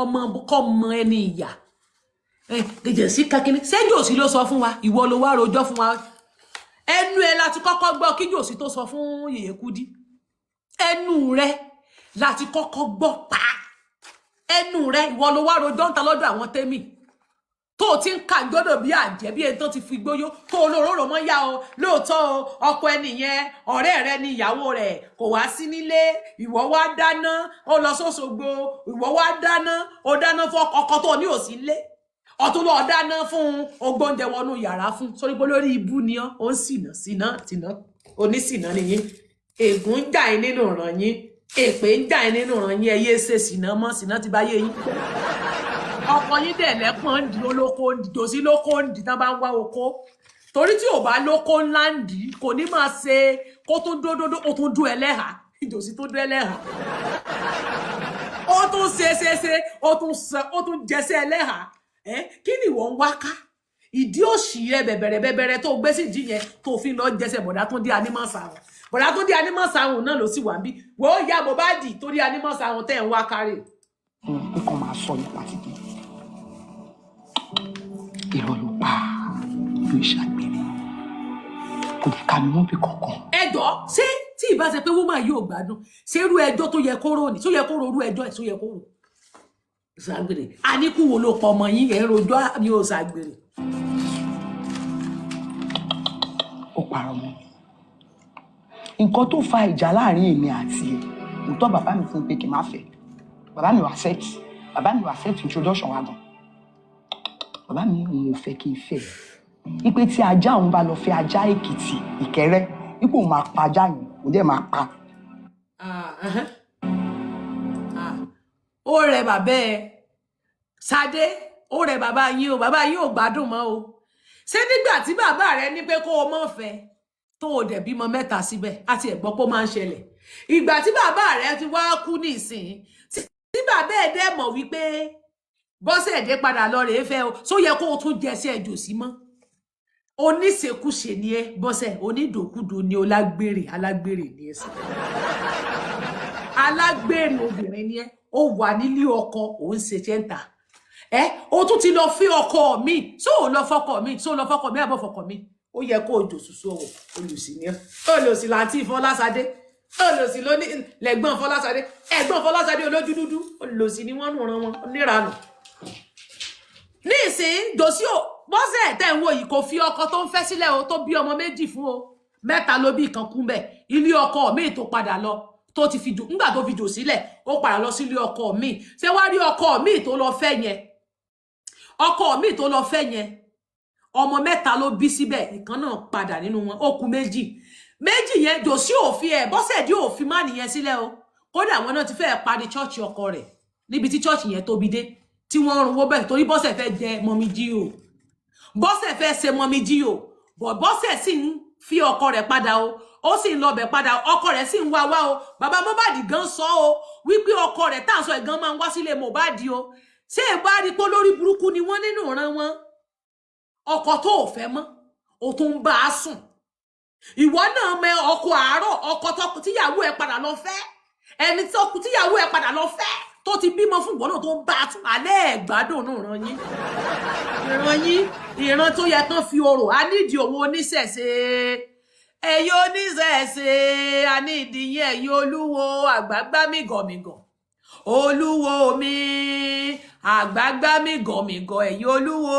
ọmọ kọ́ mọ ẹni ìyà gèjè sí kakini ṣé Jòsí ló sọ fún wa ìwọ ló wá rojọ́ fún wa ẹnu ẹ láti kọ́kọ́ gbọ́ kí Jòsí tó sọ fún Yèyé Kúdí ẹnu rẹ láti kọ́kọ́ gbọ́ pa ẹnu rẹ ìwọ ló wá rojọ́ ń ta lọ́dọ̀ àwọn tẹ́mì tó ti ń ka gbọ́dọ̀ bí àjẹ́ bí ẹni tó ti fi gbóyó tó olóró mọ́ yá o lóòótọ́ o ọkọ ẹni yẹn ọ̀rẹ́ rẹ ni ìyàwó rẹ̀ kò wá sí nílé ìwọ wá dáná ó lọ sóṣogbo ìwọ wá dáná ó dáná fún ọkọ tó ní òsì nílé ọtún lọ dáná fún ogbóúnjẹ wọnú yàrá fún sórí pé lórí ibú ni ó ń sìnà onísìnà nìyí ègún ń jà yín nínú ìran yín èpè ń jà yín nínú ìran yín ẹ yé ṣe sìnà mọ́ sìnà ti bá yé yín ọkọ yín dẹ̀ lẹ́pọ̀n ń di olóko ń di dòsí lóko ń di tán bá ń wá oko torí tí ò bá lóko ńlá ń di kò ní máa ṣe kó tún dódódó ó tún dún ẹlẹ́hà ìdòsí tó dún ẹlẹ́hà ó tún ṣe ó tún jẹsẹ ẹlẹ́hà kí ni ìwọ ń wá ká ìdí òṣì rẹ bẹ̀bẹ̀rẹ̀ tó gbé sí ìdí yẹn tó fi lọ jẹsẹ bọ̀dá tó dé anímọ̀sàrùn bọ̀dá tó dé anímọ̀sàrùn náà ló sì wà ń bí wò ó ya Mohbad tó dé anímọ̀sàrùn tẹ̀ ń wá kárẹ̀. pé kàn máa sọ nípa ti dé irọ́ ló pa ló ṣàgbére kò lè ka mi mú bí kankan. ẹjọ́ ṣé tí ìbá ṣe pé wúmà yóò gbádùn ṣé irú ẹjọ́ tó yẹ kó rò ní tó yẹ kó rò irú ẹjọ́ ẹ̀ tó yẹ kó rò ṣàgbére àníkù wo ló pọ̀ ọmọ yín ẹ̀ rojọ́ ni ó ṣàgbére. ó parọ́ mọ́ nǹkan tó fa ìjà láàrin èmi àti ẹ̀ òótọ́ bàbá mi fún pé kí n má fẹ́ bàbá mi wà set introduction wa gan bàbá mi òun ò fẹ́ kí n fẹ́ ipe tí ajá òun bá lọ fẹ́ ajá Èkìtì Ìkẹrẹ́ ipò òun máa pa ajá yẹn òun dẹ̀ máa pa. ó rẹ bàbá ẹ Ṣadé ó rẹ bàbá yín ò gbádùn mọ́ o ṣé nígbà tí bàbá rẹ ní pé kó o mọ̀ fẹ́ tó o dẹ̀ bímọ 3 síbẹ̀ àti ẹ̀gbọ́n pé ó máa ń ṣẹlẹ̀ ìgbà tí bàbá rẹ ti wá kú nísìnyí tí bàbá ẹ̀ dẹ̀ mọ̀ wípé Bọ́sẹ̀ dé padà lọ rèé fẹ́ o só yẹ kó o tún jẹ sí ẹjọ́ sí mọ́ oníṣekúṣe ni ẹ Bọ́sẹ̀ onídòkúdò ni o alágbèrè ni ẹ sí alágbèrè obìnrin ni ẹ ó wà nílé ọkọ òun ṣe ṣẹ́ńtà ó tún ti lọ fi ọkọ mi só ò lọ fọkọ mi àbọ̀ fọkọ mi ó yẹ kó o jò ṣùṣù ọwọ́ olùsí ni ẹ olùsí láti Fọláṣadé olùsí lóní lẹ́gbọ́n Fọláṣadé ẹ̀gbọ́n Fọláṣadé olójú dúdú olùsí ni wọ́n nù ran wọn níranù nísìn dòsí ò Bọ́sẹ̀ tẹ́ ń wò yìí kò fi ọkọ tó ń fẹ́ sílẹ̀ o tó bí ọmọ 2 fún o 3 ló bí kan kún bẹ̀ ilé ọkọ mi tó padà lọ tó ti fi jò ńgbà tó fi jò sílẹ̀ ó padà lọ sí ilé ọkọ mi ṣé wá rí ọkọ mi tó lọ fẹ́ yẹn ọmọ 3 ló bí síbẹ̀ ìkan náà padà nínú wọn ó kù 2 yẹn dòsí òfin ẹ̀ Bọ́sẹ̀ dí òfin má nìyẹn sílẹ̀ o kódà wọn náà ti fẹ́ parí chọ́ọ̀chì ọkọ rẹ̀ níbi tí chọ́ọ̀chì yẹn tóbi dé tí wọ́n runwó bẹ́ẹ̀ torí Bọ́sẹ̀ fẹ́ jẹ mọ́mí jí o Bọ́sẹ̀ fẹ́ ṣe mọ́mí jí o Bọ́sẹ̀ sì ń fi ọkọ rẹ̀ padà o ó sì ń lọbẹ̀ padà ọkọ rẹ̀ sì ń wá o bàbá Mohbad gan sọ o wípé ọkọ rẹ̀ tá à ń sọ ìgan máa ń wá sílé Mohbad o ṣé ẹ bá rí pé lórí burúkú ni wọ́n nínú ìran wọn ọkọ tó ò fẹ́ mọ́ o tún ń bá a sùn ìwọ náà mẹ ọkọ àárọ̀ ọkọ tíyàwó ẹ padà lọ fẹ́ ẹni tíyàwó ẹ padà lọ fẹ́ tó ti bímọ fún ìwọ náà tó ń bá a tún alẹ́ ẹ̀gbádùn náà ìran yín ìran tó yẹ kán fi orò a nídìí òun oníṣẹ̀ṣe ẹ̀yin oníṣẹ̀ṣe a nídìí yín ẹ̀yin olúwo àgbàgbà mìgànmìgàn olúwo mi àgbàgbà mìgànmìgàn ẹ̀yin olúwo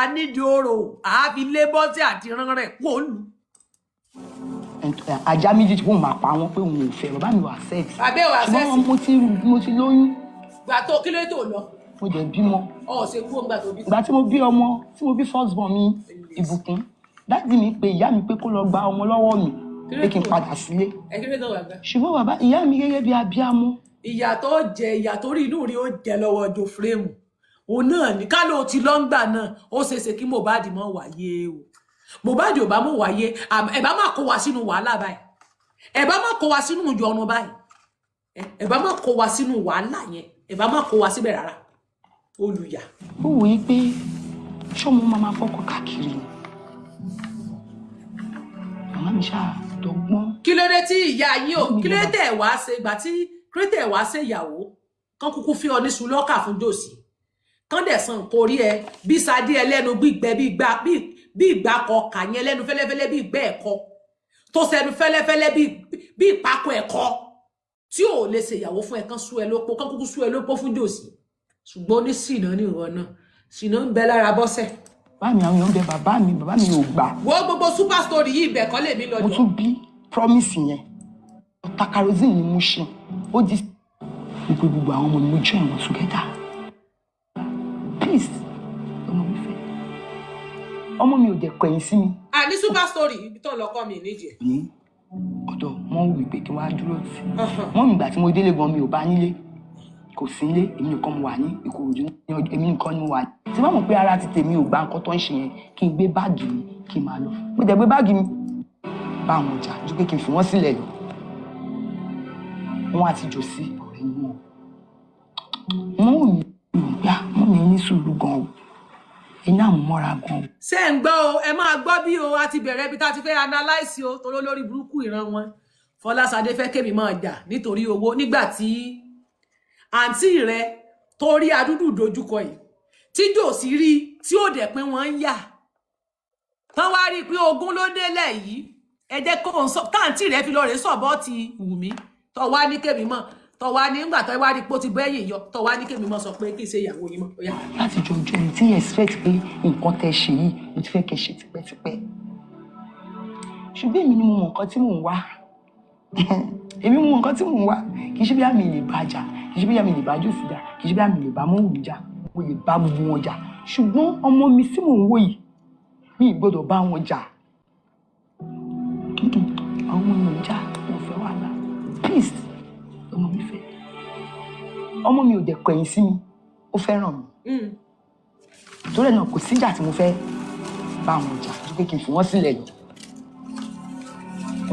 a nídìí orò àáfi lé Bọ́sẹ̀ àti ìran rẹ̀ kó lù ajá méjì tí wọn máa pa wọn pé òun ò fẹ́ bàbá mi wà sẹ́ẹ̀tì àbẹ́ wà sẹ́ẹ̀tì ṣùgbọ́n mo ti lóyún. gbà tó kí ló tó lọ. mo jẹ bímọ. ṣe kú ògbà tó bí. ìgbà tí mo bí ọmọ tí mo bí first born mi Ìbùkún dájú mi pé ìyá mi pé kó lọ gba ọmọ lọ́wọ́ mi pé kí n padà sílé. kí ló tó wà gbà. ṣùgbọ́n bàbá ìyá mi gẹ́gẹ́ bí abiyamọ. ìyà tó rí inú rí ó jẹ lọ́wọ́ ọjọ́ fúrẹ́mù òun náà ní ká ló ti lọ́ngbà náà ó ṣeéṣe kí Mohbad mọ́ wáyé o Mohbad ò bá mọ̀ wáyé ẹ bá má kó wa sínú wàhálà báyìí ẹ bá má kó wa sínú ìjọrun báyìí ẹ bá má kó wa sínú wàhálà yẹn ẹ bá má kó wa síbẹ̀ rárá olùyà. ó wò ó pé ṣọ́mọ máa fọ́kọ káàkiri ni màmá mi ṣáà dọ́gbọ́n. kí ló dé tí ìyá yín ò kí ló dé tẹ̀ wá ṣe ìgbà tí kírẹ́tẹ̀ wá ṣe ìyàwó kán kúkú fi ọ ní sùlọ́kà fún jòsì kán dẹ̀ san nǹkan orí ẹ bí sadé ẹlẹ́nu gbígbẹ bí ìgbà kọkà yẹn lẹ́nu fẹ́lẹ́fẹ́lẹ́ bí ìgbẹ́ ẹ̀kọ́ tó sẹnu fẹ́lẹ́fẹ́lẹ́ bí ìpakọ ẹ̀kọ́ tí ò lè ṣe ìyàwó fún ẹ kán sú ẹ lópo kán kúkú sú ẹ lópo fún jòsì ṣùgbọ́n ní sìnà ní ìwọ náà ṣìnà ń bẹ lára Bọ́sẹ̀. bá mi àwọn èèyàn bẹ bàbá mi ò gbà. wo gbogbo super story yìí ibẹ̀ kọ́ lèmi mo lọ́jọ́. tún bí promise yẹn ọ̀tá kerosene ni mo ṣe ó di gbogbo àwọn ọmọ mi mo join wọn together peace ọmọ mi fẹ́ ọmọ mi ò dẹ̀ kọ̀yìn sí mi. ní super story ibi tó ń lọ kọ́ mi nídìí. ní ọ̀dọ̀ wọ́n wù mí pé kí wọ́n á dúró sí wọ́n mi ìgbà tí mo délé gan mi ò bá nílé kò sí nílé èmi nìkan mo wà ní Ìkòròdú èmi nìkan ni mo wà ní. tí wọ́n mọ̀ pé ara ti tèmi ò gbà nǹkan tó ń ṣe yẹn kí n gbé báàgì mi kí n máa lọ mo dẹ̀ gbé báàgì mi bá àwọn ọjà ju pé kí n fi wọ́n sílẹ̀ lọ wọ́n á ti jò sí ọ̀rẹ́ wọn wọ́n ò ní ìgbà wọ́n ní ní sùúrù gan o iná àmúmọ́ra gan o. ṣé ń gbọ́ o ẹ máa gbọ́ bí o a ti bẹ̀rẹ̀ ibi tá a ti fẹ́ analyse o torí olórí burúkú ìran wọn Fọláṣadé fẹ́ kémi máa jà nítorí owó nígbà tí àǹtí rẹ tó rí adúdú dojúkọ yìí tí jòsí rí tí ó dẹ̀ pé wọ́n ń yà tán wá rí i pé ogún ló délẹ̀ yìí ẹ jẹ́ kó ń sọ táǹtí rẹ fi lọ rè sọ̀bọ́ ti Wùmí tó wá ní kémi mọ̀ tó wá ní nígbà tó wá rí pé ó ti bẹ́yìn yọ tó wá ní kémi mọ̀ sọ pé kí n ṣe ìyàwó yìí mọ̀ ó yá. láti jọjọ ẹni tí expect pé nǹkan tẹ́ ṣe yìí mo ti fẹ́ kẹ́ ṣe tipẹ́tipẹ́ ṣùgbọ́n èmi ni mo mọ nǹkan tí mò ń wá èmi mo mọ nǹkan tí mò ń wá kì í ṣe bí àmì lè bàjá kì í ṣe bí àmì lè bá jòsì jà kì í ṣe bí àmì lè bá Mọ́wùmí jà mo lè bá gbogbo wọn jà ṣùgbọ́n ọmọ mi tí mò ń wò yìí mi ì gbọ́dọ̀ bá wọn jà àwọn ọmọ mi ò jà mo fẹ́ wàhálà peace ọmọ mi fẹ́ ọmọ mi ò dẹ̀ kọ̀yìn sí mi ó fẹ́ràn mi torí ẹ̀ náà kò síjà tí mo fẹ́ bá wọn jà ju pé kí n fi wọ́n sílẹ̀ lọ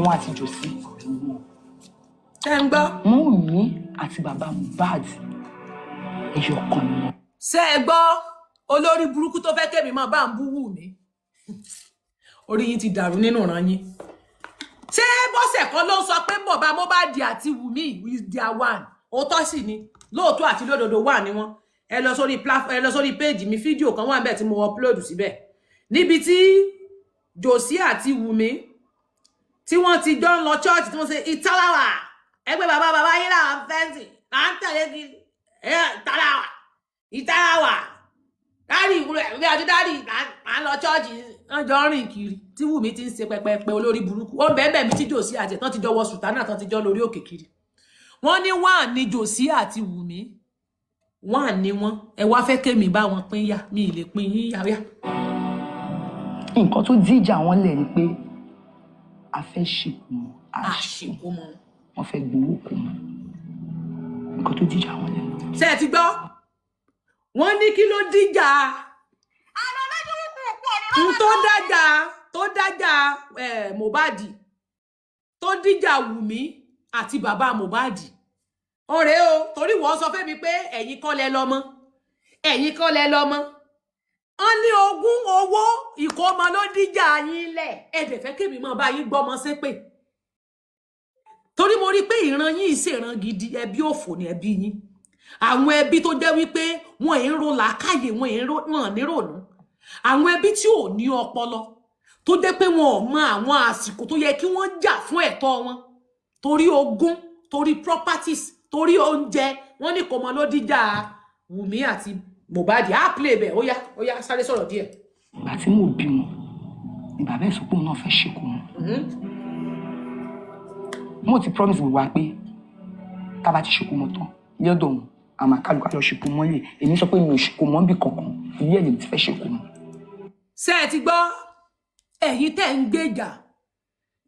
wọ́n á ti jò sí ọ̀rẹ́ wọn. ẹ ń gbọ́. Mọ́wùmí àti bàbá Mohbad ẹyọ kan ni wọn. ṣé ẹ gbọ́ olórí burúkú tó fẹ́ kémi máa bá ń bú Wùmí orí yín ti dàrú nínú ìran yín ṣé Bọ́sẹ̀ kan ló ń sọ pé bàbá Mohbad àti Wùmí is their one òótọ́ sì ni lóòótọ́ àti lódodo wà ní wọn ẹ lọ sórí péèjì mi fídíò kan wà níbẹ̀ tí mo upload síbẹ̀ níbi tí Jòsí àti Wùmí tí wọ́n ti jọ ń lọ church tí wọ́n ṣe ìtàláwà ẹgbẹ́ bàbá yín làwọn fẹ́ǹsì là ń tẹ̀lé kí ìtàláwà dáàdì ìwúrẹ́ ẹ̀mí àti dáàdì à ń lọ church wọ́n jọ ń rìn kiri tí Wùmí ti ń ṣe pẹpẹpẹ olórí burúkú ó ń bẹ́ẹ̀ mi tí Jòsí àti tán ti jọ wọ sùtánà tán ti jọ lórí òkè kiri wọ́n ní wọ́n ní Jòsí àti Wùmí wọ́n ní wọ́n ẹ wá fẹ́ kémi bá wọn pín yá mi ì lè pín yín yáyá. nǹkan tó díjà wọn lẹ̀ ni pé a fẹ́ ṣèkú mọ́ àṣìkò mọ́ wọ́n fẹ́ gbowó kù mọ́ nǹkan tó díjà wọn lẹ̀. ṣé ẹ ti gbọ́ wọ́n ní kí ló díjà tó dájà Mohbad tó díjà Wùmí àti bàbá Mohbad ọ̀rẹ́ o torí wọ́n sọ fẹ́ mi pé ẹ̀yin kọ́ lẹ lọ́mọ wọ́n ní ogún owó ìkómọ ló díjà yín lẹ̀ ẹ̀dẹ̀ fẹ́ kémi mọ́ bá yín gbọ́mọ ṣépè torí mo rí pé ìran yín ìṣèràn gidi ẹbí òfò ni ẹbí yín àwọn ẹbí tó jẹ́ wípé wọn ń ro làákàyè wọn ní rònú àwọn ẹbí tí ò ní ọpọlọ tó jẹ́ pé wọn ò mọ àwọn àsìkò tó yẹ kí wọ́n jà fún ẹ̀tọ́ wọn torí ogún torí properties torí oúnjẹ wọn ní kò mọ ló díjà Wùmí àti Mohbad á play bẹ́ẹ̀ ó yá sáré sọ̀rọ̀ díẹ̀. ìgbà tí mo bímọ ni bàbá ẹ̀ sọ pé òun náà fẹ́ ṣèkú mọ́ mo ti promise gbogbo wa pé tá bá ti ṣèkú mọ́ tán lọ́dọ̀ òun àmọ́ kálukú lọ ṣèkú mọ́ lè èmi sọ pé mi ò ṣèkú mọ́ bí kankan ilé ẹ̀ lè ti fẹ́ ṣèkú mọ́. ṣé ẹ ti gbọ́ ẹ̀yin tẹ́ ń gbèjà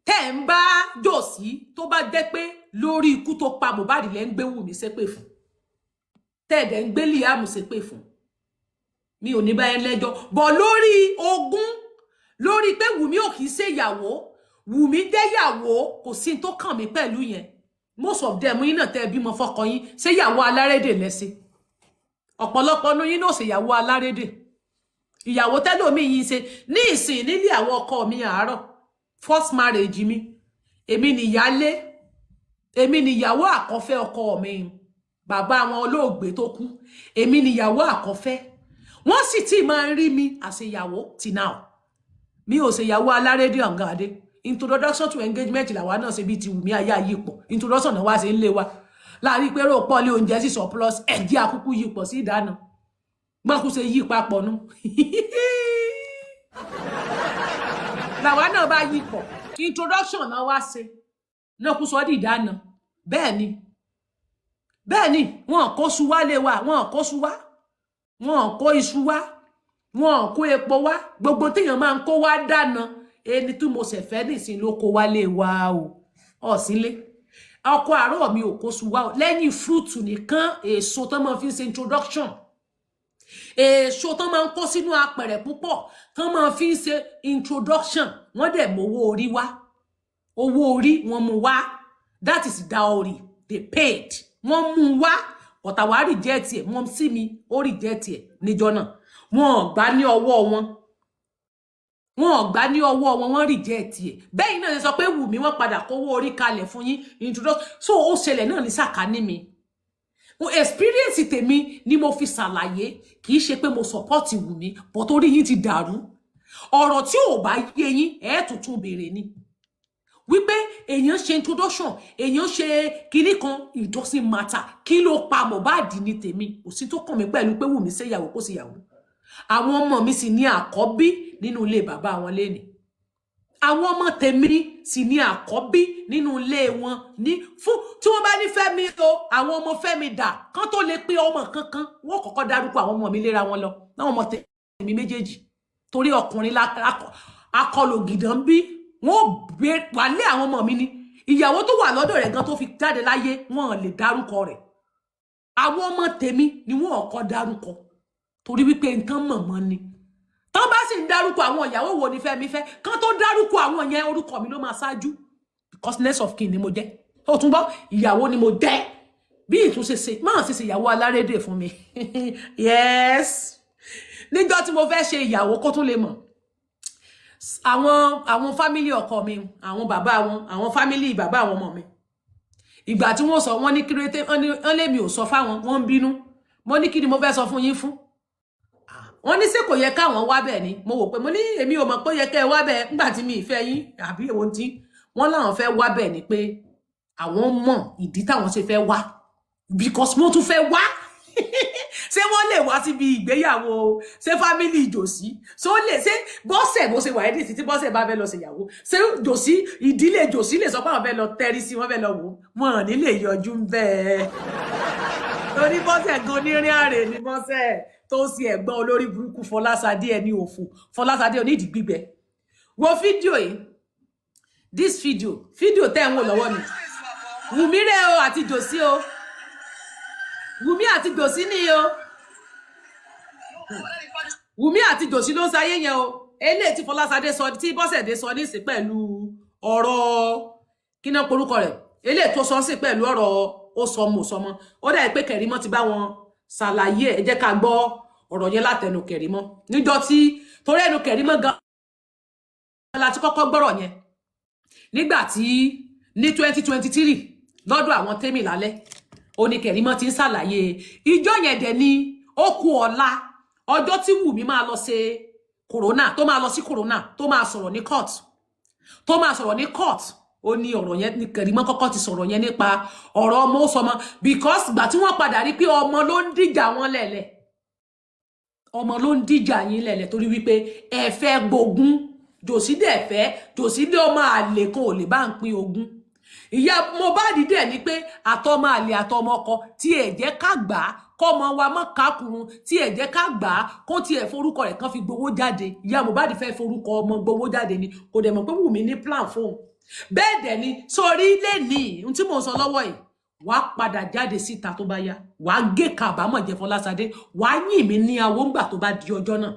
tẹ́ ń bá Jòsí tó bá jẹ́ pé lórí ikú tó pa Mohbad lẹ́ ń gbé Wùmí ṣépè fún tẹ́ẹ̀dẹ̀ ń gbé Liam ṣépè fún mi ò ní bá yẹn lẹ́jọ́ bọ̀ lórí ogún lórí pé Wùmí ò kìí ṣe ìyàwó Wùmí jẹ́ ìyàwó kò sí tó kàn mí pẹ̀lú yẹn most of them yín náà tẹ́ bímọ fọkọ yín ṣé ìyàwó alárédè lẹ́sẹ̀ ọ̀pọ̀lọpọ̀ nu yín náà ṣe ìyàwó alárédè ìyàwó tẹ́lòmí yín ṣe ní ìsìn nílé àwọn ọkọ mi àárọ̀ first marriage mi èmi nìyálé èmi nìyàwó àkọ́fẹ́ ọkọ mi bàbá àwọn olóògbé tó kú èmi nìyàwó àkọ́fẹ́ wọ́n sì ti máa ń rí mi àṣeyàwó till now mi ò ṣèyàwó alárédè ọ̀gádé introduction to engagement làwa náà ṣe bí ti Wùmí ayé ayípọ̀ introduction náà wá ṣe ń lé wa láàrin pé rò pọ́lé oúnjẹ sí surplus ẹ̀jẹ̀ àkúkú yípọ̀ sí ìdáná gbọ́n kú ṣe yí papọ̀ nú làwa náà bá yí pọ̀ introduction náà wá ṣe náà kú sọ di ìdáná bẹ́ẹ̀ ni wọn kó su wá lé wa wọn kó su wá wọn kó iṣu wá wọn kó epo wá gbogbo téèyàn máa ń kó wá dáná ẹni tí mo ṣe fẹ́ nísìn ló kó wá lé wa o ọ̀sínlé ọkọ àárọ̀ mi ò kó su wá o lẹ́yìn fúrúùtù nìkan èso tó máa fi ń ṣe introduction èso tó máa ń kó sínú apẹ̀rẹ̀ púpọ̀ tó máa fi ń ṣe introduction wọ́n dẹ̀ mówó orí wá owó orí wọ́n mú wá that is dowry they paid wọ́n mú wá ọ̀tàwá reject ẹ̀ wọ́n sí mi ó reject ẹ̀ níjọ́ náà wọ́n gbà ní ọwọ́ wọn reject ẹ̀ bẹ́ẹ̀ náà sọ pé Wùmí wọ́n padà kówó orí kalẹ̀ fún yín introduction so ó ṣẹlẹ̀ náà ní sàkání mi experience tèmi ni mo fi ṣàlàyé kì í ṣe pé mo support Wùmí but orí yín ti dàrú ọ̀rọ̀ tí ò bá yé yín ẹ tuntun béèrè ni wípé èèyàn ṣe introduction èèyàn ṣe kinní kan it doesn't matter kí ló pa Mohbad ní tèmi kò sí tó kàn mí pẹ̀lú pé Wùmí ṣe ìyàwó kó sì ìyàwó àwọn ọmọ mi sì ní àkọ́bí nínú ilé bàbá wọn léni àwọn ọmọ tèmi sì ní àkọ́bí nínú ilé wọn ní fún tí wọ́n bá ní Fẹ́mi o àwọn ọmọ Fẹ́mi dà kán tó lè pé ọmọ kankan wọ́n kọ́kọ́ dárúkọ àwọn ọmọ mi léra wọn lọ láwọn ọmọ tèmi méjèèjì torí ọkùnrin akọlò gidan bí wọ́n wà lé àwọn ọmọ mi ní ìyàwó tó wà lọ́dọ̀ rẹ̀ gan tó fi jáde láyé wọ́n lè dárúkọ rẹ̀ àwọn ọmọ tèmi ni wọ́n kọ́ dárúkọ torí wípé nǹkan mọ̀mọ́ ni tán bá sì ń dárúkọ àwọn ìyàwó wo ni Fẹ́mi fẹ́ kán tó dárúkọ àwọn yẹn orúkọ mi ló máa ṣáájú because next of kin ni mo jẹ́ ó tún bọ́ ìyàwó ni mo jẹ́ bí ìtúnṣe ṣe máa ṣe ìyàwó alárédè fún mi yes níjọ́ tí mo fẹ́ ṣe ìyàwó kó tún lè mọ̀ àwọn family ọkọ mi àwọn bàbá wọn àwọn family bàbá àwọn ọmọ mi ìgbà tí wọ́n sọ wọ́n ní kírètè wọ́n lé mi ò sọ fáwọn wọ́n ń bínú mo ní kí ni mo fẹ́ sọ fún yín fún wọ́n ní ṣé kò yẹ káwọn wá bẹ́ẹ̀ ni mo wò pé mo ní èmi ò mọ̀ pé yẹ kẹ́ wá bẹ́ẹ̀ nígbà tí mi ìfẹ́ yín àbí èwo tí wọ́n láwọn fẹ́ wá bẹ́ẹ̀ ni pé àwọn mọ̀ ìdí táwọn ṣe fẹ́ wá because mo tún fẹ́ wá ṣé wọ́n lè wá síbi ìgbéyàwó ṣé family ìjòsí ṣé ó lè ṣé bọ́sẹ̀ bó ṣe wà ẹ́ dìtì tí bọ́sẹ̀ bá fẹ́ lọ ṣèyàwó ṣé jòsí ìdílé jòsí lè sọ pé àwọn fẹ́ lọ tẹrí sí wọ́n fẹ́ lọ wò wọ́n ní lè yọjú ń bẹ́ẹ̀ torí bọ́sẹ̀ gan onírìn àrè ní bọ́sẹ̀ tó sì ẹ̀gbọ́n olórí burúkú Fọláṣadé ẹni òfò Fọláṣadé onídìí gbígbẹ wo fídíò yìí this fídíò tẹ́ ń wò lọ́wọ́ mi Wùmí rẹ̀ o àti jòsí o Wùmí àti jòsí ni o Wùmí àti jòsí ló ń sayé yẹn o eléyìí tí Fọláṣadé sọ tí Bọ́sẹ̀dé sọ ní sí pẹ̀lú ọ̀rọ̀ kí náà porúkọ rẹ̀ eléyìí tó sọ sí pẹ̀lú ọ̀rọ̀ ó sọ mo sọmọ ó dà pé Kẹ̀rímọ́ ti bá wọn ṣàlàyé ẹ jẹ́ ká gbọ́ ọ̀rọ̀ yẹn látẹnu Kẹ̀rímọ́ níjọ́ tí torí ẹnu Kẹ̀rímọ́ gan láti kọ́kọ́ gbọ́rọ̀ yẹn nígbà tí ní 2023 lọ́dọ̀ àwọn Tẹ́mi lálẹ́ ó ní Kẹ̀rímọ́ ti ń ṣàlàyé ìjọ yẹn dẹ̀ ni ó kù ọ̀la ọjọ́ tí Wùmí máa lọ ṣe corona tó máa lọ sí corona tó máa sọ̀rọ̀ ní court ó ní ọ̀rọ̀ yẹn ní Kẹ̀rímọ́ kọ́kọ́ ti sọ̀rọ̀ yẹn nípa ọ̀rọ̀ ọmọ ó sọmọ because gbà tí wọ́n padà rí pé ọmọ ló ń dìjà wọn lẹ̀lẹ̀ ọmọ ló ń dìjà yín lẹ̀lẹ̀ torí wípé ẹ fẹ́ gbógun jòsí dẹ̀ fẹ́ jòsí dé ọmọ àlè kan ò lè bá ń pín ogún ìyá Mohbad dẹ̀ ni pé àtọmọ àlè àtọmọ ọkọ tí ẹ jẹ́ ká gbà á kọ́mọ wa mọ́ kákùrún tí ẹ jẹ́ ká gbà á kó tí ẹ forúkọ rẹ̀ kan fi gbowó jáde ìyá Mohbad fẹ́ forúkọ ọmọ gbowó jáde ni kò dẹ̀ mọ̀ pé Wùmí ní plan fóun bẹ́ẹ̀ dẹ̀ ni sórí ilé ní ohun tí mò ń sọ lọ́wọ́ yìí wà á padà jáde síta tó bá yá wà á gé kábàámọ̀ jẹ Fọláṣadé wà á yìn mí ní awó ńgbà tó bá di ọjọ́ náà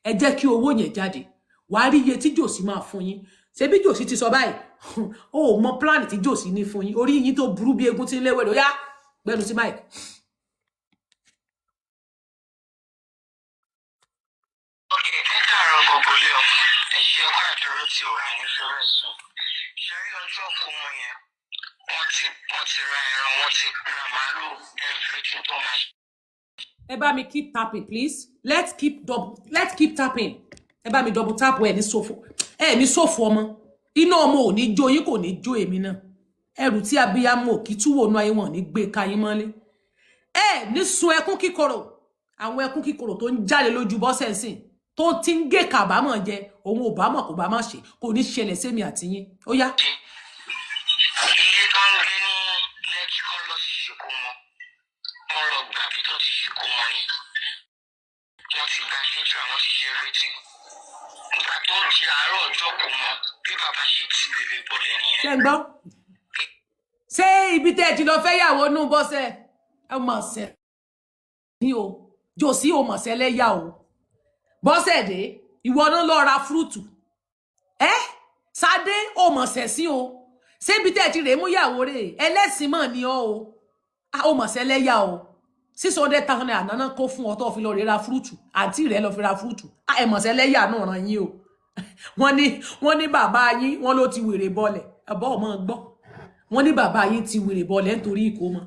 ẹ jẹ́ kí owó yẹn jáde wà á rí iye tí jòsí máa fún yín ṣé bí jòsí ti sọ báyìí ó mọ plan tí jòsí ní fún yín orí yín tó burú bí egun tí ń léwé ló yá gbẹnu sí mike. ẹ káàárọ̀ gbogbo lé ọ ẹ ṣe ọkọ àdúró tí ò rà ní fẹrẹ sùn ṣẹrí ọjọ́ kọmọ yẹn wọ́n ti ra ẹran wọ́n ti ra màálù everything tó máa. ẹ bá mi keep tapping please let's keep tapping ẹ bá mi double tap ẹ ní sófo ọmọ iná ọmọ ò ní jó yín kò ní jó èmi náà ẹrù tí abiyamọ òkì túwò nú ayé wọn ní gbé ka yín mọ́lé ẹ ní sun ẹkún kíkorò àwọn ẹkún kíkorò tó ń jáde lójú Bọ́sẹ̀ ńsìn tó ti ń gé kàbámọ̀ jẹ òun ò bá mọ̀ kò bá má ṣe kò ní ṣẹlẹ̀ sẹ́mi àti yín ó yá. ilé tó ń gbé ní lẹ́kì kọ́ lọ sí ṣùkú mọ́ wọ́n lọ gbà bí tó ti ṣùkú mọ́ ni wọ́n ti gba ṣẹ́jú àwọn ti ṣe rétí nígbà tó di àárọ̀ ọjọ́ kò mọ́ bí bàbá ṣe ti bèrè bọ́lẹ̀ nìyẹn. ṣé ń gbọ́ ṣé ibi tẹ́ ẹ ti lọ fẹ́ yàwó nú Bọ́sẹ̀ ẹ mọ̀ ṣẹ́ ní o jòsí o mọ̀ ṣẹlẹ̀ yà o Bọ́sẹ̀ dé ìwọ náà lọ ra fúrúùtù Ṣadé o mọ̀ ṣẹ̀ sí o ṣé ibi tẹ́ ẹ ti rèé mú yàwó rè ẹlẹ́sìn mọ̀ ni ọ́ o mọ̀ ṣẹlẹ̀ yà o 600,000 naira nana kó fún ọ tó fi lọ ra fúrúùtù àǹtí rẹ lọ fi ra fúrúùtù ẹ mọ̀ ṣẹlẹ̀ yà náà ràn yín o wọ́n ní bàbá yín wọ́n ló ti wèrè bọ́lẹ̀ ẹ̀bọ́ ọmọ gbọ́ wọ́n ní bàbá yín ti wèrè bọ́lẹ̀ nítorí ìkómọ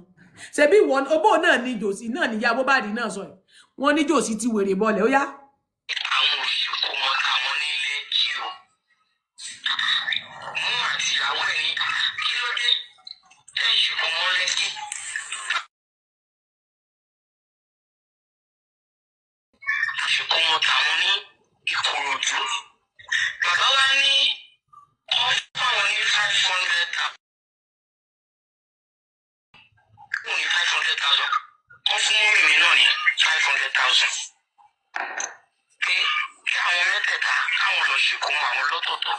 ṣebí wọn ọbọ náà ní jòsí náà níyà bóbádì náà sọ yìí wọ́n ní jòsí ti wèrè bọ́lẹ̀ ó yá. àwọn òṣìkò mọ àwọn nílé kí o mú àtìyàwó ẹ ní kí ló dé ẹ ṣùkò mọ lẹ́kì àṣùkò mọ tàwọn ní Ìkòròdú bàbá wa ní ọ̀fọ̀n ní 500,000 ní 500,000 wọ́n fún mímí náà ní 500,000 pé kí àwọn mẹ́tẹ̀ẹ̀ta káwọn lọ ṣèkó mọ àwọn lọ́tọ̀ọ̀tọ̀.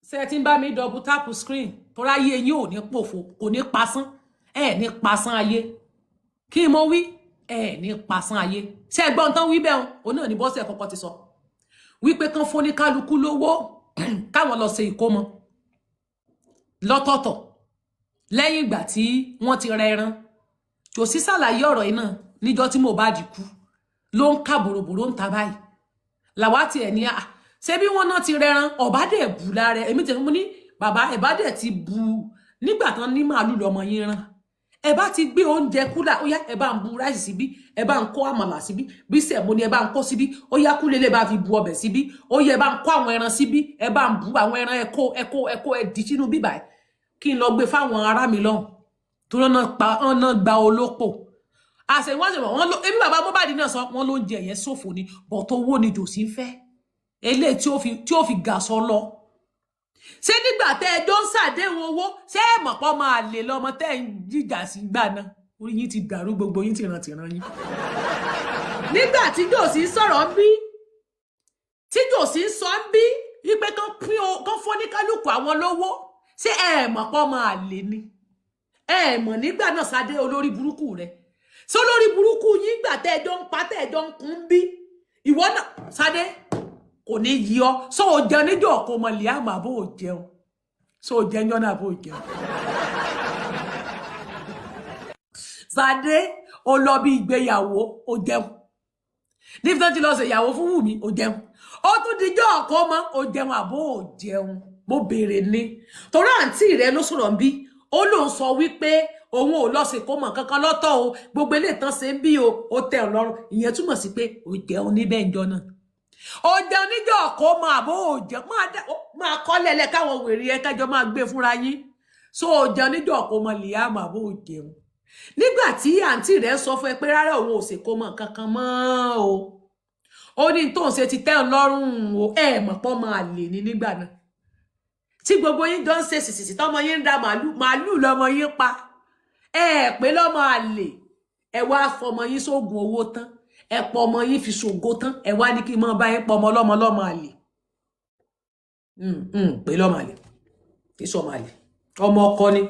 ṣé ẹ ti ń bá mi double tap screen tó ráyé yín ò ní pòfo kò ní pasán ẹ ní pasán ayé kí mo wí ẹ ní pasán ayé ṣé ẹ gbọ́n tán wí bẹ́ẹ̀ o náà ní Bọ́sẹ̀ kọ́kọ́ ti sọ wípé kán fún ní kálukú lówó káwọn lọ ṣe ìkómọ lọ́tọ̀ọ̀tọ̀ lẹ́yìn ìgbà tí wọ́n ti rẹ ẹran Jòsí ṣàlàyé ọ̀rọ̀ yìí náà níjọ́ tí Mohbad kú ló ń ká bòròbòrò ń ta báyìí làwa ti ẹ̀ ní à ṣé bí wọ́n náà ti rẹran ọ̀bá dẹ̀ bù lára èmi tẹ̀ mú ní bàbá ẹ̀bá dẹ̀ ti bù nígbà tán ní màálù lọ́mọ yín rán ẹ bá ti gbé oúnjẹ kúlà ó yá ẹ bá ń bu ráìsì síbí ẹ bá ń kó àmàlà síbí bí sẹ̀mó ni ẹ bá ń kó síbí ó yá kúlélẹ̀ bá fi bu ọbẹ̀ síbí ó yẹ ẹ bá ń kó àwọn ẹran síbí ẹ bá ń bu àwọn ẹran ẹkó ẹ dì sínú bíbà ẹ kí n lọ gbé fáwọn ará mi lọ́hùn tó lọ́nà gba olópò àṣẹwọ́nsẹ̀wọ̀n wọn ló ebi bàbá Mohbad náà sọ wọn ló ń jẹ yẹn ṣòfò ni bọ̀ tó wó ni Jòsí ń fẹ́ eléyìí tí ó fi gà sọ lọ ṣé nígbà tẹ́ ẹ jọ ń ṣàdéhùn owó ṣé ẹ mọ̀ pọ́ máa lè lọ́mọ tẹ́ ẹ ń jíjà sí gbà náà orí yín ti dàrú gbogbo yín tìrantìran yín nígbà tí Jòsí sọ̀rọ̀ ń bí tí Jòsí sọ ń bí wípé kán fún ní kálukú àwọn lówó ṣé ẹ mọ̀ pọ́ máa lè ni ẹ mọ̀ nígbà náà Ṣadé olórí burúkú rẹ̀ ṣé olórí burúkú yín gbà tẹ́ ẹ jọ ń pa tẹ́ ẹ jọ ń kún bí ìwọ náà Ṣadé kò ní yí ọ sọ ò jẹun níjọ ọkọ ọmọ Liam àbò ò jẹun sọ ò jẹun jọ náà àbò ò jẹun Ṣadé ó lọ bí ìgbéyàwó ó jẹun níbi tó ti lọ ṣe ìyàwó fún Wùmí ó jẹun ó tún dijọ́ ọkọ ọmọ ó jẹun àbò ò jẹun mo béèrè ní torí àǹtí rẹ ló sọ̀rọ̀ ń bí ó lóun sọ wípé òun ò lọ sí kó mọ kankan lọ́tọ̀ o gbogbo eléyìí tán ṣe ń bí o ó tẹ́ ọ lọ́rùn ìyẹn túmọ̀ sí pé ó jẹun níbẹ̀ ń jọ náà ó jẹun níjọ́ ọkọ ọmọ àbò ò jẹun máa kọ́ lẹ́lẹ́ káwọn wèrè ẹ kájọ máa gbé fúnra yín so ó jẹun níjọ́ ọkọ ọmọ Liam àbò ò jẹun nígbà tí àǹtí rẹ sọ fún ẹ pé rárá òun ò sì kó mọ kankan mọ́ o ó ní tóun ṣe ti tẹ́ ọ lọ́rùn o ẹ mọ̀ pọ́ máa lè ní nígbà náà tí gbogbo yín jọ ń ṣe sìsìsì tọmọ yín ń da màálù lọmọ yín pa ẹ pé lọmọ àlè ẹ wá fọmọ yín sóògùn owó tán ẹ pọ ọmọ yín fi ṣògo tán ẹ wá ní kí n mọ bá yín pọ ọmọ lọmọ àlè pé lọmọ àlè kí sọmọ àlè ọmọ ọkọ ni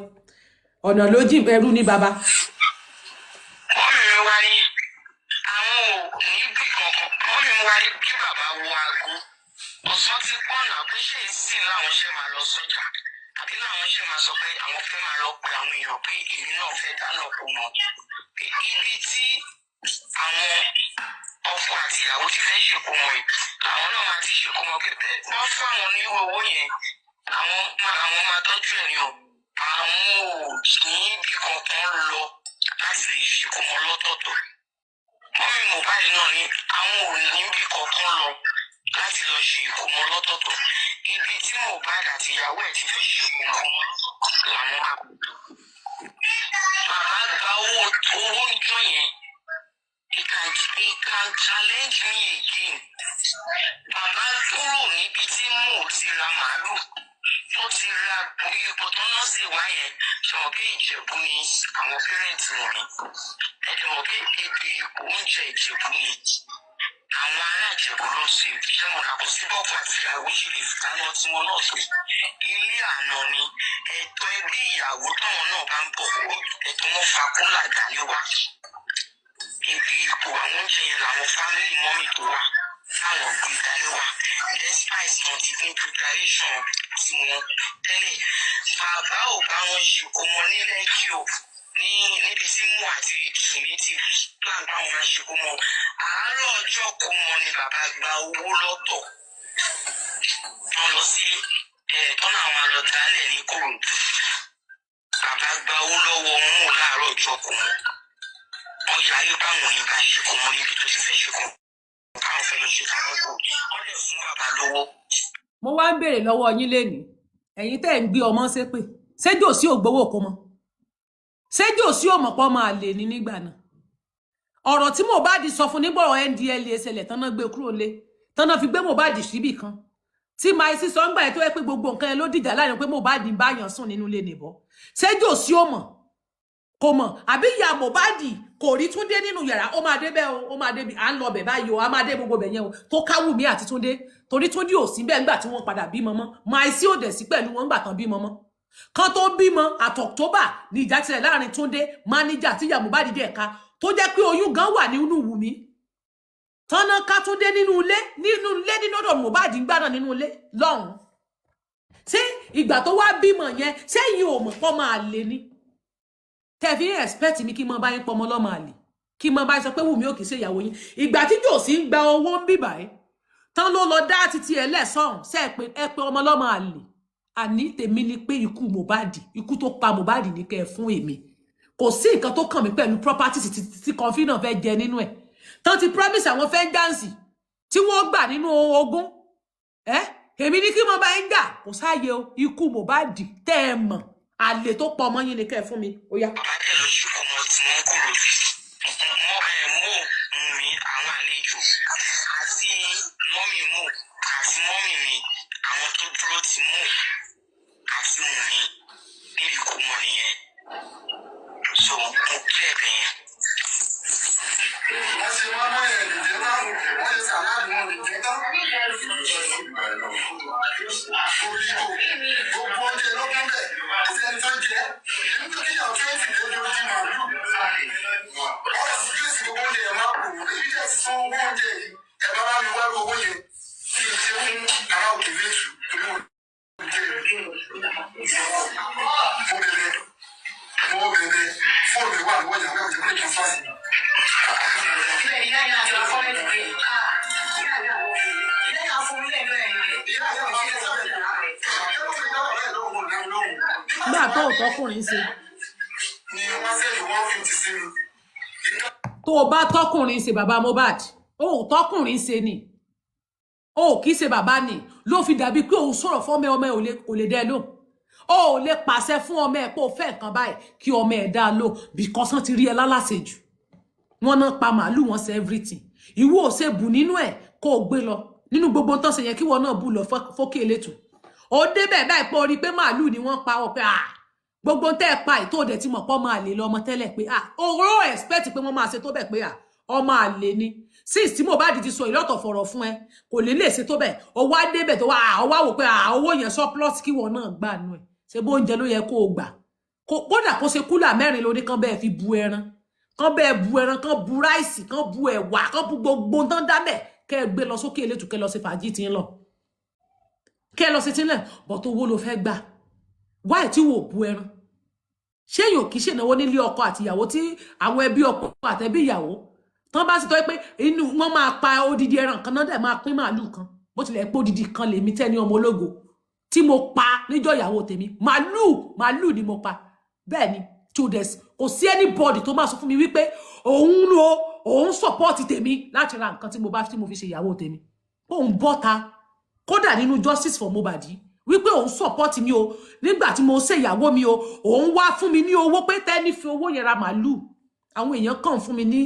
ọ̀nà ló jìn ẹrú ní baba. wọ́n mi wá ní àwọn ò ní bí kankan wọ́n mi wá ní kí bàbá wo aago ọ̀sán ti pọ̀nà pé ṣé ìsìn láwọn ṣe máa lọ sọ́jà àbí láwọn ṣe máa sọ pé àwọn fẹ́ máa lọ pe àwọn èèyàn pé èmi náà fẹ́ dáná kó mọ ibi tí àwọn ọkọ àti ìyàwó ti fẹ́ ṣèkó wọn yìí àwọn náà máa ti ṣèkó wọn pé wọ́n fún àwọn ní owó yẹn àwọn máa tọ́jú ẹ̀ ní o àwọn ò ní bí kankan lọ láti lè ṣèkó wọn lọ́tọ̀ọ̀tọ̀ mọ́mí Mohbad náà ní àwọn ò ní bí kankan lọ láti lọ ṣe ìkómọ lọ́tọ̀ọ̀tọ̀ ibi tí Mohbad àti ìyàwó ẹ̀ ti fẹ́ ṣe ìkómọ làwọn máa kú. bàbá gba owó ń jọ yẹn he can challenge me again. Bàbá kúrò níbi tí mò ti ra màálù tó ti ra ipò tó ná sí wá yẹn ṣọwọ́ pé Ìjẹ̀bú ni àwọn pẹ́rẹ́ǹtì wọ̀nyí ẹ̀dùn mọ̀ pé ibi ipò oúnjẹ Ìjẹ̀bú ni àwọn ará Ìjẹ̀bú ló ṣe ṣẹ́wọ̀n àkọsí bọ́ọ̀kù àti ìyàwó ṣe lè fi dáná tí wọn náà ṣe ilé àná ni ẹ̀tọ́ ẹgbẹ́ ìyàwó táwọn náà bá ń bọ̀ ẹ̀tọ́ wọn fa kúnlà dání wá ibi ipò àwọn oúnjẹ yẹn làwọn fámìlì mọ́mì tó wà táwọn gbé dání wá despite wọn ti fi preparation tí wọn tẹ́lẹ̀ bàbá ò bá wọn ṣèkó mọ ní Lẹ́kì o níbi tí mú àti tùmí ti plan báwọn máa ṣèkó mọ àárọ̀ ọjọ́ kó mọ ni bàbá gba owó lọ́tọ̀ wọn lọ sí tọ́nà àwọn máa lọ dálẹ̀ ní Kòròdú bàbá gba owó lọ́wọ́ mú láàárọ̀ ọjọ́ kó mọ wọn yà á yọ báwọn yẹn bá ṣèkó mọ níbi tó ti fẹ́ ṣèkó káwọn fẹ́ lọ ṣe kàwọn kò wọn lè fún bàbá lówó. mo wá ń béèrè lọ́wọ́ yín lénìí ẹ̀yin tẹ́ ń gbé ọmọ ṣépè ṣéjò sí ògbówó kó mọ́ ṣéjò sí òmọ̀pọ̀ máa lè ní nígbà náà ọ̀rọ̀ tí Mohbad sọ fún nígbọ̀rọ̀ NDLEA ṣẹlẹ̀ tán náà gbé kúrò lé tán náà fi gbé Mohbad síbì kan tí Maisi sọ ń gbà tó yẹ pé gbogbo nǹkan yẹn ló dìjà láàrin pé Mohbad ń bá yàn sùn nínú ilé nìbọ ṣéjò sí òmọ̀ kò mọ̀ àbí ìyá Mohbad kò rí Túndé nínú yàrá ó máa dé bẹ́ẹ̀ o ó máa débi à ń lọ bẹ̀ báyìí o a máa dé gbogbo bẹ̀ yẹn o tó káwù mí àti Túndé torí Túndé ò sí bẹ́ẹ̀ nígbà tí wọ́n padà bímọ mọ́ Maisi ò dẹ̀ sí pẹ̀lú wọn nígbà tán bímọ mọ́ kan tó bímọ àti October ní ìjà tilẹ̀ láàrin Túndé máníjà tí ìyá Mohbad dẹ̀ ká tó jẹ́ pé oyún gan wà nínú Wùmí tọ́nà ká Túndé nínú ilé nínú ọ̀dọ̀ Mohbad gbádùn nínú ilé lọ́hùn ṣé ìgbà tó wá bímọ yẹn ṣé yìí ò mọ̀ pọ́ máa lè ní tẹ̀fí expect mi kí n mọ bá yín pọmọ lọ́mọ àlè kí n mọ bá yín sọ pé Wùmí ò kì í ṣe ìyàwó yín ìgbà tí Jòsí ń gba owó ń bì báyìí tán ló lọ dá títí ẹ lẹ́sọ̀hún ṣe ẹ pé ọmọ lọ́mọ àlè àní tèmi ni pé ikú Mohbad ikú tó pa Mohbad ní kẹ́ ẹ fún èmi kò sí nǹkan tó kàn mí pẹ̀lú properties tí kọfí náà fẹ́ jẹ nínú ẹ̀ tán ti promise àwọn vengeance tí wọ́n gbà nínú ogún èmi ní kí mo bá yín gbà kò sáàyè o ikú Mohbad tẹ́ ẹ mọ̀ àlè tó pọ̀ ọmọ yín ni kẹ́ ẹ fún mi ó yá. bàbá tẹ̀ lọ sí ọmọ tí wọ́n kúrò mú mi àwọn àlejò àti mọ́mì mú àti mọ́mì mi àwọn tó dúró ti mú àti mú mi níbi kò mọ nìyẹn so mo kílẹ̀ bẹ̀ yẹn. wọ́n ṣe wọ́n mọ̀ ẹ̀ lè náà wọ́n ṣe sàlámù wọn lè jẹ́ tán. gbogbo oúnjẹ ló kún bẹ̀ kò sẹ́ni tó jẹ́ nítorí ìyàwó tó ń fi lójú ojú màálù. wọ́n ti fi gbogbo oúnjẹ yẹn máa kù èyí jẹ́ sísun owó oúnjẹ yìí ẹ̀ bá bá mi wá owó yẹn kí n ṣe fún ará òkè lẹ́tù torí mo bẹ̀rẹ̀ fóònù wà lọ́wọ́ ìyàwó ẹ̀ òjò kúrò fáyì. nígbà tó tọkùnrin ṣe tó o bá tọkùnrin ṣe bàbá Mohbad ó tọkùnrin ṣe ni ó kì í ṣe bàbá ni ló fi dàbí pé òun sọ̀rọ̀ fún ọmọ ẹ kò lè dẹ lò ó lè pàṣẹ fún ọmọ ẹ pé ó fẹ́ nǹkan báyìí kí ọmọ ẹ dá lò because wọ́n ti rí ẹ lálàsejù wọ́n náà pa màálù wọ́n ṣe everything ìwọ ò ṣe bù nínú ẹ kó o gbé lọ nínú gbogbo tó ṣe yẹn kí wọ́n náà bù lọ fókè elétò ó débẹ̀ báyìí pé ó rí pé màálù ni wọ́n pa ọ pé gbogbo tẹ́ ẹ pa ìtò òdẹ tí mọ̀ pọ́ máa lè lọ ọmọ tẹ́lẹ̀ pé òró expect pé wọ́n máa ṣe tó bẹ̀ pé ọmọ àlè ni since tí Mohbad ti sọ ìlọ́tọ̀ fọ̀rọ̀ fún ẹ kò lè ṣe tó bẹ̀ ó wá débẹ̀ tó wá wò pé owó yẹn surplus kí wọ́n náà gbà nù ẹ̀ ṣe bó oúnjẹ ló yẹ kó o gbà kódà kó ṣe kúlà 4 lórí kan bẹ́ẹ̀ fi bu ẹran kan bẹ́ẹ̀ bu ẹran kan bu ráìsì kan bu ẹ̀wà kan bu gbogbo tán dábẹ̀ kẹ́ ẹ gbé lọ sókè elétù kẹ́ lọ ṣe fàájì tí ń lọ kẹ́ lọ ṣe tí ń lẹ̀ bọ̀ tó wó ló fẹ́ gbà wáì tí wò bu ẹran ṣé yóò kì í ṣènáwó nílé ọkọ àti ìyàwó tí àwọn ẹbí ọkọ àtẹbí ìyàwó tán bá sì tọ́ pé inú wọn máa pa odidi ẹran kan náà dẹ̀ máa pín màálù kan bó tilẹ̀ pé odidi kan lèmi tẹ́ ní ọmọ ológo tí mo pa níjọ́ ìyàwó tèmi màálù ni mo pa bẹ́ẹ̀ ni children kò sí anybody tó máa sọ fún mi wípé òun support tèmi láti ra nǹkan tí mo fi ṣe ìyàwó tèmi òun bọ́ta kódà nínú justice for Mohbad wípé òun support mi o nígbà tí mo ṣe ìyàwó mi o òun wá fún mi ní owó pé tẹ́ni fi owó yẹn ra màálù àwọn èèyàn kàn fún mi ní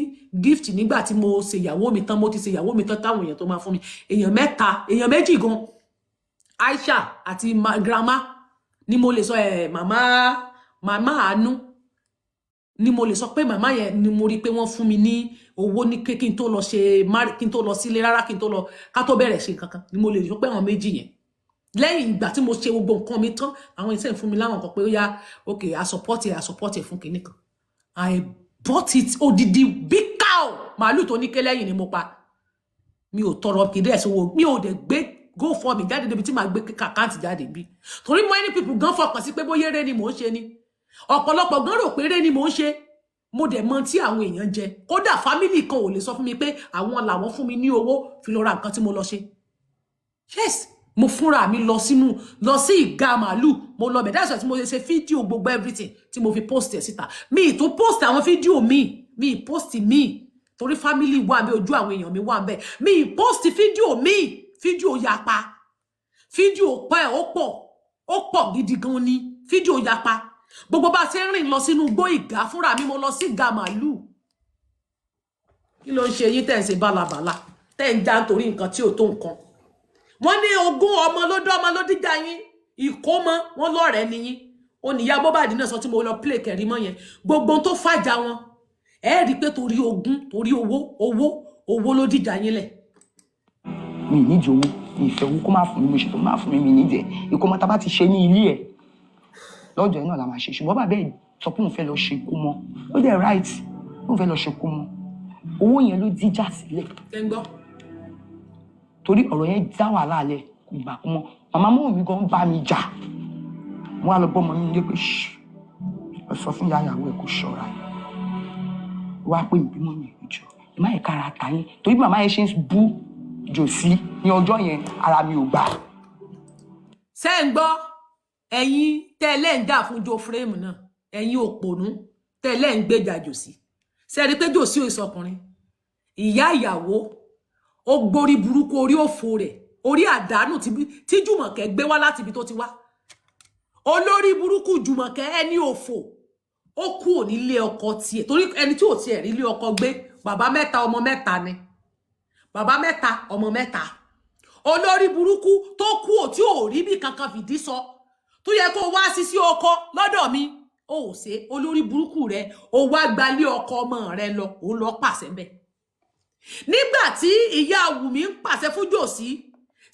gift nígbà tí mo ṣe ìyàwó mi tán mo ti ṣe ìyàwó mi tán táwọn èèyàn tó máa fún mi èèyàn mẹ́ta èèyàn méjì gan Aisha àti grandma ni mo lè sọ màmá Àánú ni mo lè sọ pé màmá yẹn ni mo rí pé wọ́n fún mi ní owó ní kí n tó lọ ṣe kí n tó lọ sílé rárá kí n tó lọ ká tó bẹ̀rẹ̀ ṣe kankan ni mo lè sọ pé àwọn méjì yẹn lẹ́yìn ìgbà tí mo ṣe gbogbo nǹkan mi tán àwọn iṣẹ́ fún mi láwọn kan pé ó yá okay I support it fún kinní kan I bought it odidi big cow màálù tó ní ké lẹ́yìn ni mo pa mi ò tọrọ kéde ẹ̀sùn wo mi ò dẹ̀ gbé go for me jáde débi tí màá gbé àkáǹtì jáde bí torí many people gan fọkàn sí pé bóyá eré ni mò ń ṣe ni ọ̀pọ̀lọpọ̀ gan rò pé eré ni mò ń ṣe mo dẹ̀ mọ̀ tí àwọn èèyàn jẹ kódà family kan ò lè sọ fún mi pé àwọn làwọn fún mi ní owó fi lọ ra nǹkan tí mo lọ ṣe yes mo fúnra mi lọ sí ìgá màálù mo lọ bẹ̀ dáṣọ tí mo ṣe fídíò gbogbo everything tí mo fi post ẹ̀ síta mi tó post àwọn fídíò mi post mi torí family wà ńbẹ̀ ojú àwọn èèyàn mi wà ńbẹ̀ mi post fídíò yapa fídíò pẹ́ ó pọ̀ gidi gan ni fídíò yapa gbogbo bá ṣe rìn lọ sínú igbó ìgá fúnra mi mo lọ sí ìgá màálù kí ló ń ṣe yín tẹ́ ń ṣe bálabàla tẹ́ ń já nítorí nǹkan tí ò tó nǹkan wọ́n ní ogún ọmọ ló díjà yín ìkómọ wọn lọ́rẹ̀ẹ́ ni yín ó níyà Mohbad náà sọ tí mo lọ play kẹrí mọ́ yẹn gbogbo tó fàjà wọn ẹ rí pé torí ogún torí owó ló díjà yín lẹ̀. mi nídìí owó mi ìfẹ́ owó kó má fún mi mo ṣe tó má fún mi nídìí ẹ̀ ìkómọ tá bá ti ṣe ní ilé ẹ̀ lọ́jọ́ náà la máa ṣe ṣùgbọ́n bàbá ẹ̀ sọ pé òun fẹ́ lọ ṣe ìkómọ ó dẹ̀ right òun fẹ́ lọ ṣe ìkómọ owó yẹn ló díjà sílẹ̀. ẹ ń gbọ́. torí ọ̀rọ̀ yẹn dá wàhálà alẹ́ kò gbà kú mọ́ màmá mọ́ mi gan bá mi jà wọ́n á lọ bọ́ ọmọ mi nílé pé ẹ sọ fún yàyàwó ẹ kó ṣọ́ra wá pé ìbímọ mi ìjọ ẹ má yẹ kára ta yín torí bí màmá yẹn ṣe ń bú jòsí ní ọjọ́ yẹn ara mi ò gbà. ṣé ń gbọ́ ẹ̀yin tẹ́lẹ̀ ń dà fún jo frame náà ẹ̀yin òpònú tẹ́lẹ̀ ń gbèjà jòsí ṣe rí pé jòsí ò ìsọkùnrin ìyá ìyàwó ó gborí burúkú orí òfò rẹ̀ orí àdánù tí Jùmọ̀kẹ́ gbé wá láti ibi tó ti wá olórí burúkú Jùmọ̀kẹ́ ẹni òfò ó kú ò nílé ọkọ tiẹ̀ torí ẹni tí ò tiẹ̀ rí ilé ọkọ gbé bàbá mẹ́ta ọmọ mẹ́ta ni bàbá mẹ́ta ọmọ mẹ́ta olórí burúkú tó kú ò tí ò rí bí kankan fìdí sọ tó yẹ kó wá sí ọkọ lọ́dọ̀ mi ó ṣe olórí burúkú rẹ̀ ó wá gbalé ọkọ ọmọ rẹ̀ lọ ó lọ pàṣẹ ńbẹ̀ nígbà tí ìyá Wùmí ń pàṣẹ fún Jòsí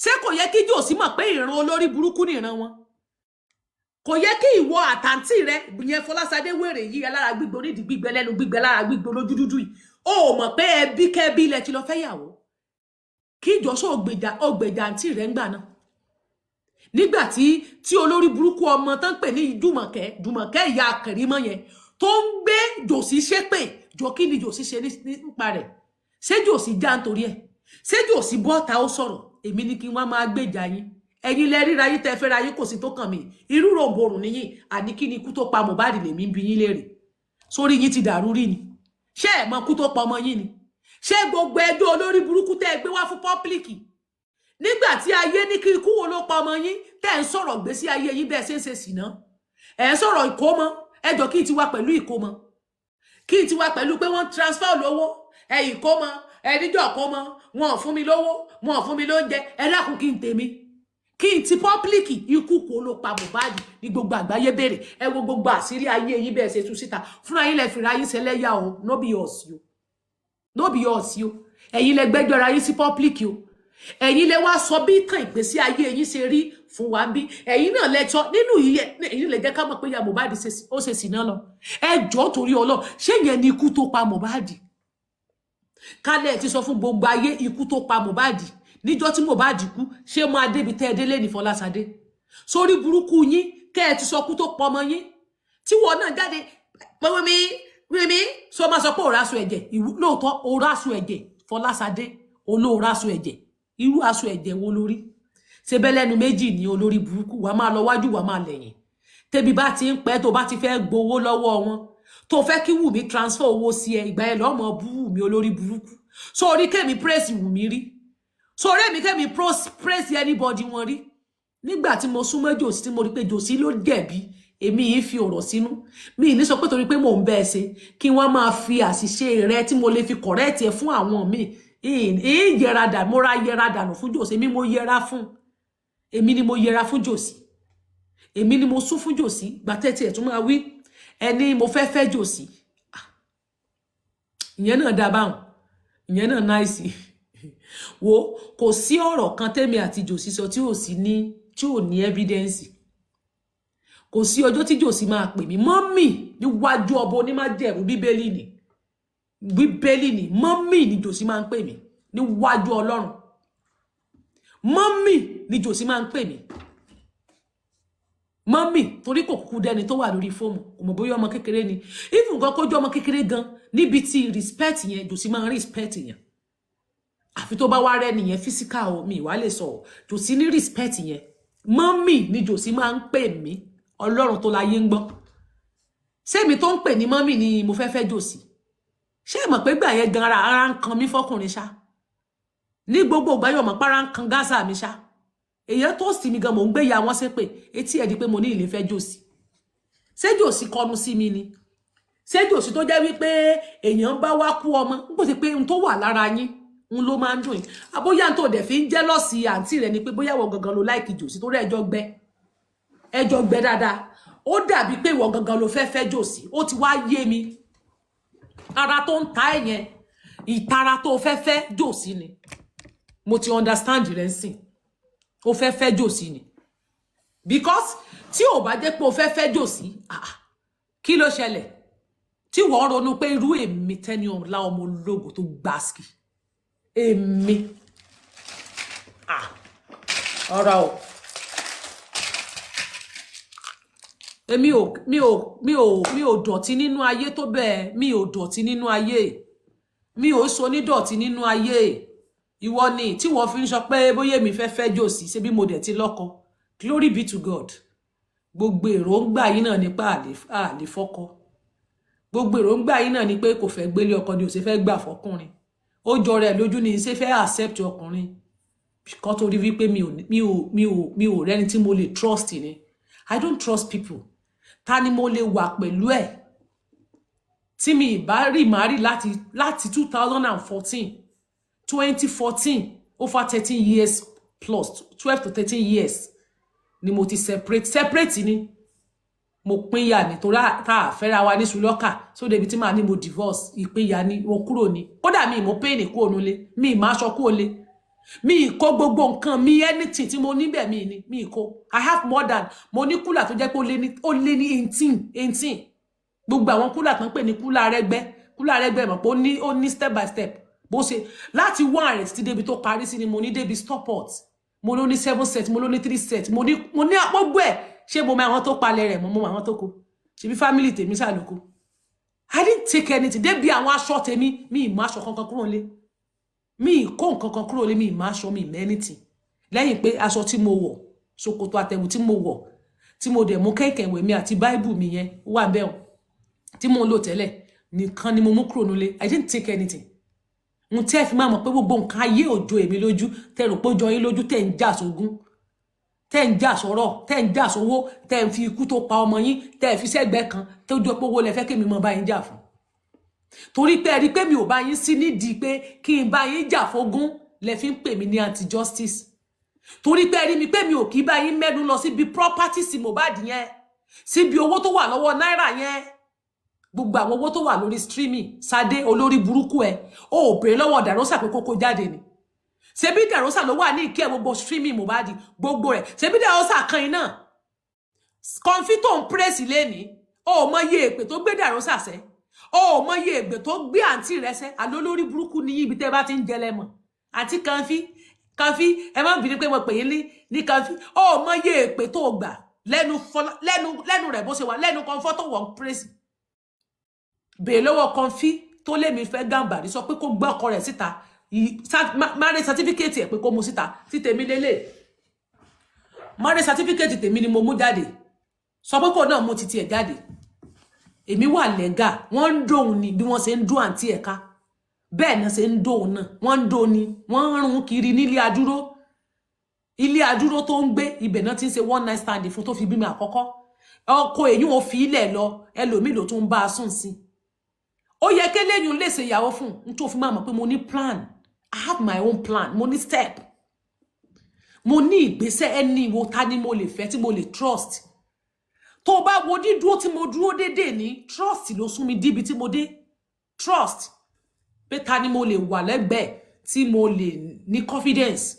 ṣé kò yẹ kí Jòsí mọ̀ pé ìran olórí burúkú nìran wọn kò yẹ kí ìwọ àtàntì rẹ yẹn Fọláṣadé wèrè yìí alára gbígbó nídìí gbígbẹ lẹ́nu gbígbẹ lára gbígbó lójú dúdú yìí ó mọ̀ pé ẹbí kẹ́bí ilẹ̀ ti lọ fẹ́ yàwó kí ìjọsọ ògbèjà àǹtí rẹ ń gbà náà nígbà tí olórí burúkú ọmọ tán pè ní Jùmọ̀kẹ́ ìyá Kẹ̀rímọ́ yẹn tó ń gbé Jòsí ṣépè jọ kí ni Jòsí ṣe nípa rẹ̀ ṣé Jòsí já nítorí ẹ̀ ṣé Jòsí bọ́ta ó sọ̀rọ̀ èmi ní kí wọ́n máa gbèjà yín ẹ̀yin lẹ ríra yín tẹ́ fẹ́ra yín kò sí tó kàn mí irú ròǹbòrùn níyìn àní kí ni ikú tó pa Mohbad lèmi ń bi yín léèrè sórí yín ti dàrú rí ni ṣé ẹ mọ ikú tó pa ọmọ yín ni ṣé gbogbo ẹjọ́ olórí burúkú tẹ́ ẹ gbé wá fún pọ́pílìkì nígbà tí ayé ní kí ikú wo ló pa ọmọ yín tẹ́ ẹ ń sọ̀rọ̀ gbésí ayé yín bẹ́ẹ̀ ṣe ń ṣe sìná ẹ ń sọ̀rọ̀ ìkómọ ẹjọ́ kí n ti wá pẹ̀lú ìkómọ kí n ti wá pẹ̀lú pé wọ́n transfer lówó ẹ ìkómọ ẹ níjọ́ kómọ wọn ò fún mi lówó wọn ò fún mi lóúnjẹ ẹ dákun kí n tèmi kí n ti pọ́pílìkì ikú kò ló pa Mohbad ní gbogbo àgbáyé béèrè ẹ wo gbogbo àṣírí ayé yín bẹ́ẹ̀ ṣe tú síta fúnra yín lẹ fìrà yín ṣẹlẹ́yà o no be us yo no be us yo ẹ̀yin lẹ gbẹ́jọ́ra yín sí pọ́pílìkì o ẹ̀yin lẹ wá sọ bí ìtàn ìgbésí ayé yín ṣe rí fún wa bí ẹ̀yin náà lẹ́tọ́ nínú ẹ̀yin lẹ jẹ́ ká mọ̀ pé ya Mohbad ó ṣe sì náà lọ ẹ jọ̀ọ́ torí Ọlọ́run ṣé yẹn ni ikú tó pa Mohbad kálẹ̀ ti sọ fún gbogbo ayé ikú tó pa Mohbad níjọ́ tí Mohbad kú ṣé máa débi tẹ́ ẹ délé ní Fọláṣadé sórí burúkú yín kẹ́ ẹ ti sọ kú tó pọmọ yín tí wọn náà jáde wíwí sọ máa sọ pé òrásù ẹ̀jẹ̀ lóòótọ́ òrásù ẹ̀jẹ̀ Fọláṣadé olóòrásù ẹ̀jẹ̀ irú aṣọ ẹ̀jẹ̀ wo lórí ṣe bẹ́lẹ́nu méjì ní olórí burúkú wàá máa lọ wájú wàá máa lẹ́yìn tẹ́bi bá ti ń pẹ́ tó bá ti fẹ́ gbowó lọ́wọ́ wọn tó fẹ́ kí Wùmí transfer owó sí ẹ ìgbà ẹ lọ́mọ bú Wùmí olórí burúkú sórí kẹ́mi praise Wùmí rí sórí èmi kẹ́mi praise anybody wọn rí nígbà tí mo súnmọ́ Jòsí tí mo rí pé Jòsí ló jẹ̀bi èmi yìí fi ọ̀rọ̀ sínú mi ní sọ pé torí pé mò ń bẹ́ẹ̀ ṣe kí wọ́n máa fi àṣìṣe rẹ tí mo lè fi correct ẹ fún àwọn míì yẹra dànù mo ra yẹra dànù fún Jòsí èmi mo yẹra fún èmi ni mo yẹra fún Jòsí èmi ni mo sún fún Jòsí gbàtẹ́tì ẹ̀ tún máa wí ẹni mo fẹ́ Jòsí ìyẹn náà dá báwọn ìyẹn náà náìsì wo kò sí ọ̀rọ̀ kan tẹ́mi àti Jòsí sọ tí ò ní evidence kò sí ọjọ́ tí Jòsí máa pè mí mọ́mì níwájú ọba onímájẹ̀mú bíbélì ni mọ́mì ni Jòsí máa ń pè mí níwájú Ọlọ́run mọ́mì ni Jòsí máa ń pè mí mọ́mì torí kò kúkú dẹni tó wà lórí fóònù kò mọ̀ bóyá ọmọ kékeré ni even gan kójú ọmọ kékeré gan níbi tí respect yẹn Jòsí máa ń respect yẹn àfi tó bá wá rẹ nìyẹn physical o mi wá lè sọ Jòsí ní respect yẹn mọ́mì ni Jòsí máa ń pè mí Ọlọ́run tó láyé ń gbọ́ ṣé mi tó ń pè ní mọ́mì ni mo fẹ́ Jòsí ṣé mọ̀ pé gbà yẹn gan ara ń kan mí fọkùnrin ṣá ní gbogbo ìgbà yóò mọ̀ para ń kan Gaza mi ṣá èyàn tó sì mi gan mò ń gbé ya wọn ṣe pé etí ẹ̀ di pé mo ní ilé fẹ́ Jòsí ṣé Jòsí kọnu sí mi ni ṣé Jòsí tó jẹ́ wípé èèyàn bá wá kú ọmọ n kò sí pé n tó wà lára yín n ló máa ń dùn yín àbóyá n tó dẹ̀ fi ń jẹ́lọ́sì àǹtí rẹ̀ ni pé bóyá wọ gangan ló láìkì Jòsí tó rẹ̀ ẹjọ́ gbẹ dáadáa ó dàbí pé ìwọ gangan ló fẹ́ Jòsí ó ti wá yé mi ara tó ń ta ẹ̀yẹn ìtara tó fẹ́ Jòsí ni mo ti understand rẹ̀ nsìn ó fẹ́ Jòsí ni because tí ò bá jẹ́ pé ó fẹ́ Jòsí kí ló ṣẹlẹ̀ tí wọ́n ronú pé irú èmi tẹ́ni ọ̀la ọmọ ológo tó gbáàsì èmi ọ̀rọ̀ o èmi ò dọ̀tí nínú ayé tó bẹ́ẹ̀ mi ò dọ̀tí nínú ayé mi ò sọ ní dọ̀tí nínú ayé ìwọ ni tí wọ́n fi ń sọ pé bóyá mi fẹ́ Jòsí ṣe bí mo dẹ̀ ti lọ́kọ glory be to God gbogbo èròǹgbà yín náà nípa àlè fọ́kọ gbogbo èròǹgbà yín náà ni pé kò fẹ́ gbélé ọkọ ni ò ṣe fẹ́ gbà fọkùnrin ó jọ rẹ̀ lójú ni ṣe fẹ́ accept ọkùnrin kan tó rí wípé mi ò rẹ́ni tí mo lè trust ni I don't trust people ta ni mo lè wà pẹ̀lú ẹ̀ tí mi ìbá rí màrí láti 2014 over 13 years plus 12 to 13 years ni mo ti separate ni mo pínyà ní tó tá fẹ́ra wa ní Sulọ́kà so débi tí màá ní mo divorce ìpínyà ní mo kúrò ní kódà mi mo pain kúrò nílé mi máa sọ kúrò lé mi kó gbogbo nǹkan mi anything tí mo níbẹ̀ mi kó I have more than mo ní kúlà tó jẹ́ pé ó lé ní 18 gbogbo àwọn kúlà tán pè ní kúlà Arẹ́gbẹ́ mọ̀ pé ó ní step by step bó ṣe láti 1 rẹ̀ títí débi tó parí sí ni mo ní débi stopport mo ló ní 7 set mo ló ní 3 set mo ní gbogbo ẹ̀ ṣé mo mọ àwọn tó palẹ̀ rẹ̀ mo mọ àwọn tó kó ṣe bí family tèmi ṣàlùkù I didn't take anything débi àwọn aṣọ tèmi mi ìmọ̀ aṣọ kankan kúrò lé mi kó nǹkan kan kúrò lé mi ìmọ̀ aṣọ mi ìmọ̀ anything lẹ́yìn pé aṣọ tí mo wọ̀ ṣòkòtò àtẹ̀wù tí mo wọ̀ tí mo dẹ̀ mú kẹ̀kẹ̀wé mi àti Bible mi yẹn wà bẹ́ẹ̀ tí mo lò tẹ́lẹ̀ nìkan ni mo mú kúrò nílé I didn't take anything n tẹ́ fi máa mọ̀ pé gbogbo nǹkan ayé òjò èmi lójú tẹ́ rò pé jọ yín lójú tẹ́ ń jà sógún tẹ́ ń jà sọ̀rọ̀ tẹ́ ń jà sówó tẹ́ ń fi ikú tó pa ọmọ yín tẹ́ fi sẹ́gbẹ́ kan tó jọ pé owó lẹ fẹ́ kémi mọ́ bá yín jà fún torí pé ẹ rí pé mi ò bá yín sí nídìí pé kí n bá yín jà fógún lẹ fi ń pè mí ní anti justice torí pé ẹ rí mi pé mi ò kì í bá yín mẹ́nu lọ síbi property sí Mohbad yẹn síbi owó tó wà lọ́wọ́ náírà yẹn gbogbo àwọn owó tó wà lórí streaming Sade olórí burúkú ẹ ó bèrè lọ́wọ́ Darosa pé kókó jáde ni ṣebí Darosa ló wà ní ìkẹ́ gbogbo streaming Mohbad gbogbo rẹ̀ ṣebí Darosa kan iná confito ń press lẹ́ni ó mọ iye èpè tó gbé Darosa sẹ́ ó mọ iye ègbè tó gbé àǹtí rẹ̀ sẹ́ alólórí burúkú ní ibi tẹ́ bá ti ń jẹlẹ̀ mọ̀ àti Kanfi ẹ má bínú pé mo pè yín ní Kanfi ó mọ iye èpè tó gbà lẹ́nu rẹ̀ bó ṣe wà lẹ́nu Comfort wọ́n press bèè lọ́wọ́ Kanfi tó lé mi fẹ́ Gàmbàrí sọ pé kó gbé ọkọ rẹ̀ síta marriage certificate ẹ̀ pé kó mú síta tí tèmi lélẹ̀ marriage certificate tèmi ni mo mú jáde sọ pé kó náà mú títí ẹ̀ jáde èmi wà lẹ́gà wọ́n ń dóhun ni bí wọ́n ṣe ń dún àǹtí ẹ̀ka bẹ́ẹ̀ náà ṣe ń dóhun náà wọ́n ń dóhun ni wọ́n ń rún kiri nílé adúró tó ń gbé ibẹ̀ náà ti ń ṣe one night stand fún tó fi bímọ àkọ́kọ́ ọkọ èyí ò fi ilẹ̀ lọ ẹlòmíì ló tún bá a sùn sí ó yẹ kí lẹ́yìn lè ṣe ìyàwó fún n tó fi máa mọ̀ pé mo ní plan I have my own plan mo ní step mo ní ìgbésẹ̀ ẹni wo ta ni mo lè fẹ́ tí mo lè trust tó bá wo dídúró tí mo dúró dédé ní trust ló sún mi díbi tí mo dé trust pé ta ni mo lè wà lẹ́gbẹ̀ẹ́ tí mo lè ní confidence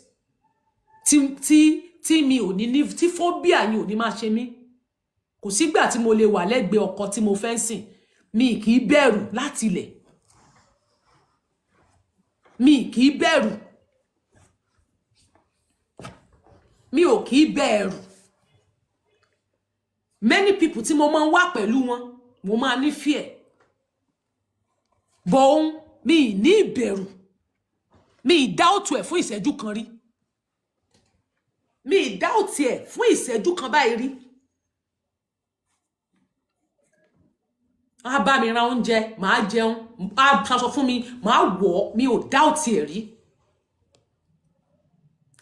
tí mi ò ní tí phobia yìí ò ní máa ṣe mí kò sígbà tí mo lè wà lẹ́gbẹ̀ẹ́ ọkọ tí mo fẹ́ sìn mi kì í bẹ̀rù láti ilẹ̀ mi kì í bẹ̀rù mi ò kì í bẹ̀rù many people tí mo máa ń wà pẹ̀lú wọn mo máa ní fear bọ́n mi ní ìbẹ̀rù mi doubt ẹ̀ fún ìṣẹ́jú kan rí mi doubt ẹ̀ fún ìṣẹ́jú kan báyìí rí a bá mi ra oúnjẹ màá jẹun a sọ fún mi màá wọ̀ mi ò doubt ẹ̀ rí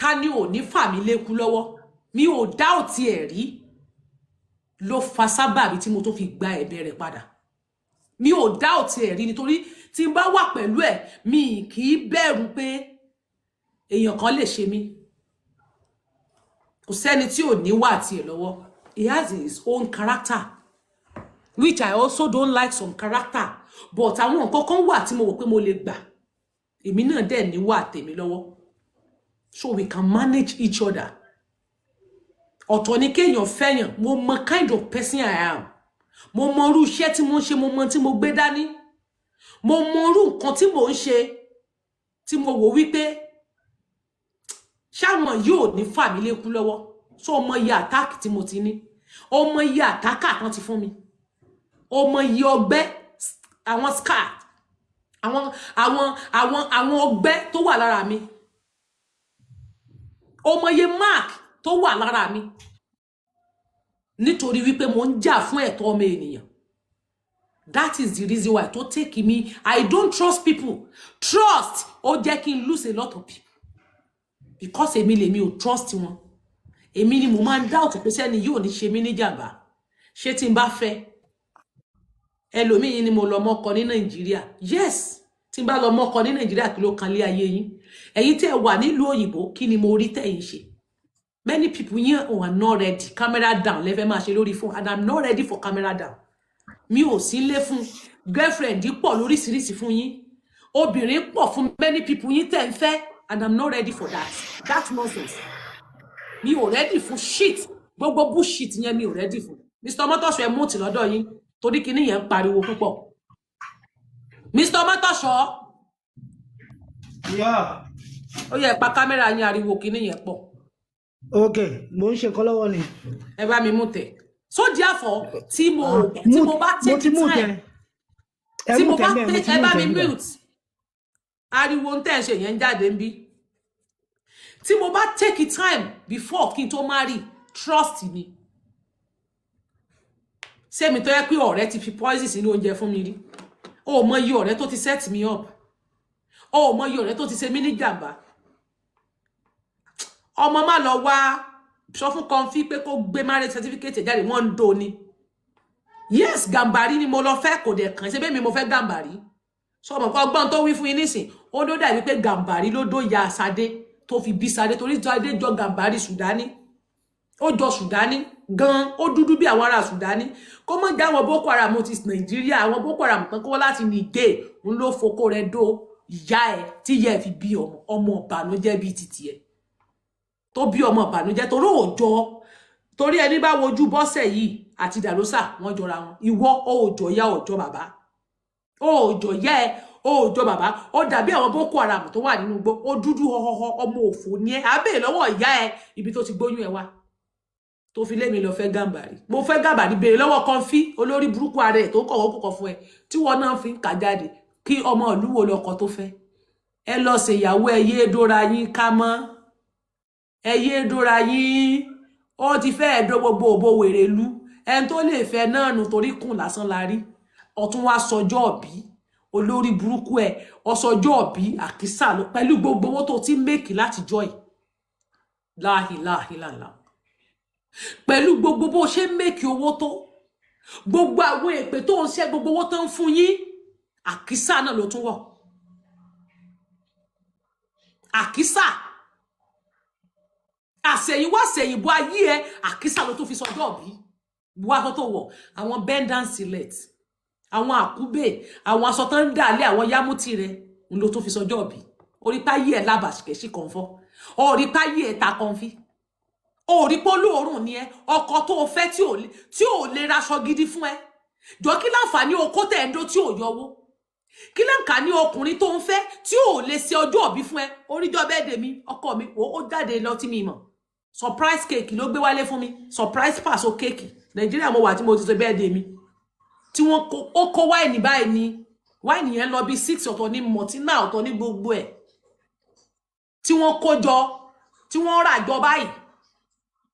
ká ní ò ní fà mí lékú lọ́wọ́ mi ò doubt ẹ̀ rí ló fa sábàbí tí mo tó fi gba ẹ̀bẹ̀ rẹ̀ padà mi ò doubt ẹ̀ rí nítorí tí n bá wà pẹ̀lú ẹ̀ mi kì í bẹ̀rù pé èèyàn kan lè ṣe mí kò sẹ́ni tí ò ní wà tiẹ̀ lọ́wọ́ he has his own character which I also don't like some character but àwọn nǹkan kan wà tí mo wò pé mo lè gbà èmi náà dẹ̀ ní wà tèmi lọ́wọ́ so we can manage each other ọ̀tọ̀ ni kéèyàn fẹ́yàn mo mọ kind of person I am mo mọ irú iṣẹ́ tí mo ń ṣe mo mọ tí mo gbé dání mo mọ irú nǹkan tí mo ń ṣe tí mo wò wípé ṣáwọn yóò ní fà mí lékú lọ́wọ́ so ọmọ iye attack tí mo ti ní ọmọ iye attacker kan ti fún mi ọmọ iye ọgbẹ́ àwọn scar àwọn ọgbẹ́ tó wà lára mi ọmọ iye mark tó wà lára mi nítorí wípé mo ń jà fún ẹ̀tọ́ ọmọ ènìyàn that is the reason why to take me I don't trust people trust ó jẹ́ kí n lose a lot of people because èmi lèmi ò trust wọn èmi ni mo máa ń doubt pé sẹ́ni yóò ní ṣe mí ní jàmbá ṣé tí n bá fẹ́ ẹlòmíì ni mo lọ mọ́kọ ní Nàìjíríà yes tí n bá lọ mọ́kọ ní Nàìjíríà kí ló kan lé ayé yín ẹ̀yin tẹ́ wà nílùú òyìnbó kí ni mo rí tẹ́yin ṣe many people here are not ready camera down lẹ́fẹ̀ẹ́ máa ṣe lórí phone and I'm not ready for camera down mi ò sí lé fún girlfriend pọ̀ lóríṣiríṣi fún yín obìnrin pọ̀ fún many people yín tẹ́ ń fẹ́ and I'm not ready for that that's nonsense mi ò ready fún shit gbogbo bullshit yẹn mi ò ready fún Mr. Motosho ẹ mú ti lọ́dọ̀ yín torí kíní yẹn ń pariwo púpọ̀ Mr. Motosho Yeah. ó yẹ pa kámẹ́rà yín ariwo kíní yẹn pọ̀ Okay, mo ń ṣe nǹkan lọ́wọ́ ni. ẹ bá mi mú tẹ̀ so therefore tí mo bá take time tí mo bá take ẹ bá mi mute ariwo ń tẹ̀ ṣe yẹn jáde ń bí tí mo bá take time before kí n tó marry trust me ṣé mi tó yẹ pé ọ̀rẹ́ ti fi poison sínú oúnjẹ fún mi rí o mọ iye ọ̀rẹ́ tó ti set me up o mọ iye ọ̀rẹ́ tó ti ṣe mí ní jàmbá ọmọ má lọ wá sọ fún Comfy pé kó gbé marriage certificate jáde wọ́n ń do ni yes Gàmbàrí ni mo lọ fẹ́ kò dẹ̀ kàn ṣe bẹ́ẹ̀ mi mo fẹ́ Gàmbàrí so mo ko gbọ́n tó wí fún yín nísìn ó ló dà wípé Gàmbàrí ló dó ya Sade tó fi bí Sade torí Sade jọ Gàmbàrí Sudani ó jọ Sudani gan ó dúdú bí àwọn ará Sudani kó mọ̀ já àwọn Boko Haram ti Nàìjíríà àwọn Boko Haram kan kó láti Niger ń ló foko rẹ̀ dó ìyá ẹ̀ tí yẹ fi bí ọmọ ìbànújẹ́ bí titi ẹ̀ tó bí ọmọ ìbànújẹ́ torí òjò torí ẹni bá wojú Bọ́sẹ̀ yìí àti Dàlósà wọ́n jọra wọn ìwọ òjò ya òjò bàbá òjò ya ẹ òjò bàbá ó dàbí àwọn Boko Haram tó wà nínú igbó ó dúdú hohoho ọmọ òfò ní ẹ abẹ́ lọ́wọ́ ìyá ẹ ibi tó ti gbóyún ẹ wá tó fi lé mi lọ fẹ́ Gàmbàrí mo fẹ́ Gàmbàrí béèrè lọ́wọ́ Comfy olórí burúkú ara ẹ̀ tó kọ̀wọ́ kọ̀kọ̀ fún ẹ tí wọ́n náà fi ń kà jáde kí ọmọ ìlú wo lọkọ tó fẹ́ ẹ lọ ṣèyàwó ẹ yé dóra yín ká mọ́ ẹ yé dóra yín ó ti fẹ́ ẹ̀dọ́ gbogbo òbò wèrè lú ẹni tó lè fẹ́ náà nù torí kùn lásán la rí ọ̀tún wá sọjọ́ ọ̀bí olórí burúkú ẹ̀ ọsọjọ́ ọ̀bí àkísà lọ pẹ̀lú gbogbo owó tó ti ń mèkì láti jọ ì láhìláhìláhìlá pẹ̀lú gbogbo bó ṣe make owó tó gbogbo àwọn èpè tó ń ṣe gbogbo owó tó ń fún yín àkísà náà ló tún wọ̀ àkísà àṣẹ̀yìnwá àṣẹ̀yìnbó ayé ẹ àkísà ló tún fi sọjọ́ bí wá tó wọ̀ àwọn bend silet àwọn àkúbè àwọn aṣọ tó ń dàlé àwọn yámútì rẹ ń ló tún fi sọjọ́ bí orí páyé ẹ lábàṣkẹṣì kan fọ orí páyé ẹ ta kan fi orí polóòrùn ni ẹ ọkọ tó o fẹ́ tí ò lè raṣọ gidi fún ẹ jọ kí láǹfààní okó tẹ̀ ń dó tí ò yọwó kí láǹkà ní ọkùnrin tó ń fẹ́ tí ò lè ṣe ọjọ́ òbí fún ẹ oríjọ́ bẹ́ẹ̀dẹ̀ mi ọkọ mi ó jáde lọ tí mi mọ̀ surprise cake ló gbé wálé fún mi surprise pass o cake Nàìjíríà mo wà tí mo ti ṣe bẹ́ẹ̀dẹ̀ mi tí wọ́n kó wáìnì báyìí ni wáìnì yẹn lọ bí 6 ọ̀tọ̀ ní mọ̀tínà ọ̀tọ̀ ní gbogbo ẹ̀ tí wọ́n kó jọ tí wọ́n rà jọ báyìí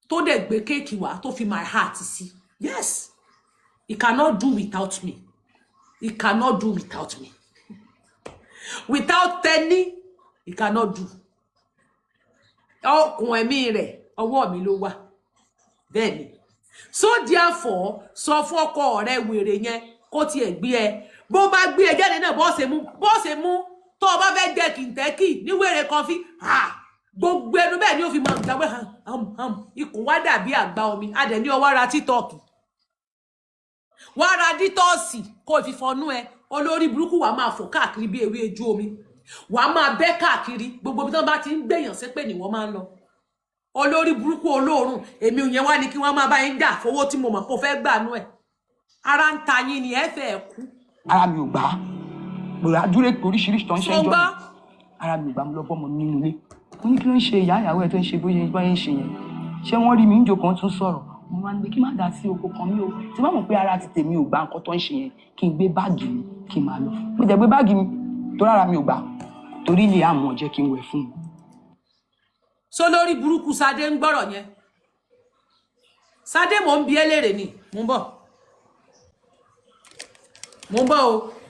tó dẹ̀ gbé kéèkì wá tó fi my heart sí yes he cannot do without me he cannot do without me without Tenny he cannot do ọkùn ẹ̀mí rẹ̀ ọwọ́ mi ló wà bẹ́ẹ̀ ni so therefore sọ fún ọkọ rẹ̀ wèrè yẹn kó tiẹ̀ gbé ẹ bó bá gbé ẹ jáde náà bó ṣe mú tó o bá fẹ́ jẹ kìntẹ́kì ní wèrè kan fi gbogbo ẹnu bẹ́ẹ̀ ni ó fi máa ń gbàgbé ikùn wá dàbí àgbá omi adẹ̀ ní ọwọ́ ara títọ́ọ̀kì wá ra dítọ́ọ̀sì kó o fi fọnú ẹ olórí burúkú wàá máa fò káàkiri bí ewé ojú omi wàá máa bẹ́ káàkiri gbogbo bí wọ́n bá ti ń gbèyàn sépè ni wọ́n máa ń lọ olórí burúkú olóòrùn èmi ò yẹn wá ní kí wọ́n máa bá yín dà fowó tí mo mọ̀ kó fẹ́ gbà nú ẹ̀ ara ń ta yín ni ẹ fẹ́ kú. ara mi ò gbà á lòrò àdúrà oríṣiríṣi tó ń ṣe ń jọ Sọgbà. ara mi ò gbà mo lọ bọ́mọ nínú ilé mo ní kí ló ń ṣe ìyá ìyàwó ẹ tó ń ṣe bóyá ń ṣe yẹn ṣé wọ́n rí mi ń jókòó tún sọ̀rọ̀ mo máa ń gbé kí má dá sí oko kan mi o tí wọ́n mọ̀ pé ara ti tèmi ò gbà nǹkan tó ń ṣe yẹn kí n gbé báàgì mi kí n máa lọ mo jẹ́ gbé báàgì mi tó rárá mi ò gbà torí ilé àmọ́ jẹ́ kí n wẹ̀ fún un. so lórí burúkú Sadé ń gbọ́rọ̀ yẹn Sadé mò ń bi ẹ́ léèrè ni mò ń bọ̀ o